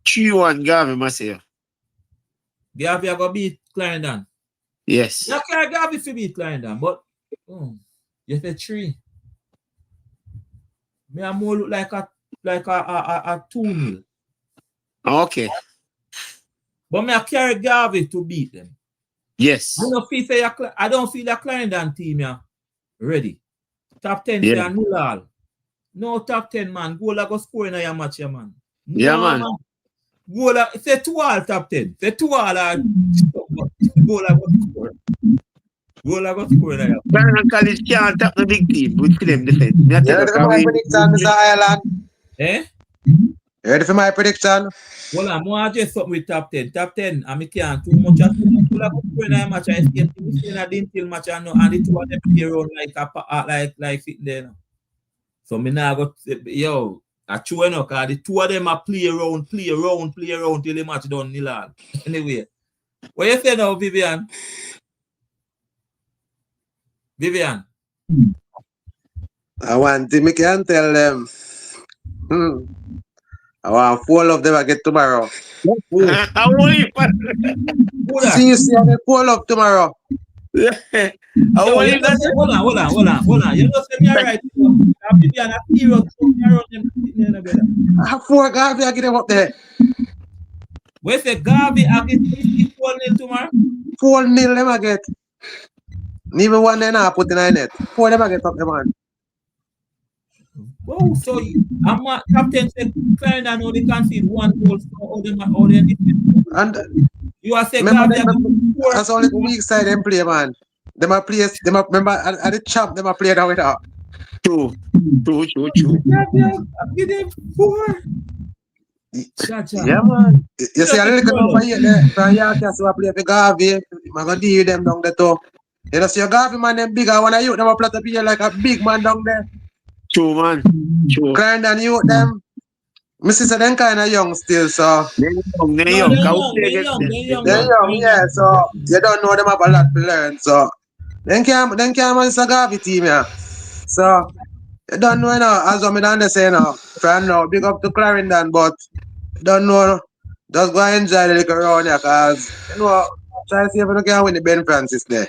3-1 Garvey Matthew. Garvey are gonna beat Clarendon. Yes. You can't Garvey to beat Clarendon, but you say 3. Me a more look like a 2-0. Okay. But me a carry Garvey to beat them. Yes. I don't feel a Clarendon team yeah, ready. Top 10 yeah. say nil all. No top 10 man. Goal go score in your match, man. Yeah, no, man. Goal say 2 all top 10. Say 2 all goal go score. Goal go score in your Clarendon College can't tap the big team with them defense. You ready for my prediction, Mr. Ireland? Eh? You ready for my prediction? Well, I'm more just something with top 10. Top 10, I can't too much. I match. I see a dental match and the 2 of them play around like sitting there. So me now go yo, I true enough because the 2 of them are play around till the match done nil all. Anyway. What you say now, Vivian? Vivian. I want to make you tell them. I want 4 of them I get tomorrow. I want you. See, I get 4 of tomorrow. Hold on. You know, say me right. Vivian, a period. I have 4 Garvey, I get them up there. Where's the Garvey? I get 4-0 tomorrow. 4-0 them I get. Even 1 then I put in a net. 4 them I get up there, man. Oh, so I'm a captain said Clarendon only concede 1 goal, so all them and you are saying that's only the weak side them play, man. Them a play, remember at the champ, them a play down with her. True. Yeah, give them 4. Yeah, man. You see a little number here there from Yarkas who play for Garvey. I'm gonna deal with them down there too. You know, see a Garvey man them bigger when I youth them a play to be like a big man down there. True, man. True. Clarendon youth them. My sister them kind of young still, so they're young. They're young, yeah. So you don't know them have a lot to learn. So then can't manage a Garvey team, yeah. So you don't know, you know, as I'm down there saying now, from now, big up to Clarendon, but you don't know, just go and enjoy the little round here, because you know, try to see if you can win the Ben Francis there.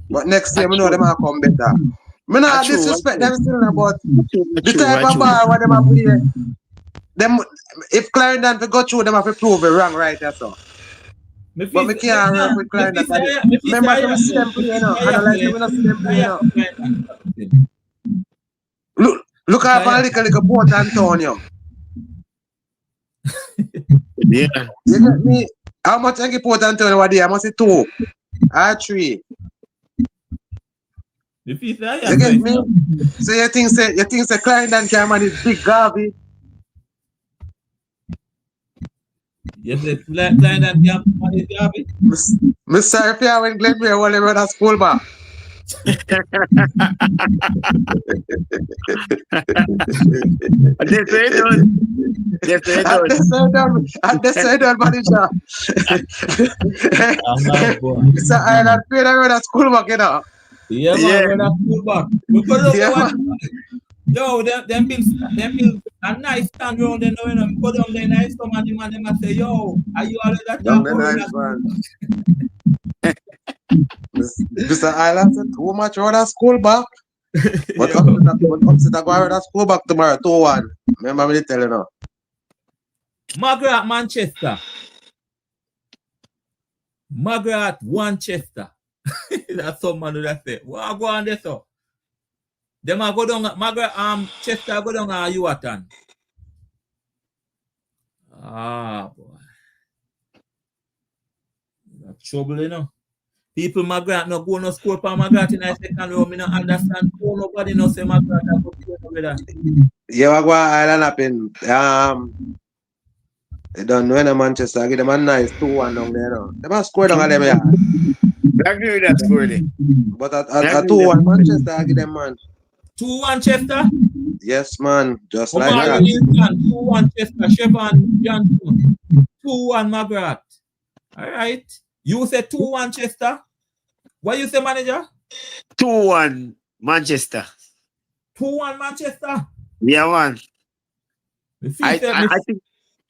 But next year, we know them will come better. I not disrespect them still, but the type of ball what them are play, them if Clarendon to go through, them have to prove it wrong, right? That's all. But we can't work with Clarendon. Remember, some see them play, you know. And I like them, we not see them play, you know. Look up and little Port Antonio. Yeah. You get me? How much I give Port Antonio what day? I must say 2 or 3. You get me? So you think say Clarendon can manage big Garvey? Yes, it's Clarendon can manage Garvey. I'm sorry if you when Glenmere while they run a school back. At the side manager. Mr. Island played around a school back, you know. Yeah, man, run a school back. Yo, them build a nice stand round there, you know. Go down there, nice come and them and say, yo, are you all that Down the nice man. Mr. Island said too much run a school back. But upset I go run a school back tomorrow, 2-1. Remember me telling you now. Margaret Manchester. Margaret Manchester. That's some man that say. What I go on there so? Them a go down Margaret Chester go down Yuatan. Ah boy. That's trouble, you know. People Margaret no go no score for Margaret in the second row. Me no understand how nobody no say Margaret go play with that. Yeah, what go Island happen. They don't know in Manchester. Give them a nice 2-1 down there now. They must score down on them, yeah. I agree with that score there. But at 2-1 Manchester, I give them, man. 2-1 Chester? Yes, man. Just Omar like that. 2-1 Chester. Chevron Johnson. 2-1 Margaret. All right. You say 2-1 Chester? What you say, manager? 2-1 Manchester. 2-1 Manchester? Yeah, man. I think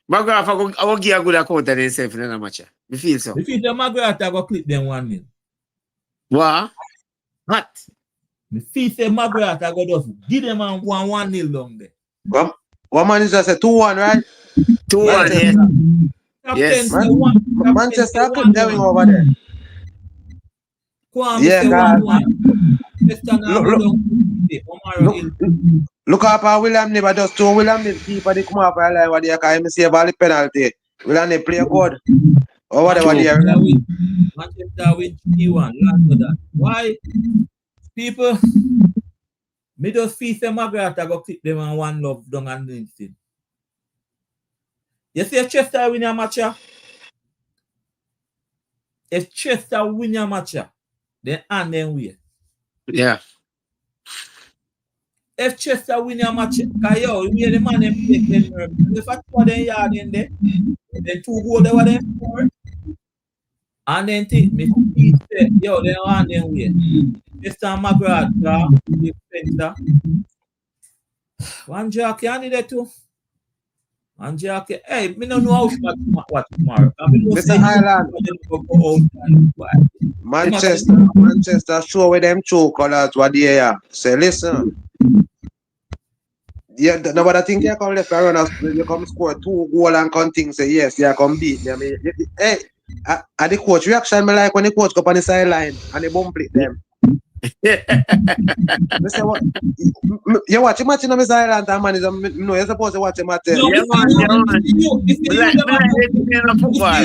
Margaret, I will give a good account of themselves in the match. I feel so. If it's the Margaret, I go clip them 1-0. What? The fee say Margaret, I go just give them 1-0 down there. What manager said 2-1, right? 2-1, yes. Manchester could them over there. Yeah, look up at William Never just 2 William Never keeper they come up for line what they can save all the penalty. William Never play good. Or whatever they are. Manchester win 3-1. Why? People, me just feel say Margaret I go click them on 1 love down and LinkedIn. You see if Chester win a match, if Chester win a match, then and then we. Yeah. If Chester win a match, because yo, we the man them play if I put them yard in there, then 2 goals they were there for. And then think me say, yo, they on them way. Mr. Margaret, the defender. One jockey, I need that too. One jockey. Hey, me don't know how to watch tomorrow. Mr. Island. Manchester show with them true colors what they are. Say, listen. Yeah, no, but I think you come left around us, you come score 2 goals and come think say yes, you come beat them. Hey, and the coach reaction me like when the coach go on the sideline and they bump it them. Mr. What? You watch a match in Mr. Island and man, no, you're supposed to watch a match. Yeah, man. I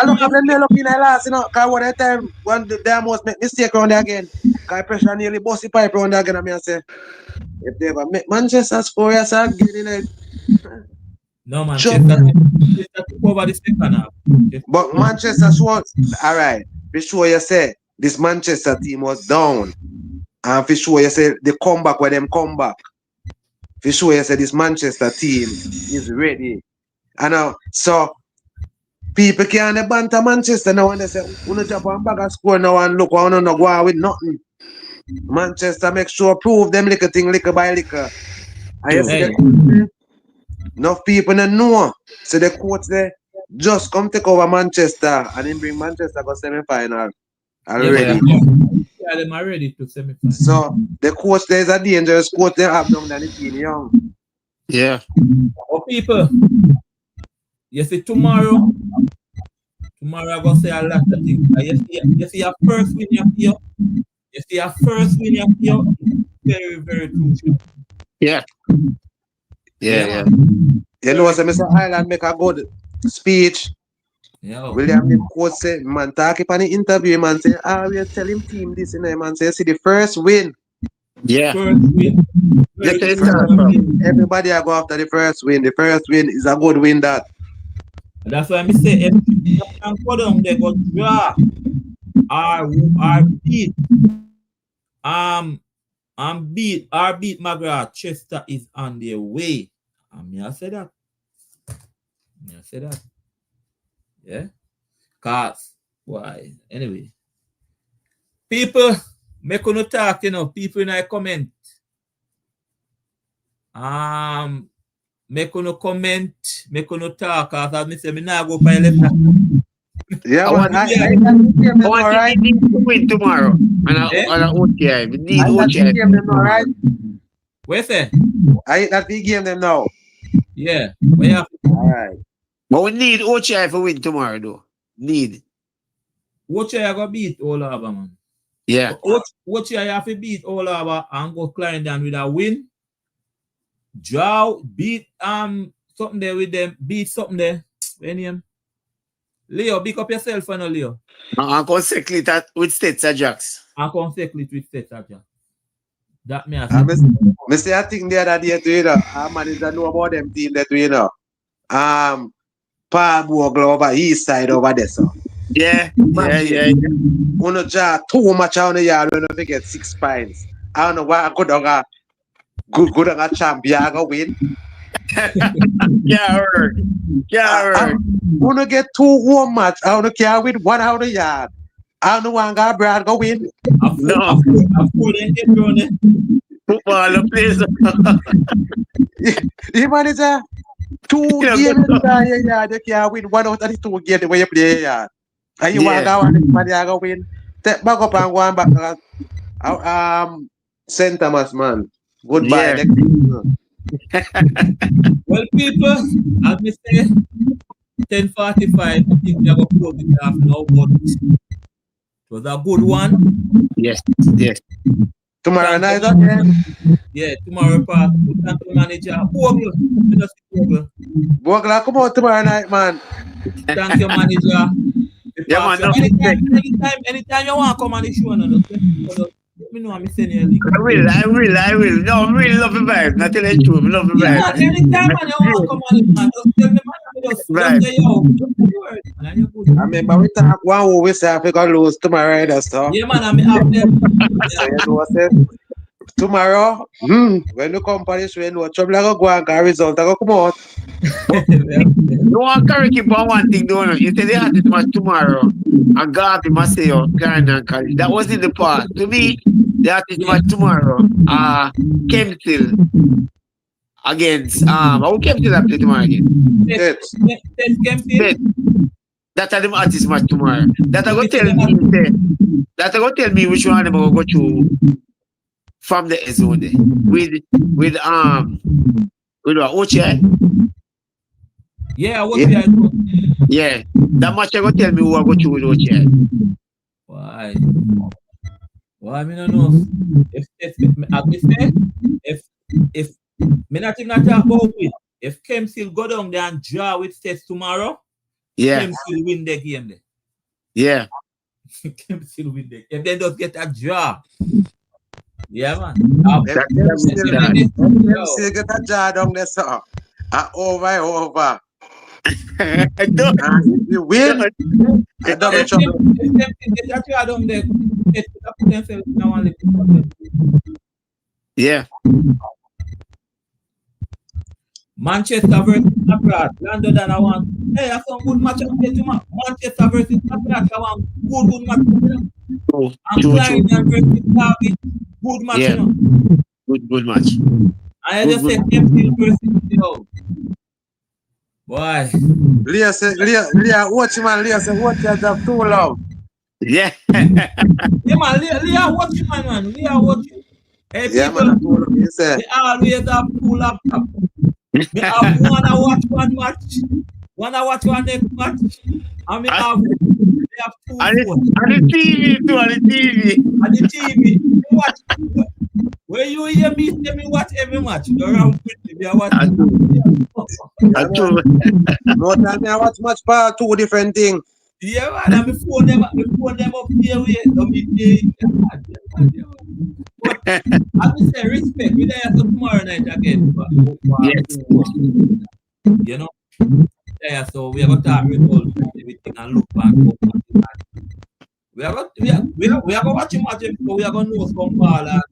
look at them, they look in the last, you know, because one time, when they almost make mistake around there again, because pressure nearly bust the pipe around there again, and I say, if they ever make Manchester score, yes, I'm getting it. No, Manchester took over the second half. But Manchester swore, all right, be sure you say, this Manchester team was down. And for sure you say, they come back when them come back. For sure you say, this Manchester team is ready. And so, people can't banter Manchester now and they say, we don't jump on back and score now and look, we don't go on with nothing. Manchester make sure prove them little thing, little by little. And you see enough people don't know. So the coach there just come take over Manchester and then bring Manchester to semi-final already. Yeah, them are ready to semi-final. So the coach there is a dangerous coach they have down there the team young. Yeah. Oh, people, you see tomorrow I'm gonna say a lot of things. You see your first win you see your first win you very, very crucial. Yeah. Yeah, Yeah. man. You know, so Mr. Ireland make a good speech. Yeah. William Lim quote say, man, talk upon the interview, man, say, we tell him team this, you know, man, say, see the first win. Yeah. First win. That's Very it. crucial. Everybody I go after the first win. The first win is a good win that. That's why I say if you can go down there, go draw or beat beat McGrath, Chester is on their way. I say that. I say that. Yeah. Cause why? Anyway. People, make no talk, people in the comment. Make no comment, make no talk, cause as me say, me now go by left. Yeah, I man. want Right? to win tomorrow. And I OTI. We need OTI. Right? Where say? I hit that big game them now. Yeah. Where you All right. But we need OTI for win tomorrow, though. Need. What you gonna beat all over, man? Yeah. What you have to beat all over and go Clarendon with a win? Draw, beat something there with them, beat something there. Any name? Leo, pick up yourself for no Leo. I'm going to settle it with States Ajax. I'm going to settle it with States Ajax. That me I say I think the other day too, you know, manager know about them team that you know. Paul Bogle over east side over there, so. Yeah. Uno draw too much on the yard when we get 6 pints. I don't know why I could have good on a champion I go win. Yeah, Uno get 2 home match. I don't care with 1 out of the yard. I don't know why Brad go win. No. Football plays. The manager 2 games in the yard. You can't win 1 out of the 2 games where you play yard. And you want to go and the man go win. Step back up and go on back. St. Thomas, man. Goodbye. Yeah. Well, people, as me say, 10:45, I think we have a close it off now, but it was a good one. Yes. Tomorrow night again. Yeah, tomorrow part. Thank you, manager. Bogle. Bogle, come out tomorrow night, man. Thank you, manager. Yeah, man, anytime you want to come on the show, let me know I'm sending you a link. I will. No, I really love the vibe. Not tell you true. I love the vibe. Yeah, anytime man, you want to come on it, man. Just tell me, man. Just say yo. I remember we talk one who we say I forgot lose tomorrow, that's all. Yeah, man, I'm up there. Tomorrow, when you come for this, when you trouble, I go and get result, I go come out. You want to keep on one thing, don't you? You say they had it much tomorrow. I got him, I say, Clarendon College. That was in the past. To me, they had it much tomorrow. Kempstil against, who Kempstil have to tomorrow again? That's the artist match tomorrow. That I go tell me which one I'm going to go to from the zone with Oche. Yeah, Yeah, that much I go tell me who I go to with Oche. Why? Why I don't know. If me not even talk about it, if Kempstil go down there and draw with Sets tomorrow, Kempstil win the game there. Yeah. Kempstil win the game. If they don't get a draw. Yeah, man. Kempstil get a draw down there, sir. Over. You win. I don't trouble. Yeah. Manchester versus McGrath. London, I want. Hey, that's some good match. Manchester versus McGrath. I want good match. And Clarendon versus Derby. Good match. Yeah. Good match. I just say Kempstil versus Boy. Leah, watch man. Leah say, watch that job too long. Yeah. Yeah, man. Leah, watch man. Leah, watch. Hey, people, they always have 2 laptops. Me have wanna watch one match, wanna watch one next match, and me have two On phones. the TV too, on the TV. On the TV. Me watch. When you hear me say me watch every match, you're around with me. I watch. I do. No time I watch match for two different things. Yeah, man, and my phone them up here with But as we say, respect. We there so tomorrow night again. Yes. You know? Yeah, so we are going to talk results and everything and look back. We are going to watch him match him, so we are going to know some ball and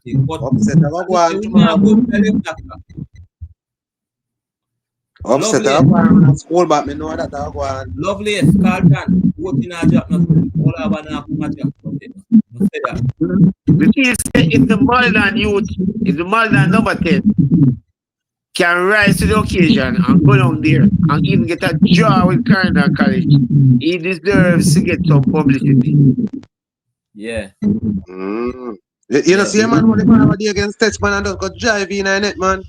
thing. But Upset I go on we tomorrow. now go to the Upset I go on school, but me know that I go on. Lovely, Carlton. What in our job? All I want to match up. Say that. The thing is, if the Maldan youth, if the Maldan number 10 can rise to the occasion and go down there and even get a draw with Canada College, he deserves to get some publicity. Yeah. You know, see, man, what the power against Touchman and just got drive in it, man.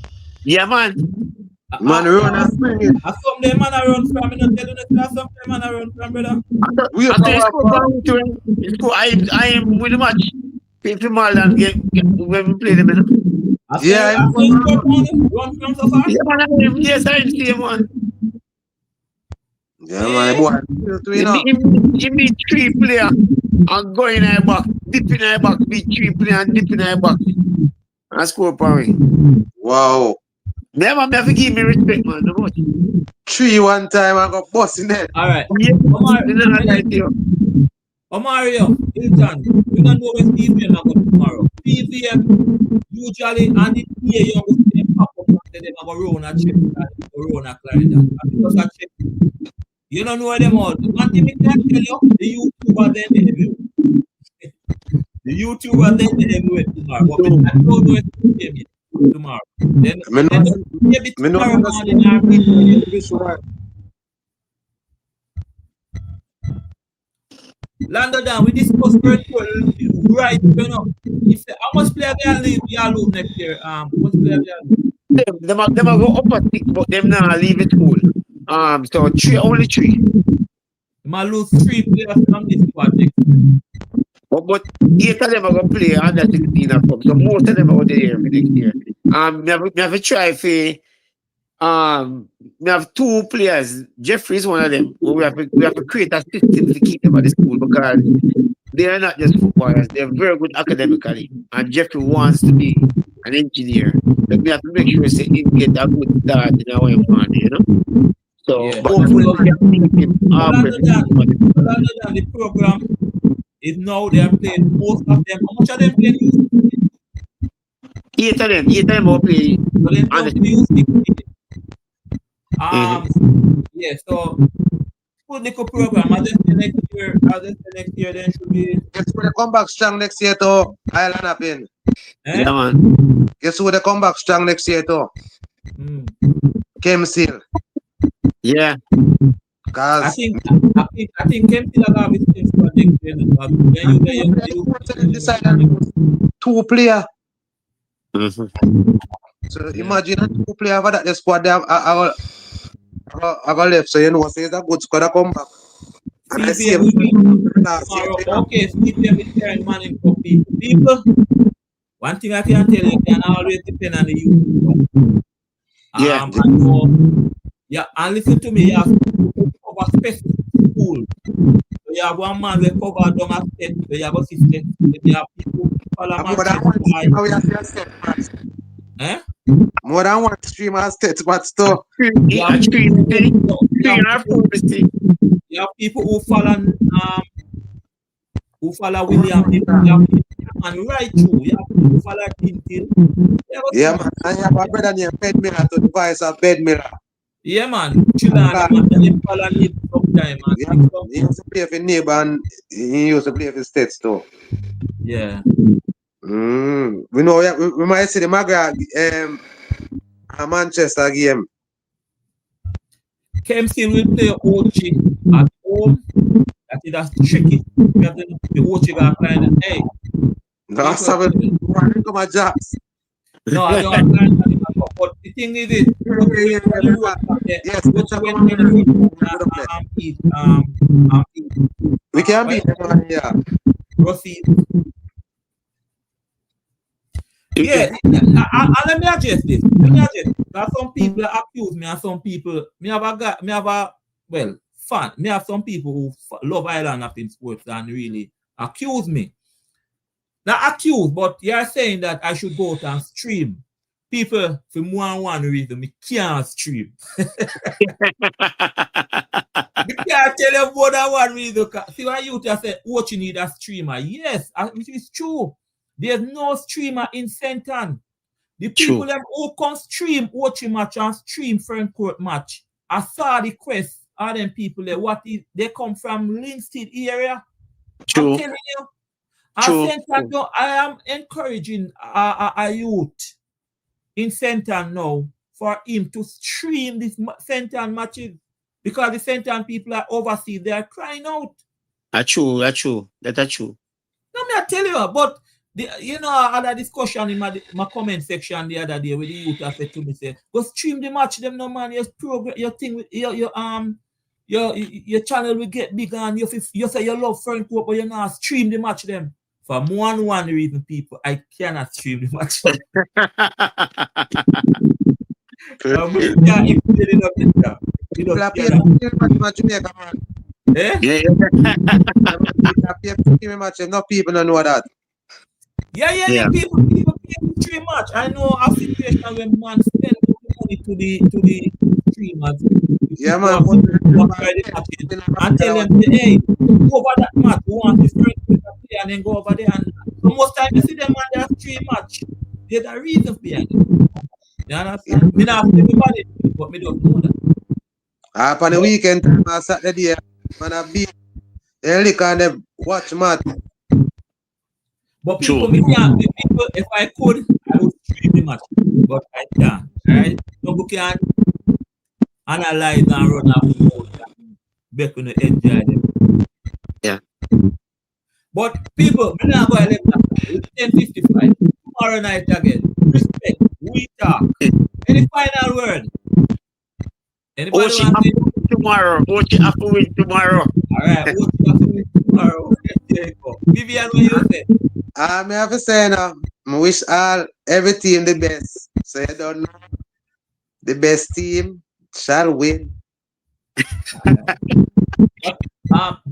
Yeah, man. Man, run and spring it. I some them man I run from, you know, tell you that some them man I run from, brother. I am with the match. If the Maldan get when we play them, you know? Yeah, I run from so far. Yeah, man, yes, I see him, man. Yeah, man, boy. He beat 3 players and go in our back, dip in our back, beat 3 players and dip in our back. And score for me. Wow. Never have to give me respect, man. No much. 3-1 time, I got busting it. All right. Yeah, Mario, Hilton, we don't know when Steve are going tomorrow. Steve usually, and it's here, you know, they pop up and say they're going to run a check, run a client. Because I check. You don't know them all. One thing I can tell you, the YouTuber then they heavyweight. The YouTuber then they heavyweight tomorrow. But I don't know if it's game tomorrow. Then maybe tomorrow morning I'll be Lando down, we discussed Ferncourt right, you know. If how much player they leave, we are lose next year. How much player they leave? Them go up a tick, but them now leave it cool. So only 3. We might lose 3 players from this project. But 8 of them are going to play under 16 or something. So most of them are going to there for next year. We have to try for we have 2 players. Jeffrey is one of them. We have to create a system to keep them at the school because they are not just footballers. They are very good academically. And Jeffrey wants to be an engineer. But we have to make sure he get a good start in our money, you know? So Yeah. hopefully we can keep him the program is now they are playing most of them. How much are they playing? 8 of them will play. So they don't play 16. Yeah, so good little program. I just say next year then should be. Guess who they come back strong next year to Island up in? Yeah, man. Guess who they come back strong next year to? Kemsil. Yeah. Cause I think Kempsey will have his things for next year. You decided 2 players. Mm-hmm. So imagine a 2 player for that the squad them I got left. So you know say it's a good squad to come back. And I see CPM will be tomorrow. Okay, CPM is carrying money for people. One thing I can tell you, can always depend on the youth. Yeah. And listen to me, you have to cover specific school. So you have one man that cover down a state, so you have a system, you have people follow more than one stream has state, but still you have people who follow William, and right through, you have people who follow Tintin. Yeah, man, and you have a brother named Bed Miller to the vice of Bed Miller. Yeah, man. Children, they follow me sometime, man. Yeah, he used to play for neighbor and he used to play for states too. Yeah. We know we might see the Magra a Manchester game. Kempsey will play Ochi at home. That's tricky. We have to the Ochi guy playing. Hey. That's how we come at Jacks. No, I don't have time. but the thing is it. Yes, we can beat them, yeah. Proceed. Yeah, let me address this. There are some people that accuse me, and some people, me have a fan. Me have some people who love Island Acting Sports and really accuse me. Not accuse, but you're saying that I should go out and stream. People, for more than one reason, me can't stream. Me can't tell you more than one reason. See why you say, what you need a streamer? Yes, which is true. There's no streamer in Senton. The people them who can stream watching match and stream Ferncourt match, I saw the quest of them people there. They come from Linstead area. True. I'm telling you. I am encouraging a youth in Senton now for him to stream this Senton matches because the Senton people are overseas. They are crying out. That's true. That's true. No, me I tell you, but I had a discussion in my comment section the other day where the youth have said to me, say, go stream the match, them no man, your thing with your channel will get bigger and you say you love Ferncourt, but you not stream the match them. For one reason, people, I cannot stream the match. Enough people don't know that. Yeah. People stream match. I know a situation where man spend money to the streamers. Yeah, man. And tell them, hey, go over that match. We want this friend to play and then go over there. And so most time you see them on their stream match. There's a reason behind it. You understand? Me not everybody, but me don't know that. On the weekend, on Saturday, man, I be they look and they watch match. But people, if I could, I would stream the match. But I can't. Alright? So we can analyze and run up the mode and back on the enjoy them. Yeah. But people, me not going to let that. It's 10:55. Tomorrow night again. Respect. We talk. Any final word? Anybody Ochi have to win tomorrow. Alright, Ochi have to win tomorrow. There you go. Vivian, what you say? I have to say now, I wish every team the best. So you don't know. The best team shall win.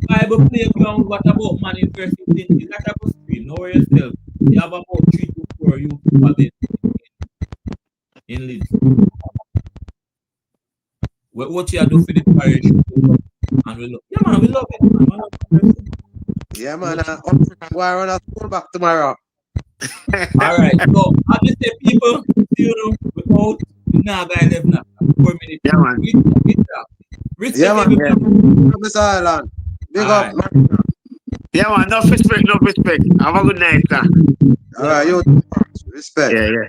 Bible playground, what about Man University? Is that a good stream? Know yourself. You have about 3 to 4 youth in Leeds. What you do for the parish? And we love, yeah, man, we love it. Man. Yeah, man. We're on a school back tomorrow. All right. So, I just say, people, without Naga 11 4 minutes. Yeah, man. Respect yeah, man. From this island. Big up, man. Yeah, man. No respect. Have a good night, sir. All right, you respect. Yeah.